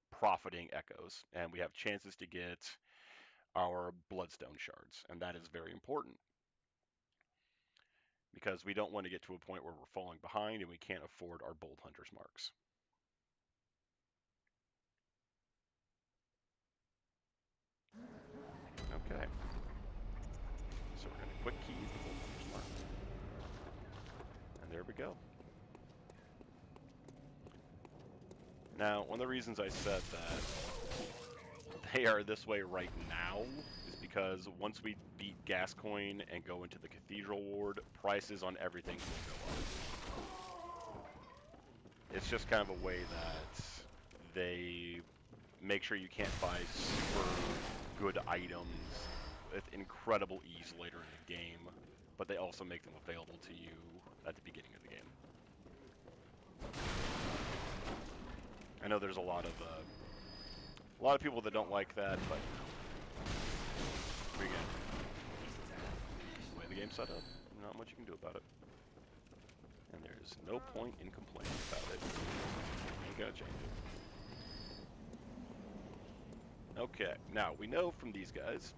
profiting echoes, and we have chances to get our bloodstone shards, and that is very important. Because we don't want to get to a point where we're falling behind and we can't afford our Bold Hunter's Marks. Okay. So we're going to quick key the Bold Hunter's Mark. And there we go. Now, one of the reasons I said that they are this way right now is because once we beat Gascoigne and go into the Cathedral Ward, prices on everything will go up. It's just kind of a way that they make sure you can't buy super good items with incredible ease later in the game, but they also make them available to you at the beginning of the game. I know there's a lot of people that don't like that, but again, the way the game's set up, not much you can do about it. And there's no point in complaining about it. You ain't gonna change it. Okay, now we know from these guys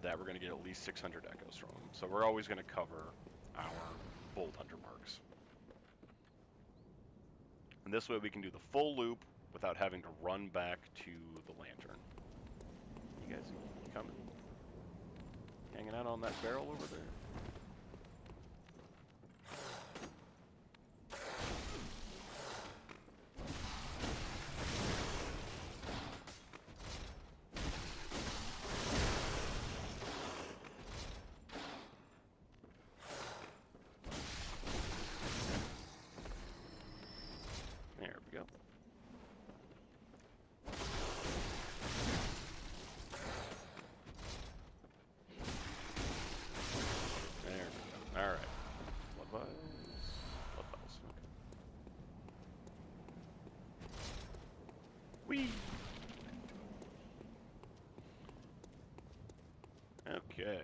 that we're gonna get at least 600 echoes from them, so we're always gonna cover our Bold Hunter Marks. And this way we can do the full loop without having to run back to the lantern. You guys coming? Hanging out on that barrel over there? There we go. There we go. Alright. Blood vials. Blood vials. Okay. Whee! Okay.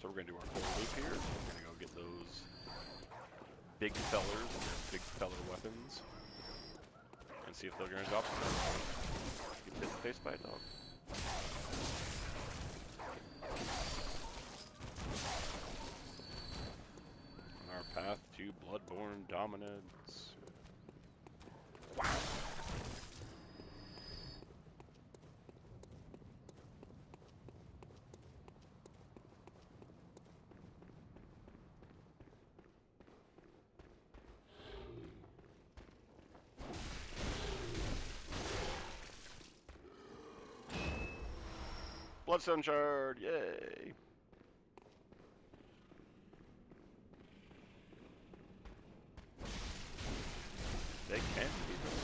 So we're going to do our full loop here. We're going to go get those big fellers and their big feller weapons. Let's see if they're going to drop them. Get hit in the face by a dog. On our path to Bloodborne dominance. Wow. Bloodstone shard, yay! They can be built.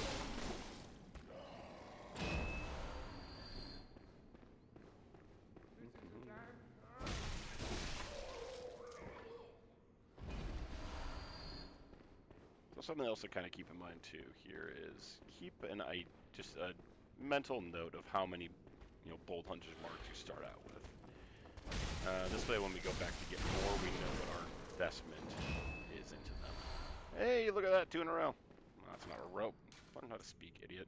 So something else to kind of keep in mind too here is keep just a mental note of how many Bold Hunter's marks you start out with. This way, when we go back to get more, we know what our investment is into them. Hey, look at that, 2 in a row. Well, that's not a rope. Learn how to speak, idiot.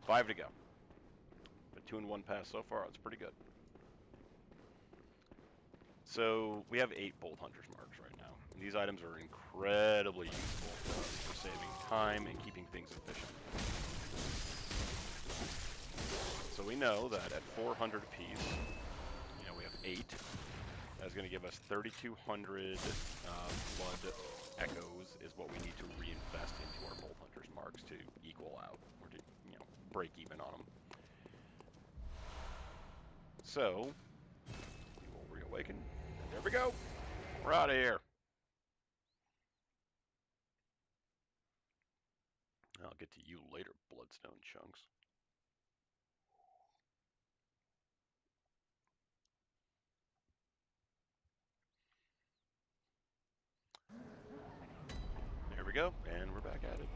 5 to go. A 2 in 1 pass so far. That's pretty good. So we have 8 Bold Hunter's marks right now. And these items are incredibly useful for us for saving time and keeping things efficient. So we know that at 400 apiece, we have 8. That's going to give us 3,200 blood echoes is what we need to reinvest into our Bold Hunter's marks to equal out, or to, break even on them. So, we will reawaken, and there we go! We're out of here! I'll get to you later, Bloodstone chunks. There we go, and we're back at it.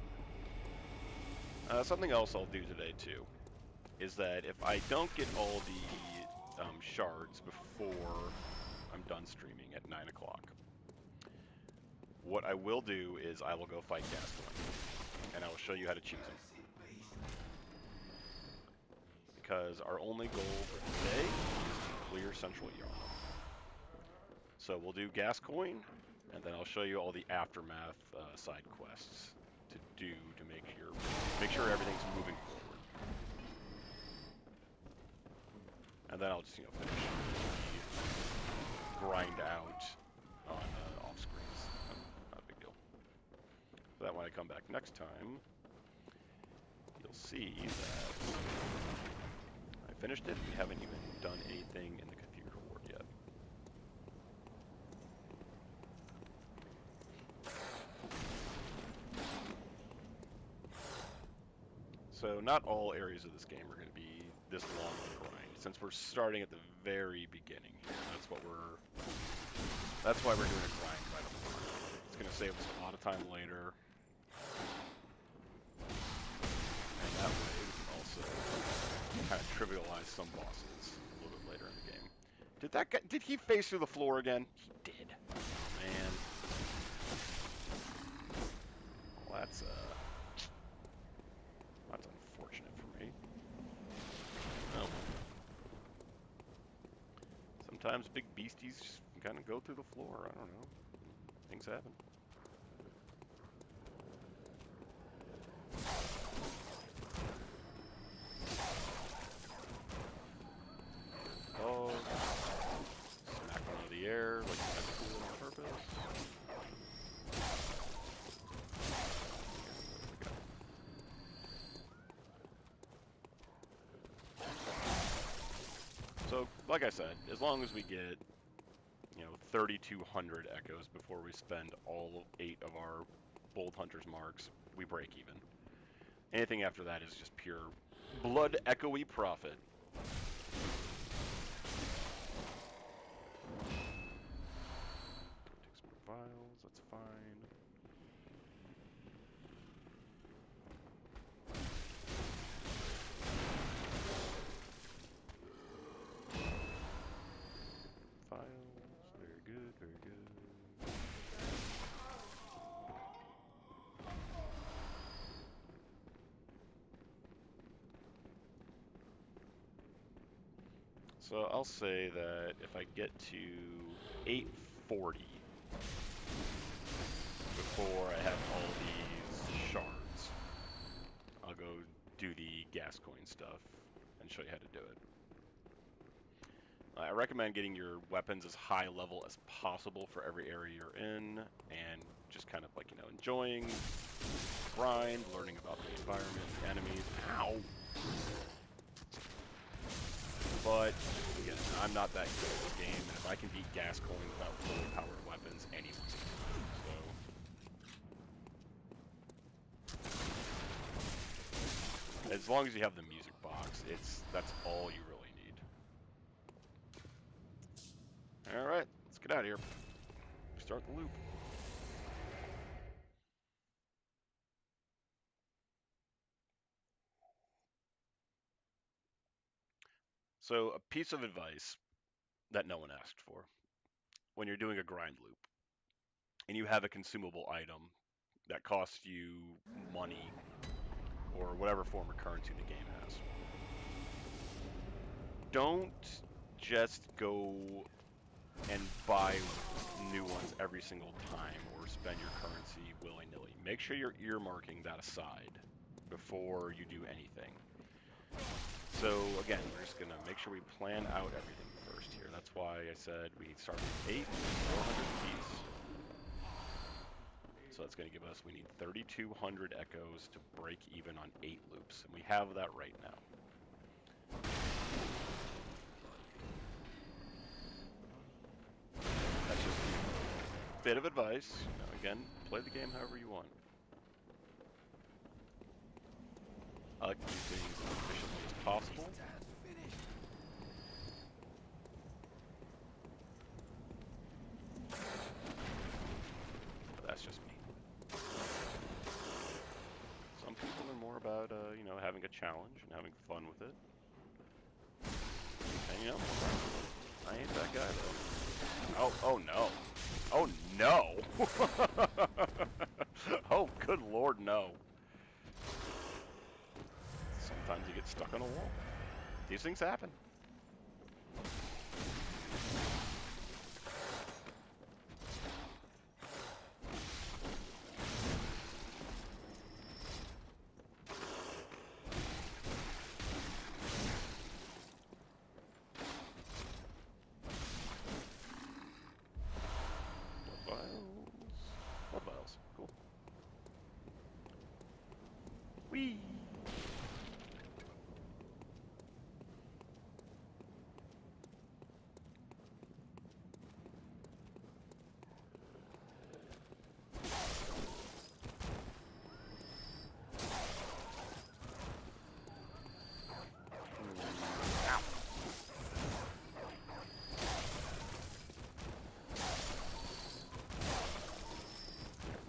Something else I'll do today, too, is that if I don't get all the shards before I'm done streaming at 9 o'clock, what I will do is I will go fight Gascoigne, and I will show you how to choose him. Because our only goal for today is to clear Central Yarn. So we'll do Gascoigne, and then I'll show you all the aftermath side quests to do to make sure everything's moving forward. And then I'll just finish the grind out on off screens. Not a big deal. So that when I come back next time, you'll see that I finished it. We haven't even done anything in the Cathedral Ward yet. So not all areas of this game are going to be this long of a grind. Since we're starting at the very beginning here, that's why we're doing a grind right up front. It's going to save us a lot of time later. And that way we can also kind of trivialize some bosses a little bit later in the game. Did he face through the floor again? He did. Oh, man. Well, that's unfortunate for me. Oh. Sometimes big beasties just kind of go through the floor. I don't know. Things happen. Oh. Smack one out of the air like that's cool on purpose. So, like I said, as long as we get, 3,200 echoes before we spend all 8 of our Bold Hunter's marks, we break even. Anything after that is just pure blood echoey profit. Take some more vials, that's fine. Files, very good, very good. So I'll say that if I get to 840 before I have all these shards, I'll go do the gas coin stuff and show you how to do it. I recommend getting your weapons as high level as possible for every area you're in, and just kind of like, you know, enjoying the grind, learning about the environment, the enemies. Ow! But, again, I'm not that good at this game, and if I can beat gas coin without fully powered weapons, anyone can. So, as long as you have the music box, that's all you really need. Alright, let's get out of here. Start the loop. So, a piece of advice that no one asked for. When you're doing a grind loop, and you have a consumable item that costs you money, or whatever form of currency the game has, don't just go and buy new ones every single time or spend your currency willy-nilly. Make sure you're earmarking that aside before you do anything. So again, we're just gonna make sure we plan out everything first here. That's why I said we start with 8, 400 apiece. So that's gonna give us, we need 3,200 echoes to break even on 8 loops, and we have that right now. That's just a bit of advice. You know, again, play the game however you want. I like to do things as efficiently as possible. But that's just me. Some people are more about, you know, having a challenge and having fun with it. And, you know, I ain't that guy, though. Oh no. Oh, no! Oh, good lord, no. Sometimes you get stuck on a wall. These things happen. Blood vials. Cool. Whee!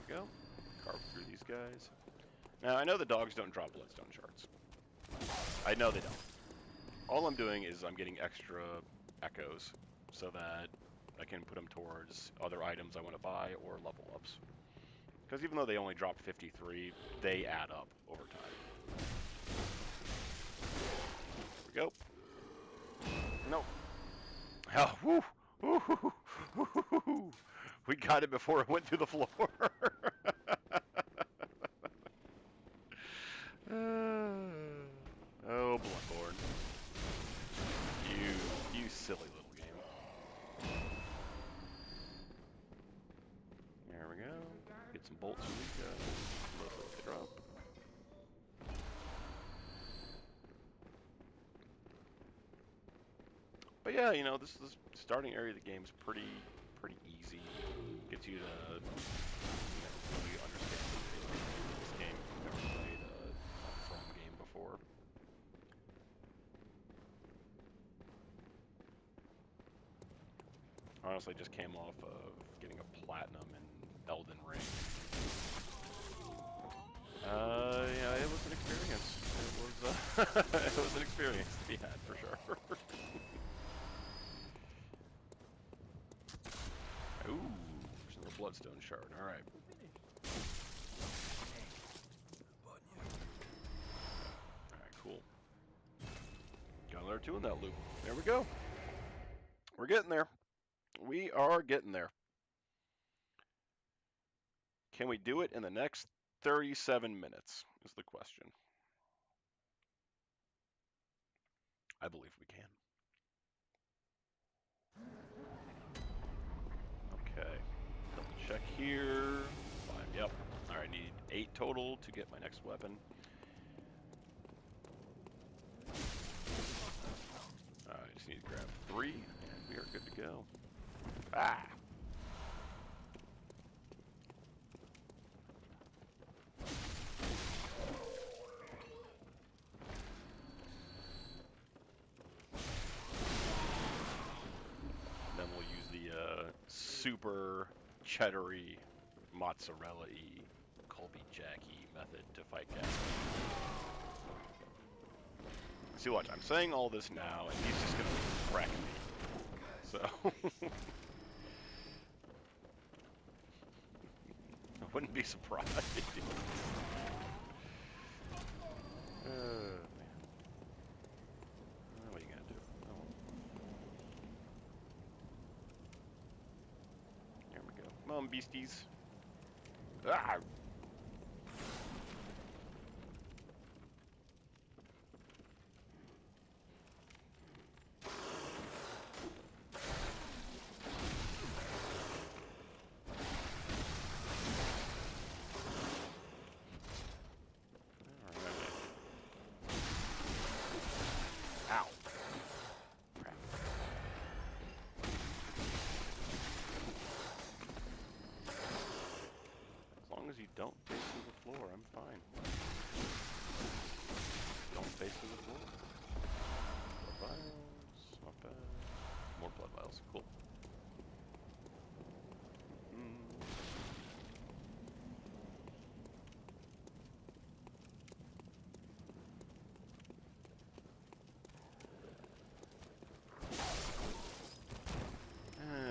Go. Carve through these guys. Now, I know the dogs don't drop bloodstone shards. I know they don't. All I'm doing is I'm getting extra echoes so that I can put them towards other items I want to buy or level ups. Because even though they only drop 53, they add up over time. Here we go. No. Oh, woo, woo, woo, woo, woo, woo. We got it before it went through the floor. Oh, Bloodborne. You silly little game. There we go. Get some bolts from these guys. Look what they drop. But yeah, you know, this starting area of the game is pretty easy. Gets you to, you know, really understand this game if you've never played a From game before. Honestly, just came off of getting a platinum in Elden Ring. Yeah, it was an experience. It was, it was an experience to be had for sure. Ooh, there's another bloodstone shard. All right. All right, cool. Got another 2 in that loop. There we go. We're getting there. We are getting there. Can we do it in the next 37 minutes is the question. I believe we can. Okay. Double check here. 5, yep. Alright, I need 8 total to get my next weapon. I just need to grab 3, and we are good to go. Ah! Then we'll use the super cheddary, mozzarella-y, Colby Jackie method to fight gas. See, watch, I'm saying all this now, and he's just gonna wreck me. So, I wouldn't be surprised. Man. What are you gonna do? Oh. There we go. Come on, beasties. Ah! Ow. Crap. As long as you don't face through the floor, I'm fine. Don't face through the floor. Blood vials. Not bad. More blood vials. Cool.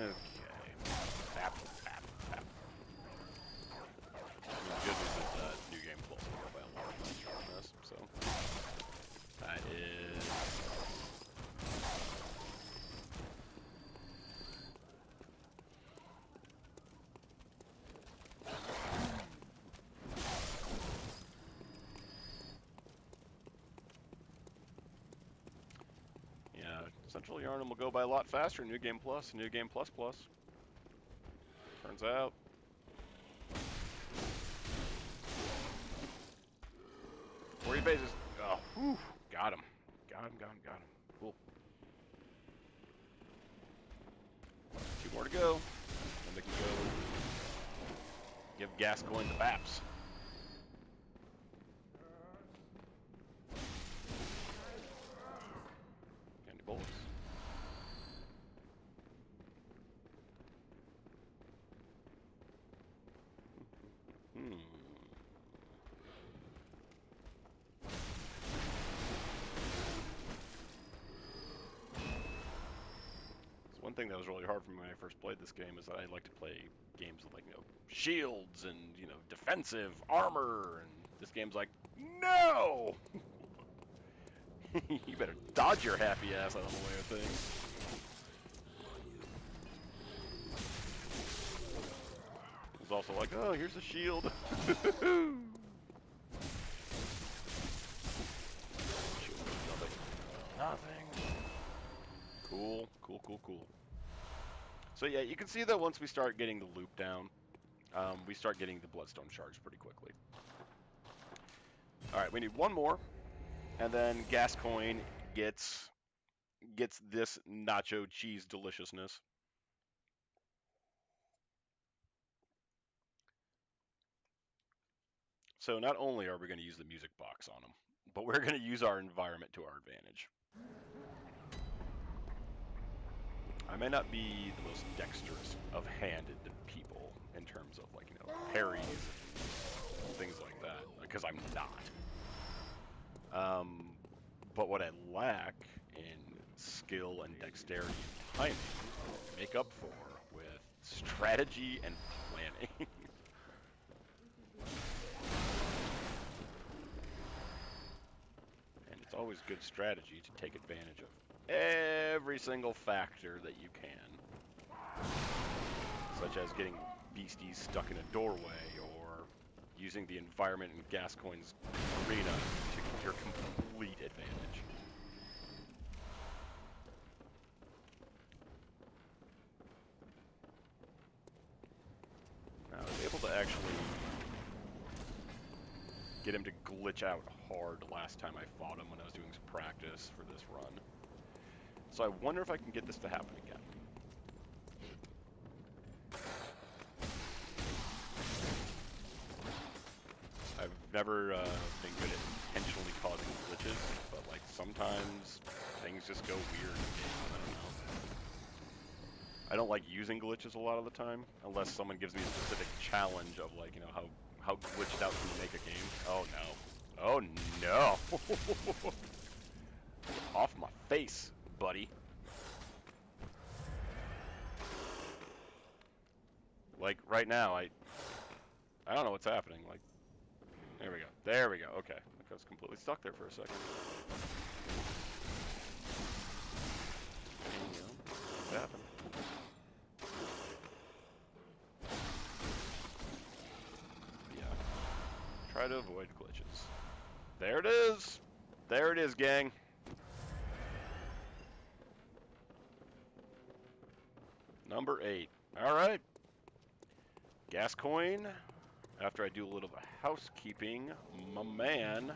Okay. Bap, bap, bap. The good news is that New Game Plus will go by a lot faster on this, so that is yeah. Central Yarnum will go by a lot faster. New Game Plus, New Game Plus Plus. Turns out. 40 bases. Oh, whew. Got him. Got him, got him, got him. Cool. 2 more to go. And we can go give Gascoigne the baps. Candy bullets. One thing that was really hard for me when I first played this game is that I like to play games with, like, shields and, defensive armor, and this game's like, no! You better dodge your happy ass out of the way of things. It's also like, oh, here's a shield. Nothing. Cool, cool, cool, cool. So yeah, you can see that once we start getting the loop down, we start getting the Bloodstone charge pretty quickly. Alright, we need 1 more, and then Gascoigne gets this nacho cheese deliciousness. So not only are we going to use the music box on him, but we're going to use our environment to our advantage. I may not be the most dexterous of handed people in terms of, like, parries and things like that, because I'm not. But what I lack in skill and dexterity and timing, make up for with strategy and planning. And it's always good strategy to take advantage of every single factor that you can, such as getting beasties stuck in a doorway or using the environment in Gascoigne's arena to your complete advantage. Now, I was able to actually get him to glitch out hard last time I fought him when I was doing some practice for this run. So I wonder if I can get this to happen again. I've never been good at intentionally causing glitches, but like sometimes things just go weird in the game. I don't know. I don't like using glitches a lot of the time, unless someone gives me a specific challenge of like, you know, how glitched out can you make a game? Oh no. Oh no! Off my face, buddy. Like right now, I don't know what's happening. Like, there we go. There we go. Okay. I was completely stuck there for a second. You know, what's happened? Yeah. Try to avoid glitches. There it is! There it is, gang. Number 8. Alright. Gascoigne. After I do a little bit of housekeeping, my man,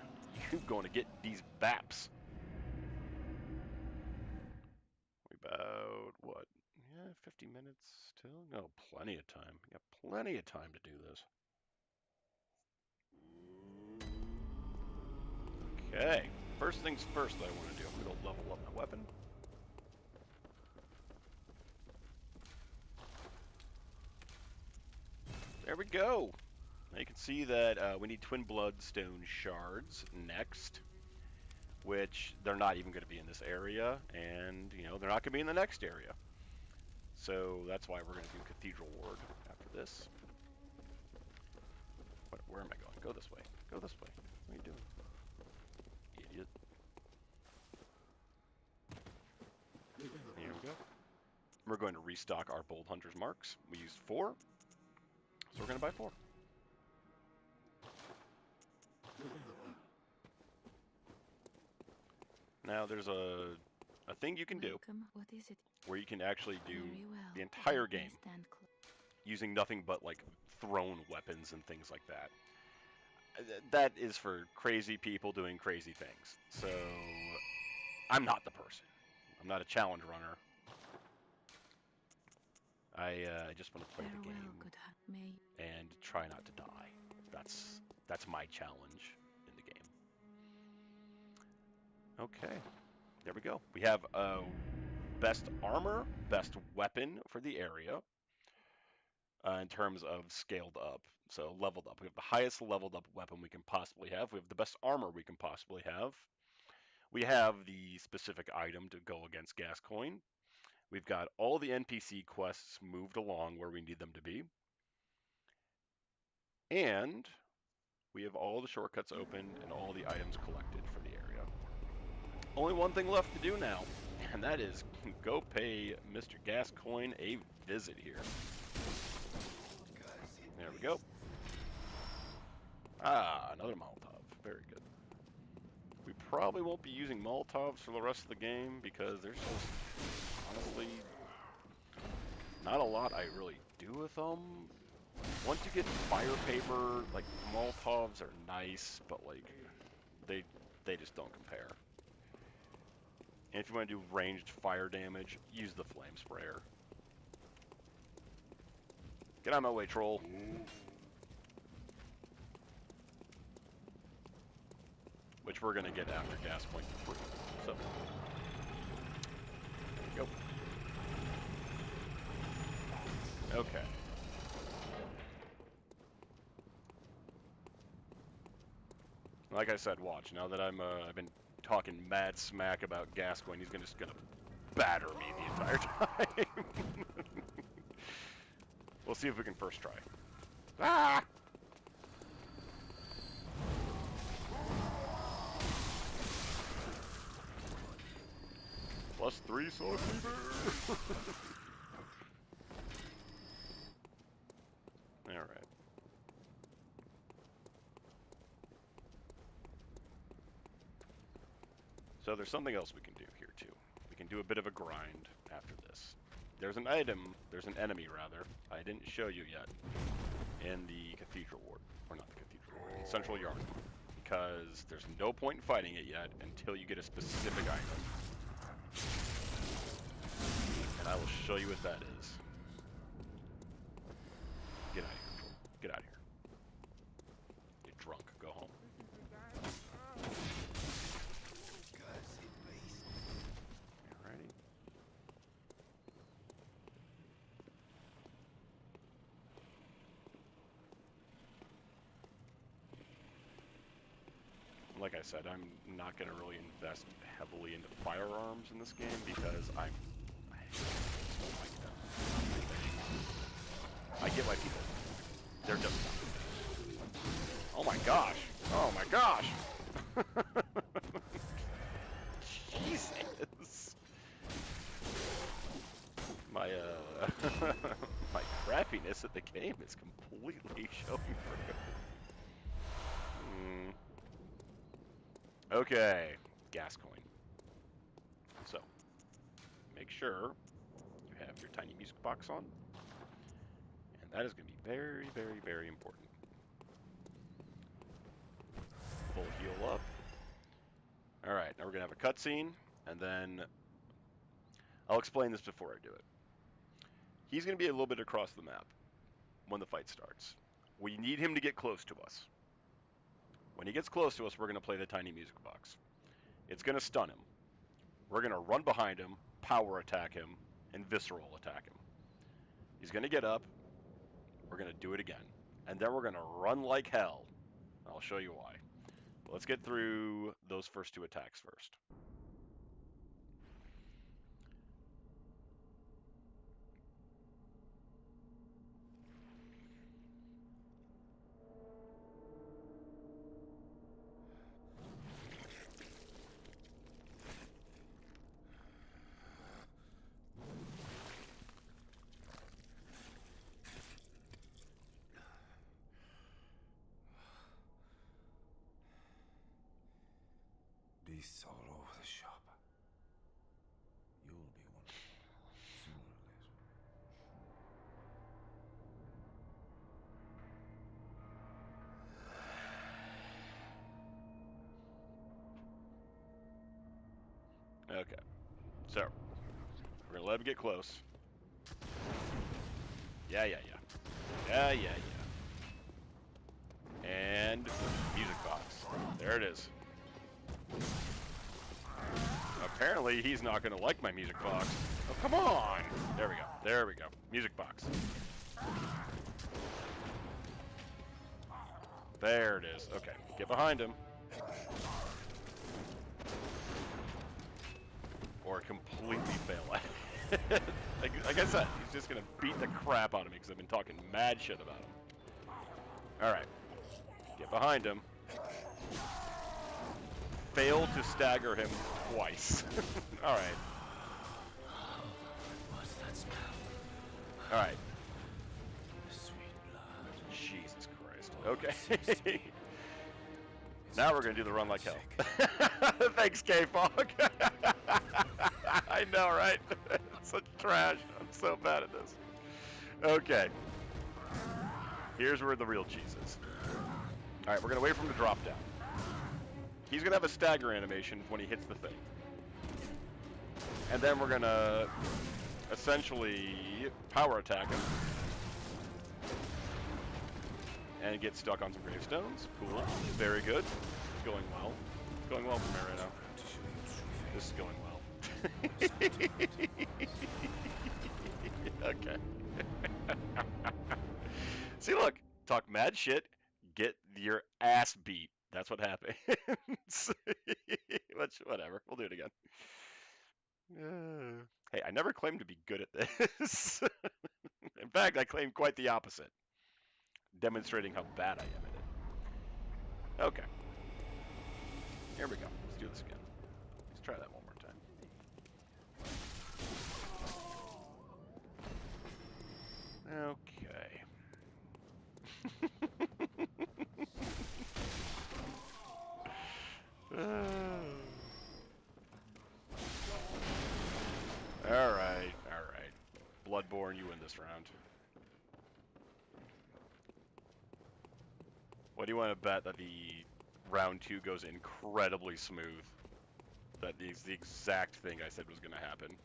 you're going to get these baps. We about, what? Yeah, 50 minutes still? No, plenty of time. We got plenty of time to do this. Okay. First things first I want to do. I'm going to level up my weapon. There we go. Now you can see that we need Twin Bloodstone shards next, which they're not even going to be in this area, and, you know, they're not going to be in the next area. So that's why we're going to do Cathedral Ward after this. Where am I going? Go this way. Go this way. What are you doing? Idiot. Here we go. We're going to restock our Bold Hunter's marks. We used 4, so we're going to buy 4. Now there's a thing you can do What is it? where you can actually do Very well. the entire Let me game stand using nothing but like thrown weapons and things like that. That is for crazy people doing crazy things. So I'm not the person. I'm not a challenge runner. I just want to play the game and try not to die. That's my challenge in the game. Okay, there we go. We have best armor, best weapon for the area in terms of scaled up. So leveled up. We have the highest leveled up weapon we can possibly have. We have the best armor we can possibly have. We have the specific item to go against Gascoigne. We've got all the NPC quests moved along where we need them to be. And we have all the shortcuts open and all the items collected for the area. Only one thing left to do now, and that is go pay Mr. Gascoigne a visit here. There we go. Ah, another Molotov. Very good. We probably won't be using Molotovs for the rest of the game because there's just, honestly, not a lot I really do with them. Once you get fire paper, like, Molotovs are nice, but, like, they just don't compare. And if you want to do ranged fire damage, use the flame sprayer. Get out of my way, troll. Which we're going to get after Gascoigne for free. So, there you go. Okay. Like I said, watch. Now that I've been talking mad smack about Gascoigne, he's just gonna batter me the entire time. We'll see if we can first try. Ah! +3 sword fever. All right. So there's something else we can do here too. We can do a bit of a grind after this. There's an enemy rather, I didn't show you yet in the Cathedral Ward, or not the Cathedral Ward, in Central Yard, because there's no point in fighting it yet until you get a specific item. And I will show you what that is. Get out of here, Troll. Get out of here. You're drunk. Go home. Alrighty. Like I said, I'm not going to really invest heavily into firearms in this game because I just don't like them. I get why people. They're just not. Oh my gosh! Oh my gosh! Jesus! My my crappiness at the game is completely showing through. Okay, gas coin. So, make sure you have your tiny music box on, and that is going to be very, very, very important. Full heal up. Alright, now we're going to have a cutscene, and then I'll explain this before I do it. He's going to be a little bit across the map when the fight starts. We need him to get close to us. When he gets close to us, we're going to play the tiny music box. It's going to stun him. We're going to run behind him, power attack him, and visceral attack him. He's going to get up. We're going to do it again. And then we're going to run like hell. I'll show you why. But let's get through those first two attacks first. Beasts all over the shop. You'll be one of them, sooner or later. Okay. So, we're going to let him get close. Yeah. Yeah. And music box. There it is. Apparently, he's not going to like my music box. Oh, come on! There we go. Music box. There it is. Okay, get behind him. Or completely fail at it. like I said, he's just going to beat the crap out of me because I've been talking mad shit about him. Alright. Get behind him. Fail to stagger him twice. Alright. What's that smell? Alright. Sweet blood. Jesus Christ. Okay. Now we're going to do the run like hell. Thanks, K-Fog. I know, right? It's such trash. I'm so bad at this. Okay. Here's where the real cheese is. Alright, we're going to wait for him to drop down. He's going to have a stagger animation when he hits the thing. And then we're going to essentially power attack him. And get stuck on some gravestones. Cool. Very good. It's going well. It's going well for me right now. This is going well. Okay. See, look. Talk mad shit. Get your ass beat. That's what happens. Whatever. We'll do it again. Hey, I never claimed to be good at this. In fact, I claim quite the opposite. Demonstrating how bad I am at it. Okay. Here we go. Let's do this again. Let's try that one more time. Okay. Alright, alright. Bloodborne, you win this round. What do you want to bet that the round 2 goes incredibly smooth? That is the exact thing I said was going to happen.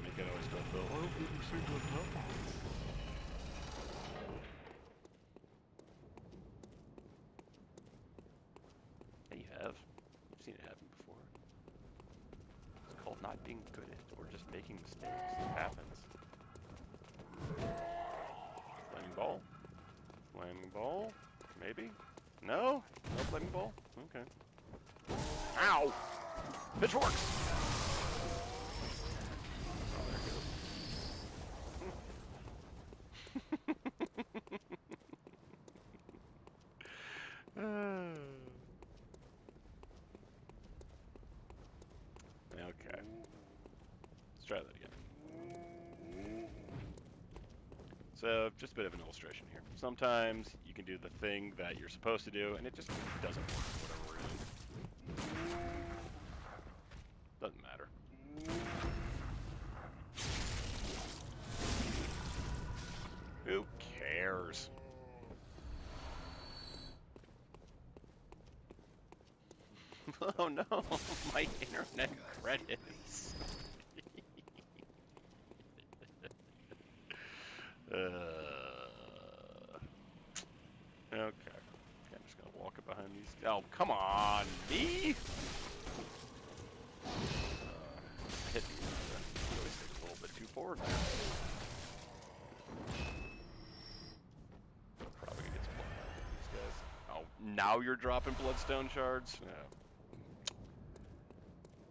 Make it always go, oh, I've never seen that happen. Yeah, you have. You've seen it happen before. It's called not being good at it, or just making mistakes. It happens. Flaming ball? Flaming ball? Maybe? No? No flaming ball? Okay. Ow! Pitchforks! Oh, there it goes. Okay. Let's try that again. So, just a bit of an illustration here. Sometimes you can do the thing that you're supposed to do, and it just doesn't work for whatever reason. Doesn't matter. Who cares? Oh no, my internet credits. Okay. I'm just gonna walk it behind these. Oh, come on, me! I hit the joystick a little bit too forward there. Probably gonna get some blood out of these guys. Oh, now you're dropping bloodstone shards? Yeah.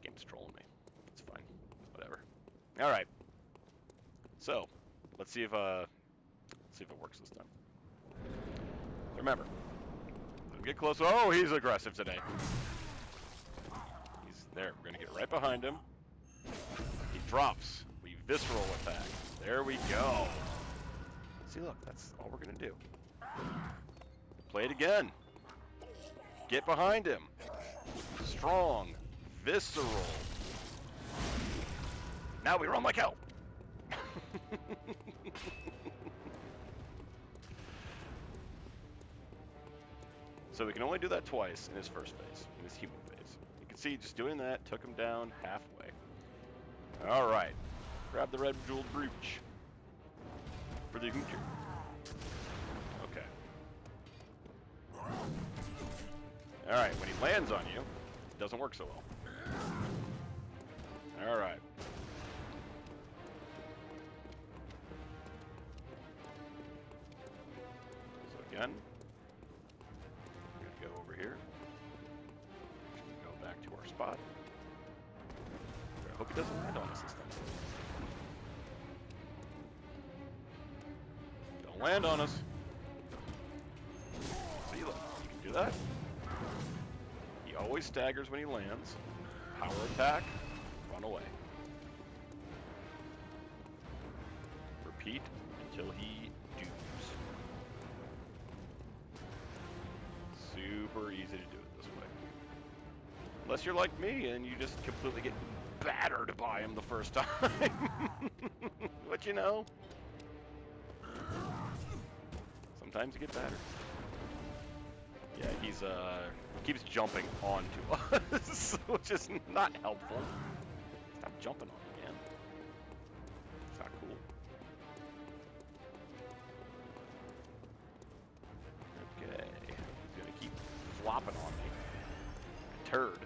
Game's trolling me. It's fine. Whatever. Alright. So, let's see if it works this time. Remember, let him get close. Oh, he's aggressive today. He's there. We're gonna get right behind him. He drops. We visceral attack. There we go. See, look, that's all we're gonna do. Play it again. Get behind him. Strong. Visceral. Now we run like hell. So we can only do that twice in his first phase, in his human phase. You can see just doing that took him down halfway. Alright. Grab the red jeweled brooch. For the Hoonting. Okay. Alright, when he lands on you, it doesn't work so well. Alright. So again, we're going to go over here. Go back to our spot. I hope he doesn't land on us this time. Don't land on us. See, look, you can do that. He always staggers when he lands. Power attack, run away. Repeat until he dooms. Super easy to do it this way. Unless you're like me and you just completely get battered by him the first time. But you know, sometimes you get battered. Yeah, he keeps jumping onto us, which is not helpful. Stop jumping on me, man. It's not cool. Okay, he's gonna keep flopping on me. Turd.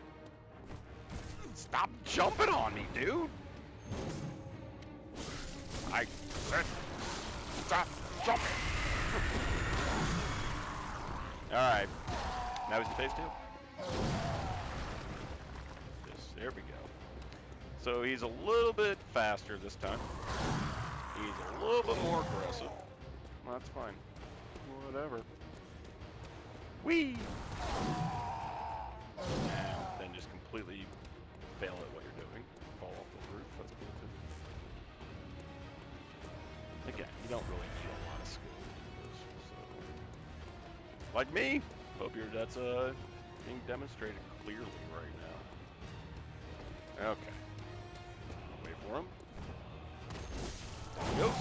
Stop jumping on me, dude! I said, stop jumping! Alright. Now he's in phase 2. There we go. So he's a little bit faster this time. He's a little bit more aggressive. That's fine. Whatever. Whee! And then just completely fail at what you're doing. Fall off the roof. That's cool too. Again, you don't really need a lot of skill to do this. So, like me, hope that's being demonstrated clearly right now. Okay. Wait for him. There he goes.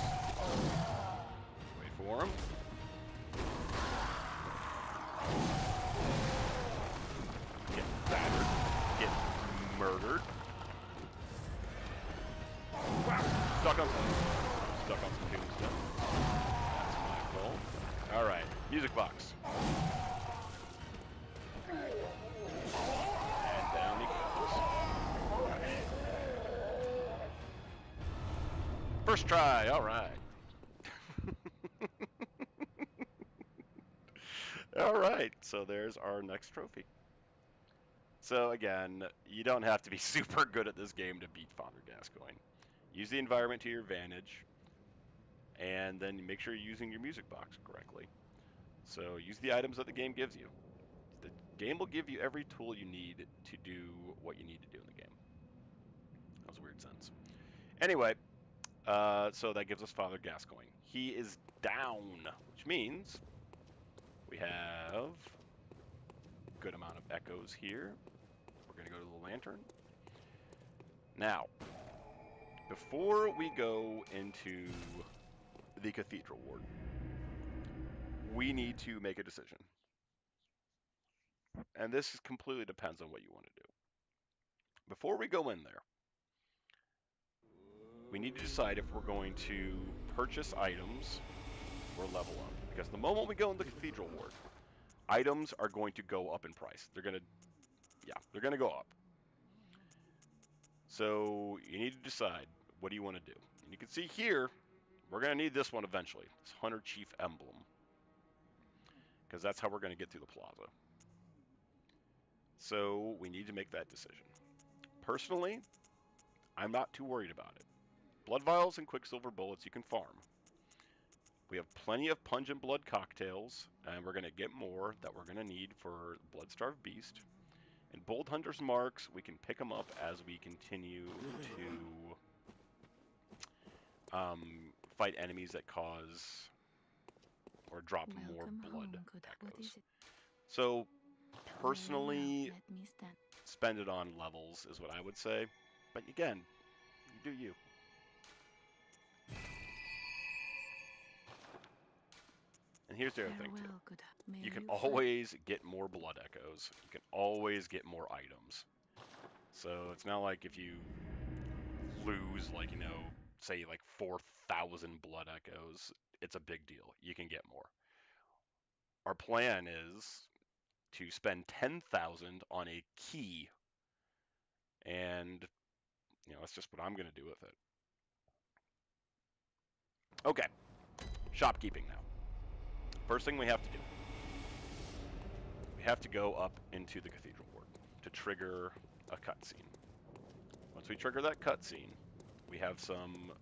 Wait for him. Get battered. Get murdered. Wow. Stuck on some tombstone. That's my fault. Alright. Music box. And down he goes. First try. Alright. Alright. So there's our next trophy. So again, you don't have to be super good at this game to beat Father Gascoigne. Use the environment to your advantage, and then make sure you're using your music box correctly. So use the items that the game gives you. The game will give you every tool you need to do what you need to do in the game. That was a weird sentence. Anyway, so that gives us Father Gascoigne. He is down, which means we have a good amount of echoes here. We're going to go to the lantern. Now, before we go into the Cathedral Ward, we need to make a decision. And this completely depends on what you want to do. Before we go in there, we need to decide if we're going to purchase items or level up. Because the moment we go in the Cathedral Ward, items are going to go up in price. They're going to go up. So you need to decide, what do you want to do? And you can see here, we're going to need this one eventually. This Hunter Chief Emblem. Because that's how we're going to get through the plaza. So we need to make that decision. Personally, I'm not too worried about it. Blood vials and quicksilver bullets you can farm. We have plenty of pungent blood cocktails, and we're going to get more that we're going to need for Bloodstarved Beast. And Bold Hunter's Marks, we can pick them up as we continue to fight enemies that cause or drop more blood echoes. So, personally, spend it on levels is what I would say. But again, you do you. And here's the other thing too. You can always get more blood echoes. You can always get more items. So it's not like if you lose, like, say like 4,000 blood echoes, it's a big deal. You can get more. Our plan is to spend 10,000 on a key, and that's just what I'm going to do with it. Okay, shopkeeping now. First thing we have to do, we have to go up into the Cathedral Ward to trigger a cutscene. Once we trigger that cutscene, we have some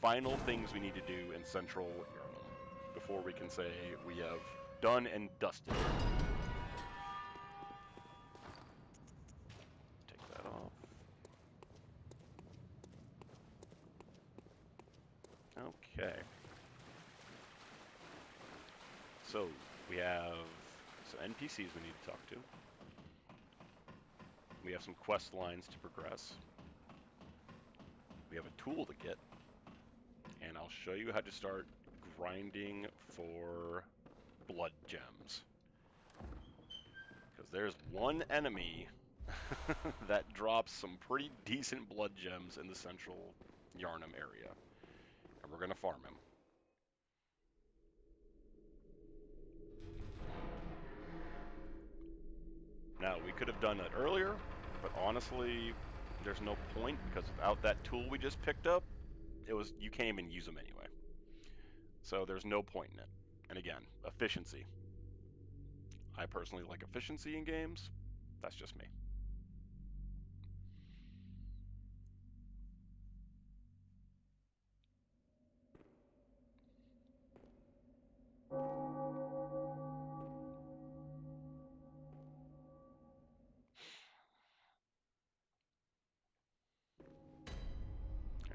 final things we need to do in Central Yharnam before we can say we have done and dusted. Take that off. Okay. So we have some NPCs we need to talk to. We have some quest lines to progress. We have a tool to get. And I'll show you how to start grinding for blood gems. Because there's one enemy that drops some pretty decent blood gems in the Central Yharnam area. And we're going to farm him. Now, we could have done that earlier, but honestly, there's no point, because without that tool we just picked up, you can't even use them anyway. So there's no point in it. And again, efficiency. I personally like efficiency in games. That's just me.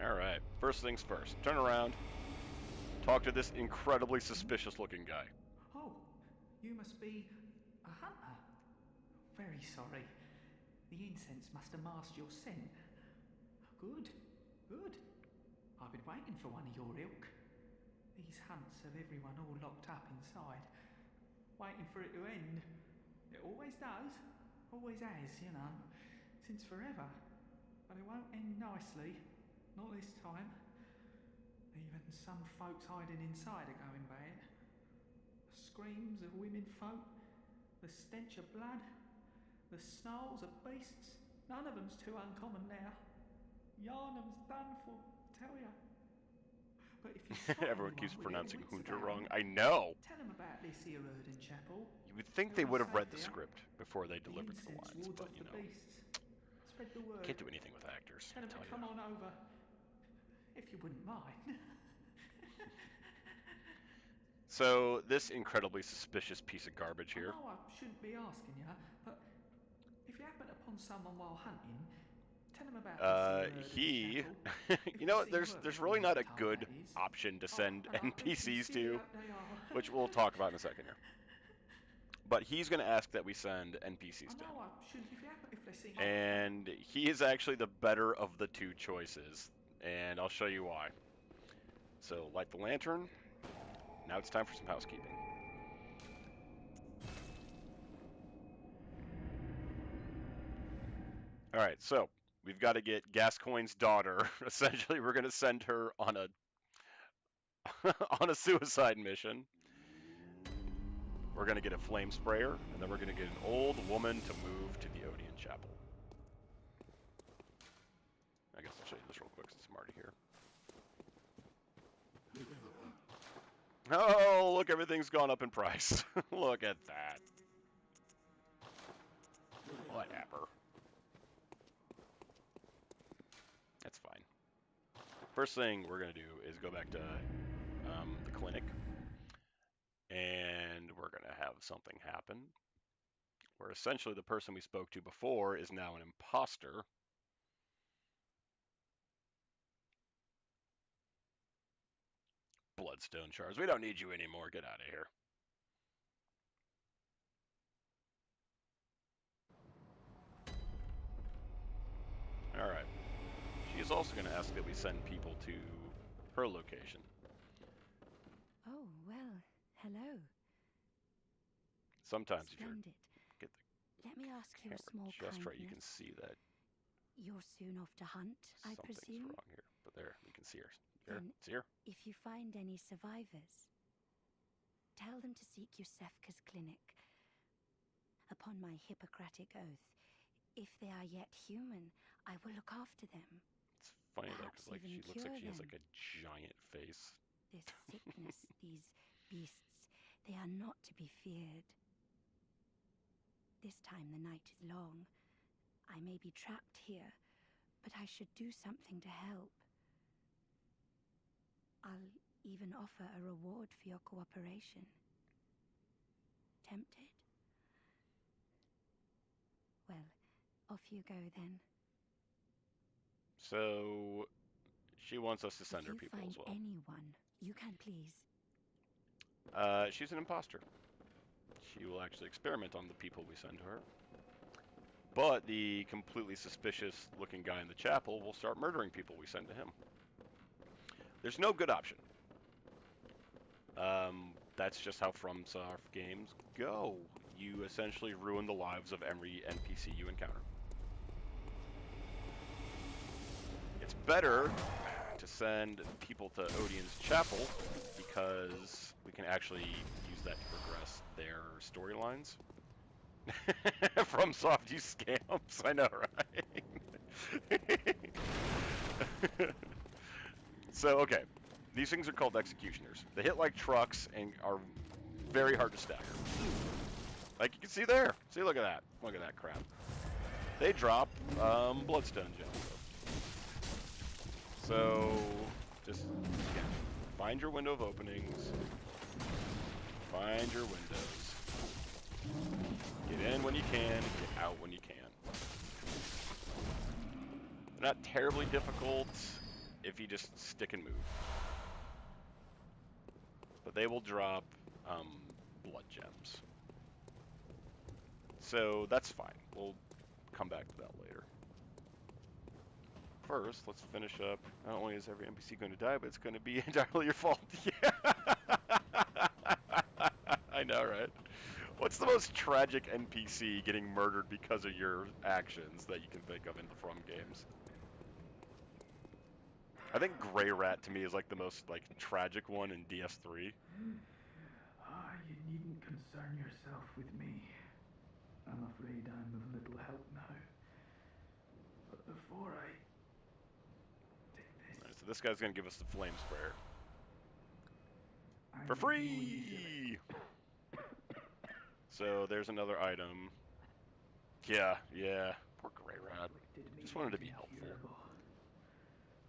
All right. First things first. Turn around. Talk to this incredibly suspicious-looking guy. Oh, you must be a hunter. Very sorry. The incense must have masked your scent. Good, good. I've been waiting for one of your ilk. These hunts have everyone all locked up inside, waiting for it to end. It always does, always has, you know, since forever. But it won't end nicely, not this time. Even some folks hiding inside are going bad. The screams of women folk, the stench of blood, the snarls of beasts, none of them's too uncommon now. Yarnum's done for, tell ya. But if you spot Everyone anyone keeps with their pronouncing wits Hunter about 'em, wrong. I know. tell 'em about this here Erdin Chapel. You would think they It'll be would have read safe the here. script before they The delivered the incense lines, wards but off you the know, beasts. Spread the word. can't do anything with actors. Tell I 'em to tell come you. on over. If you wouldn't mind. So this incredibly suspicious piece of garbage I here. know I shouldn't be asking you, but if you happen upon someone while hunting, tell 'em about this here Erdin He, Chapel. If you they know, seem there's worth really being not a told, good that is. option to Oh, send and I do NPCs sincerely to, hope they are. which we'll talk about in a second here. But he's going to ask that we send I NPCs to him. know I shouldn't. If they seem. And he is actually the better of the two choices. And I'll show you why. So light the lantern. Now it's time for some housekeeping. All right, so we've got to get Gascoigne's daughter. Essentially, we're going to send her on a on a suicide mission. We're going to get a flame sprayer, and then we're going to get an old woman to move to the Odeon Chapel. I guess I'll show you this real quick since I'm already here. Oh, look, everything's gone up in price. Look at that. Whatever. That's fine. First thing we're going to do is go back to the clinic, and we're going to have something happen where essentially the person we spoke to before is now an imposter. Bloodstone shards. We don't need you anymore. Get out of here. All right. She is also going to ask that we send people to her location. Oh, well, hello. Sometimes if you Splendid. get Let me ask the you a small camera just kindness. right, you can see that You're soon off to hunt, I something's presume? wrong here. But there, you can see her. There, Then see her? if you find any survivors, tell them to seek Yusefka's clinic. Upon my Hippocratic oath, if they are yet human, I will look after them. It's funny though, Perhaps because like even she looks like cure she has them. like a giant face. This sickness, these beasts, they are not to be feared. This time the night is long. I may be trapped here, but I should do something to help. I'll even offer a reward for your cooperation. Tempted? Well, off you go then. So she wants us to send her If you people find as well. anyone, you can please. She's an imposter. She will actually experiment on the people we send to her. But the completely suspicious looking guy in the chapel will start murdering people we send to him. There's no good option. That's just how FromSoft games go. You essentially ruin the lives of every NPC you encounter. It's better to send people to Odin's Chapel because we can actually use that to progress their storylines. FromSoft, you scams. I know, right? So, okay. These things are called executioners. They hit like trucks and are very hard to stagger. Like you can see there. See, look at that. Look at that crap. They drop bloodstone gems. So, just, again, find your window of openings. Find your windows. Get in when you can, get out when you can. They're not terribly difficult if you just stick and move. But they will drop blood gems. So that's fine. We'll come back to that later. First, let's finish up. Not only is every NPC going to die, but it's going to be entirely your fault. Yeah. I know, right? What's the most tragic NPC getting murdered because of your actions that you can think of in the From games? I think Grey Rat to me is like the most like tragic one in DS3. You needn't concern yourself with me. I'm afraid I'm of little help now. But before I take this... Alright, so this guy's gonna give us the flame sprayer. For I'm free! So there's another item. Yeah, yeah. Poor Grey Rat. Just wanted to be helpful.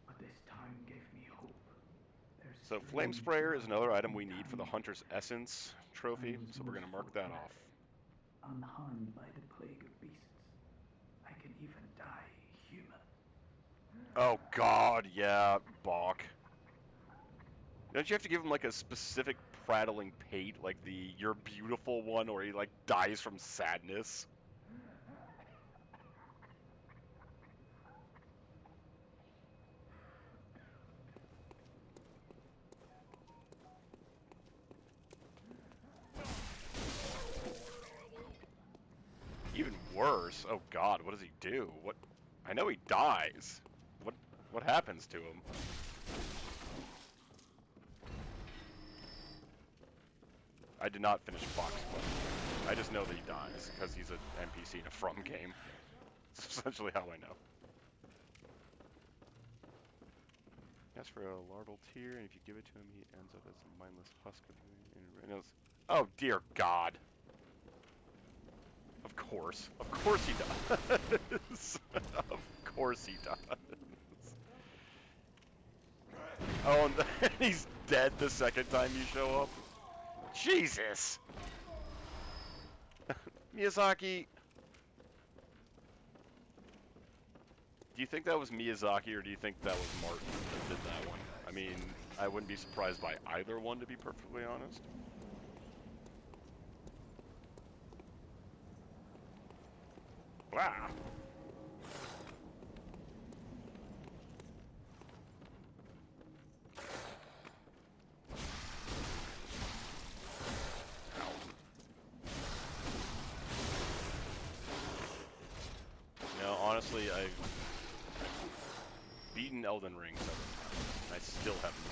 But this time gave me hope. So flame sprayer is another item we need for the Hunter's Essence trophy, so we're gonna mark that off. Unharmed by the plague of beasts. I can even die human. Oh god, yeah, Bach. Don't you have to give him like a specific prattling pate, like the "you're beautiful" one, or he like dies from sadness? Even worse. Oh god, what does he do? What? I know he dies. What happens to him? I did not finish Fox Quest. I just know that he dies because he's an NPC in a From game. That's essentially how I know. As for a larval tear, and if you give it to him, he ends up as a mindless husk of... Oh dear God! Of course he does. Of course he does. Oh, and he's dead the second time you show up. Jesus! Miyazaki. Do you think that was Miyazaki, or do you think that was Martin that did that one? I mean, I wouldn't be surprised by either one, to be perfectly honest. Wow. You know, honestly, I've beaten Elden Ring several times, and I still haven't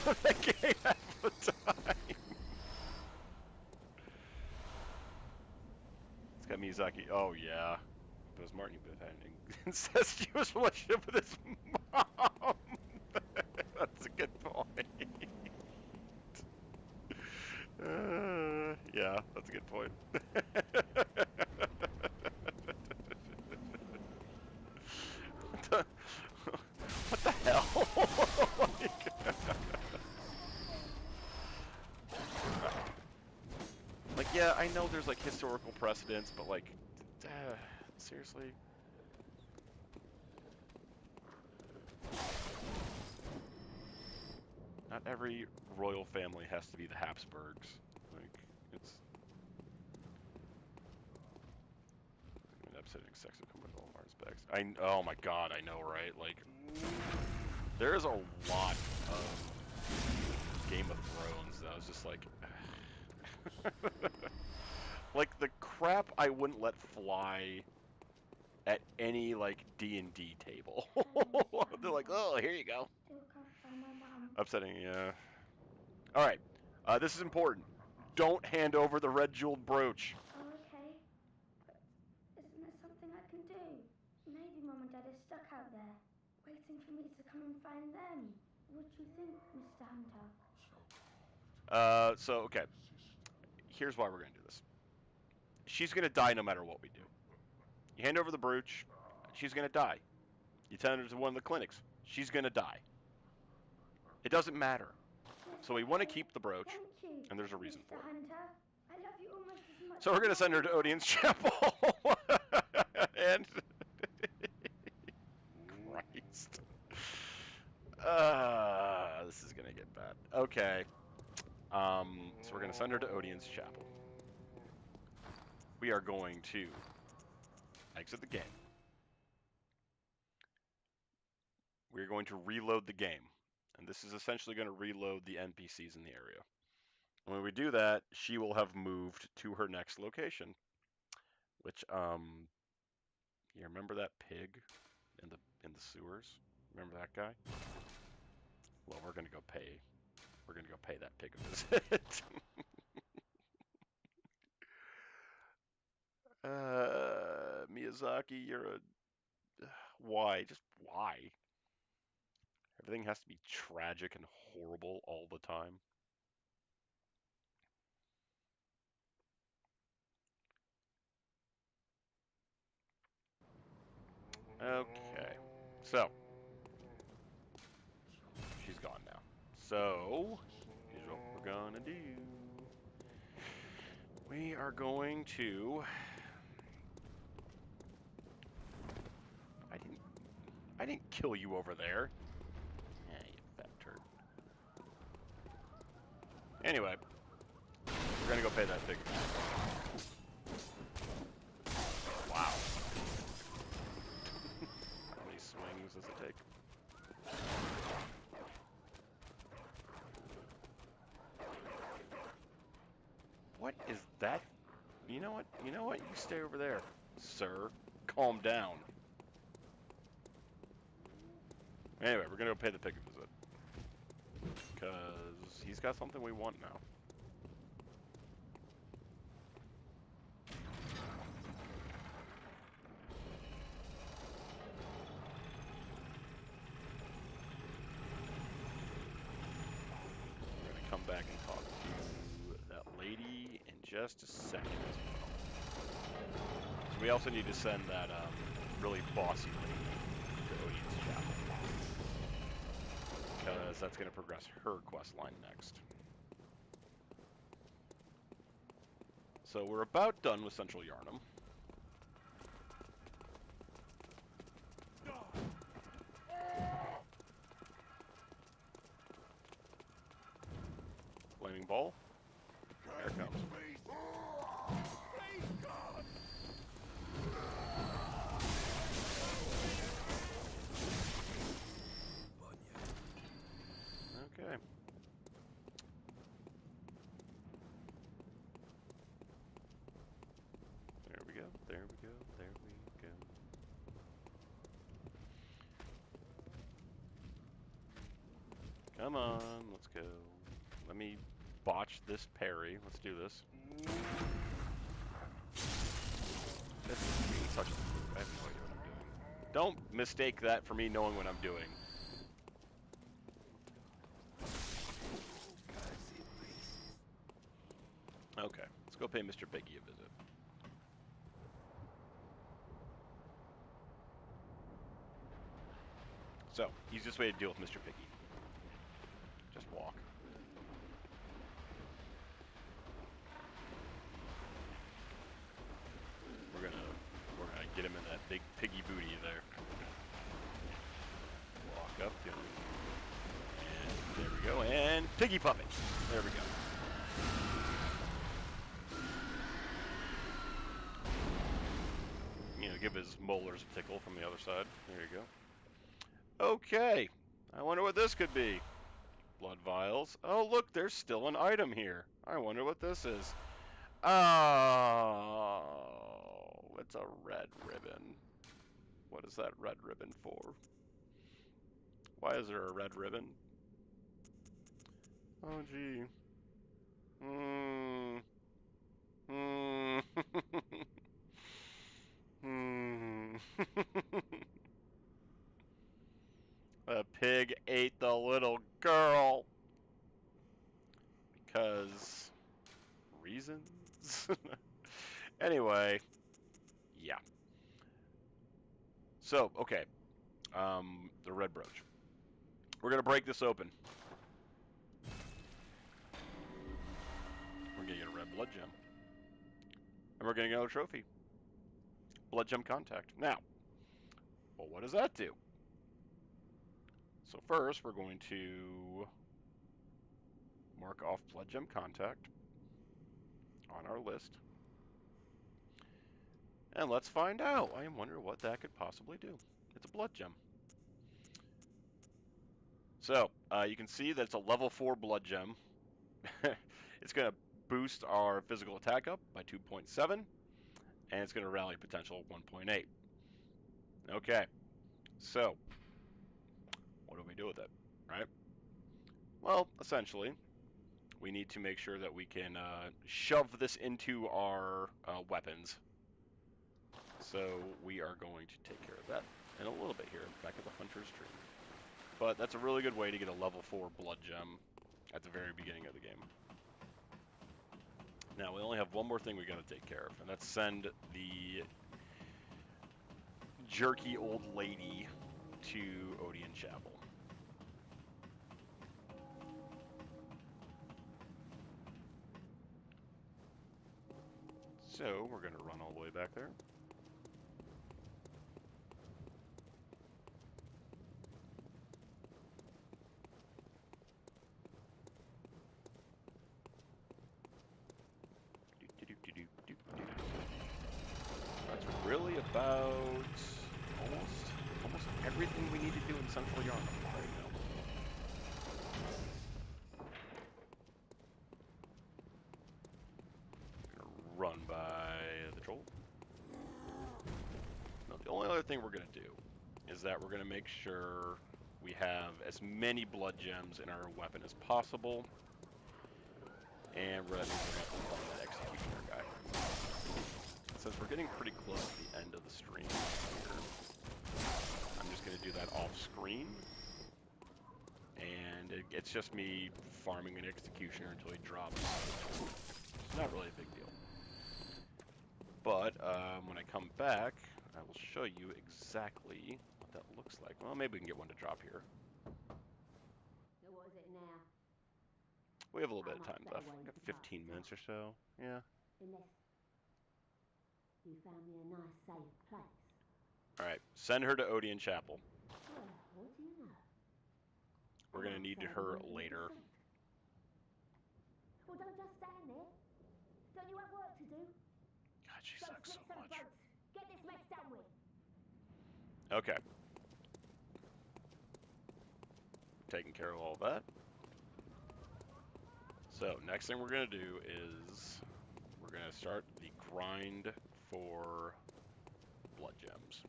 done that game half the time. It's got Miyazaki. Oh, yeah. If it was Martin, he would have had an incestuous relationship with his mom. That's a good point. Yeah, that's a good point. What the hell? Like, yeah, I know there's like historical precedents, but like, seriously? Not every royal family has to be the Habsburgs. Like, it's... an upsetting sex will come with all respects. Oh my god, I know, right? Like, there's a lot of Game of Thrones that I was just like... like, the crap I wouldn't let fly at any, like, D&D table. They're like, oh, here you go. Upsetting, yeah. Alright, this is important. Don't hand over the red jeweled brooch. Oh, okay. But isn't there something I can do? Maybe Mum and Dad are stuck out there, waiting for me to come and find them. What do you think, Mr. Hunter? So, okay. Here's why we're gonna do this. She's gonna die no matter what we do. You hand over the brooch, she's gonna die. You send her to one of the clinics, she's gonna die. It doesn't matter. So we want to keep the brooch, and there's a reason for it. I love you almost as much. So we're gonna send her to Odeon's Chapel. And Christ. Okay. So we're gonna send her to Odine's chapel. We are going to exit the game. We're going to reload the game. And this is essentially going to reload the NPCs in the area. When we do that, she will have moved to her next location. Which, you remember that pig in the sewers? Remember that guy? Well, we're gonna go pay that pig a visit. Miyazaki, you're a why? Just why? Everything has to be tragic and horrible all the time. Okay, so she's gone now. So here's what we're gonna do. We are going to. I didn't kill you over there. Yeah, you fat turd. Anyway, we're gonna go pay that pig. Wow. How many swings does it take? What is that? You know what? You know what? You stay over there, sir. Calm down. Anyway, we're gonna go pay the pig a visit. Because he's got something we want now. We're gonna come back and talk to that lady in just a second as well. So we also need to send that really bossy lady to Odine's chapel. Because that's gonna progress her quest line next. So we're about done with Central Yarnum. Flaming ball. There it comes. Okay. There we go. There we go. There we go. Come on, let's go. Let me botch this parry. Let's do this. This is such a... I have no idea what I'm doing. Don't mistake that for me knowing what I'm doing. Okay, let's go pay Mr. Piggy a visit. So, easiest way to deal with Mr. Piggy. Just walk. We're gonna get him in that big piggy booty there. Walk up to him. And there we go. And piggy puppet. There we go. You know, give his molars a tickle from the other side. There you go. Okay. I wonder what this could be. Blood vials. Oh, look, there's still an item here. I wonder what this is. Oh, it's a red ribbon. What is that red ribbon for? Why is there a red ribbon? Oh, gee. Hmm. Hmm. Hmm. The pig ate the little girl. Because reasons? Anyway, yeah. So, okay. The red brooch. We're gonna break this open. We're gonna get a red blood gem. And we're gonna get another trophy. Blood gem contact. Now, well, what does that do? So first, we're going to mark off blood gem contact on our list. And let's find out. I am wondering what that could possibly do. It's a blood gem. So, you can see that it's a level 4 blood gem. It's going to boost our physical attack up by 2.7, and it's going to rally potential 1.8. Okay, so what do we do with it, right? Well, essentially, we need to make sure that we can shove this into our weapons. So we are going to take care of that in a little bit here, back at the Hunter's Tree. But that's a really good way to get a level 4 blood gem at the very beginning of the game. Now, we only have one more thing we got to take care of, and that's send the jerky old lady to Odeon Chapel. So, we're going to run all the way back there. That's really about almost everything we need to do in Central Yarnum right now. Gonna run by the troll. Now, the only other thing we're gonna do is that we're gonna make sure we have as many blood gems in our weapon as possible, and we're gonna have to find that executioner guy. Since we're getting pretty close to the end of the stream here, I'm just going to do that off screen, and it's just me farming an executioner until he drops. It's not really a big deal. But when I come back, I will show you exactly what that looks like. Well, maybe we can get one to drop here. So what is it now? We have a little bit of time left. We got 15 minutes or so. Yeah. Unless you found me a nice safe place. All right, send her to Odeon Chapel. Well, what do you know? We're going to need her later. Well, don't just stand there. Don't you have work to do? God, she Go sucks so slit some much. throats. Get this mess done with. Okay. Taking care of all that. So, next thing we're going to do is we're going to start the grind for blood gems.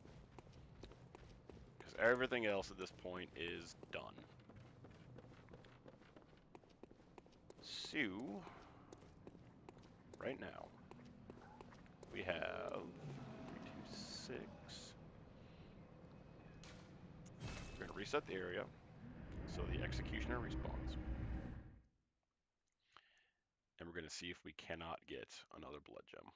Because everything else at this point is done. So, right now, we have 3, 2, 6. We're going to reset the area so the executioner respawns. And we're going to see if we cannot get another blood gem.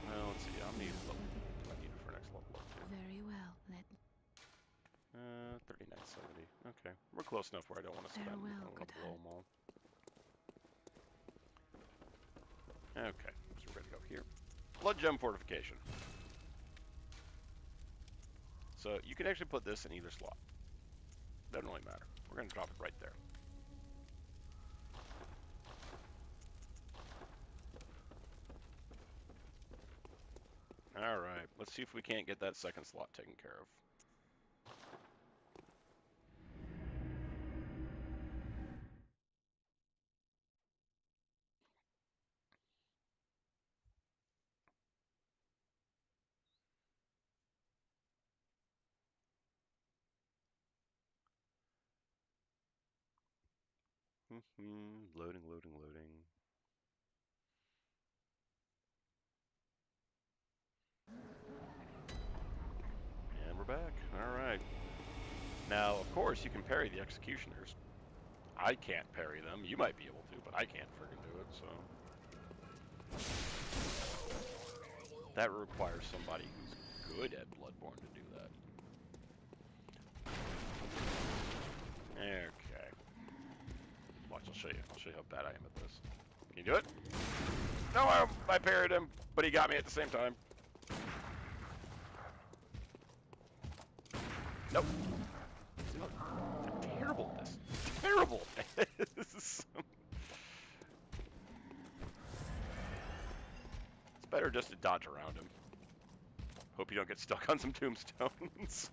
Well, let's see. How many level do I need for next level up to? Very well. Let 3970. Okay, we're close enough where I don't want to spend. I Farewell, don't want to good blow them all. Okay, so we're going to go here. Blood gem fortification. So you can actually put this in either slot. Doesn't really matter. We're going to drop it right there. All right, let's see if we can't get that second slot taken care of. Loading, loading, loading. And we're back. All right. Now, of course, you can parry the executioners. I can't parry them. You might be able to, but I can't friggin' do it, so. That requires somebody who's good at Bloodborne to do that. Okay. Watch, I'll show you. I'll show you how bad I am at this. Can you do it? No, I parried him, but he got me at the same time. Nope. See, look, they're terrible at this. Terrible. This is so... It's better just to dodge around him. Hope you don't get stuck on some tombstones.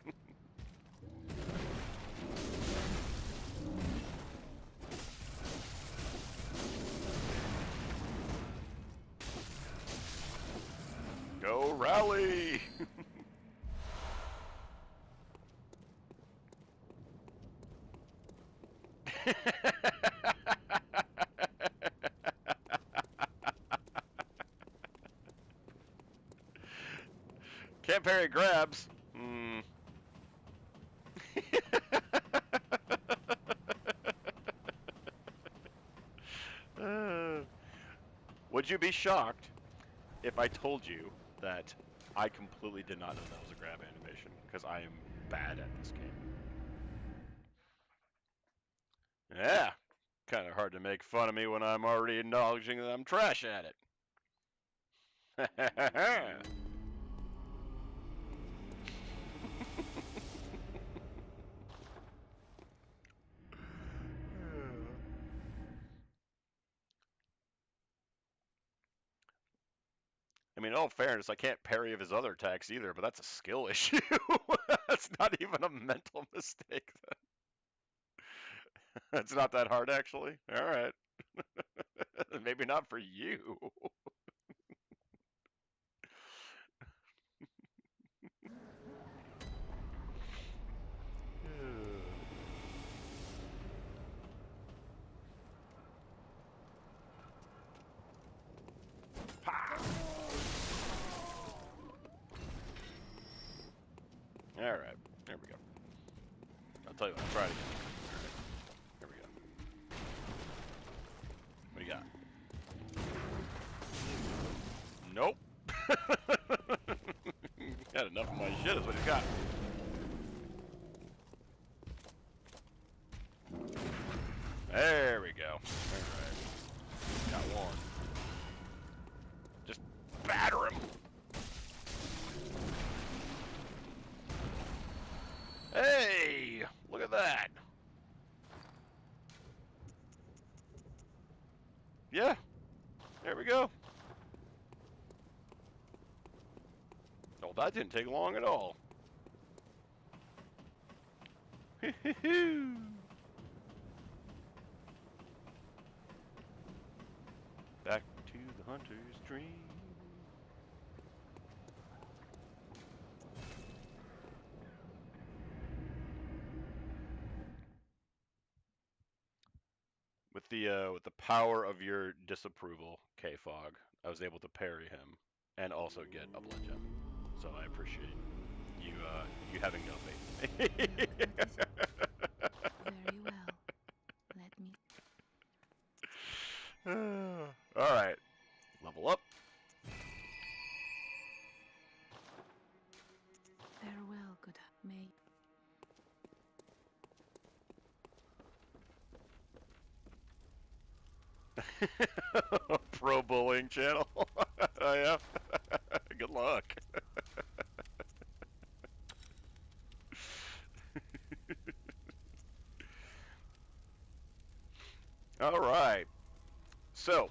Go rally! Can't parry grabs. Would you be shocked if I told you that I completely did not know that was a grab animation? Because I am bad at this game. Yeah, kind of hard to make fun of me when I'm already acknowledging that I'm trash at it. I mean, in all fairness, I can't parry of his other attacks either, but that's a skill issue. That's not even a mental mistake. It's not that hard, actually. All right. Maybe not for you. All right. There we go. I'll tell you what. I'll try it again. All right. Here we go. What do you got? Nope. Got enough of my shit is what you got. There we go. Alright. Got one. Just batter him. Hey! Look at that. Yeah. There we go. Oh, that didn't take long at all. Back to the hunter's dream. With the power of your disapproval, K-Fog, I was able to parry him and also get a blood gem. So I appreciate you you having no faith in me. Very well. Let me. All right, level up. Farewell, good mate. Pro bullying channel. Oh yeah. Good luck. All right. So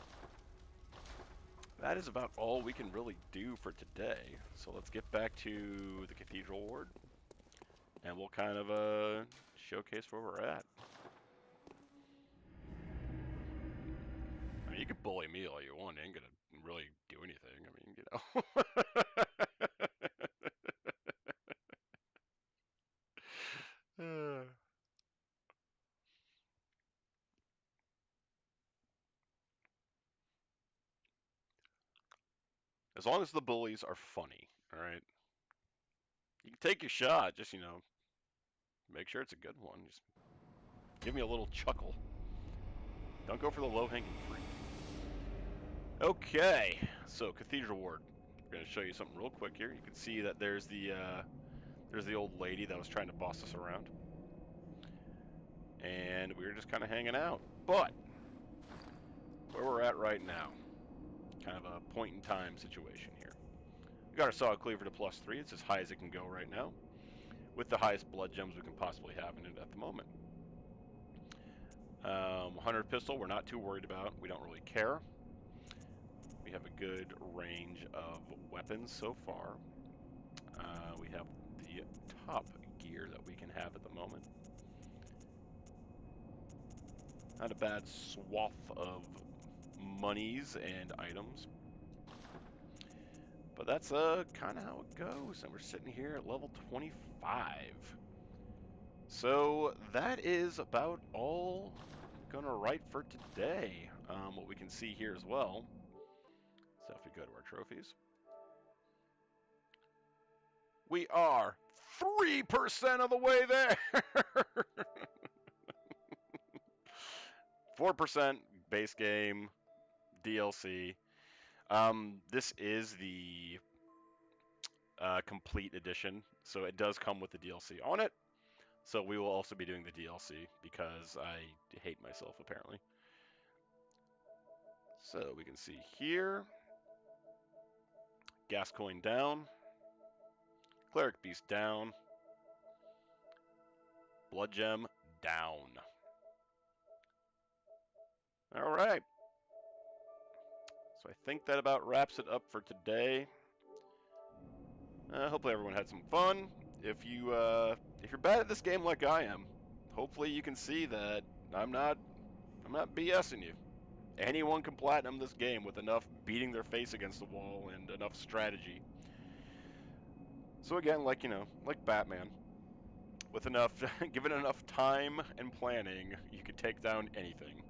that is about all we can really do for today. So let's get back to the Cathedral Ward, and we'll kind of showcase where we're at. I mean, you can bully me all you want. It ain't gonna really do anything. I mean, as long as the bullies are funny, all right. You can take your shot. Just make sure it's a good one. Just give me a little chuckle. Don't go for the low-hanging fruit. Okay, so Cathedral Ward. We're gonna show you something real quick here. You can see that there's the old lady that was trying to boss us around, and we were just kind of hanging out. But where we're at right now, kind of a point in time situation here. We got our Saw Cleaver to +3. It's as high as it can go right now. with the highest blood gems we can possibly have in it at the moment. 100 pistol, we're not too worried about. We don't really care. We have a good range of weapons so far. We have the top gear that we can have at the moment. Not a bad swath of monies and items. But that's kind of how it goes. And we're sitting here at level 25. So that is about all I'm going to write for today. What we can see here as well. So if we go to our trophies, we are 3% of the way there. 4% base game, DLC. This is the complete edition, so it does come with the DLC on it. So we will also be doing the DLC because I hate myself apparently. So we can see here, gas coin down, cleric beast down, blood gem down. All right. So I think that about wraps it up for today. Hopefully everyone had some fun. If you're bad at this game like I am, hopefully you can see that I'm not BSing you. Anyone can platinum this game with enough beating their face against the wall and enough strategy. So again, like like Batman, with enough, given enough time and planning, you could take down anything.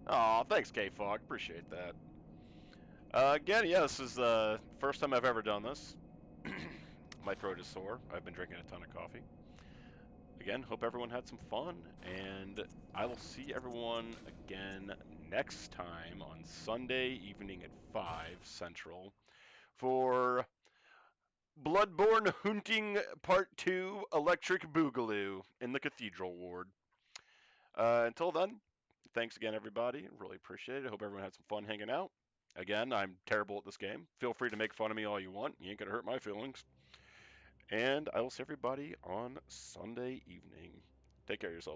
Aw, thanks, K-Fog. Appreciate that. Again, yeah, this is the first time I've ever done this. My throat is sore. I've been drinking a ton of coffee. Again, hope everyone had some fun, and I will see everyone again next time on Sunday evening at 5 Central for Bloodborne Hoonting Part 2 Electric Boogaloo in the Cathedral Ward. Until then, thanks again, everybody. Really appreciate it. Hope everyone had some fun hanging out. Again, I'm terrible at this game. Feel free to make fun of me all you want. You ain't gonna hurt my feelings. And I will see everybody on Sunday evening. Take care of yourself.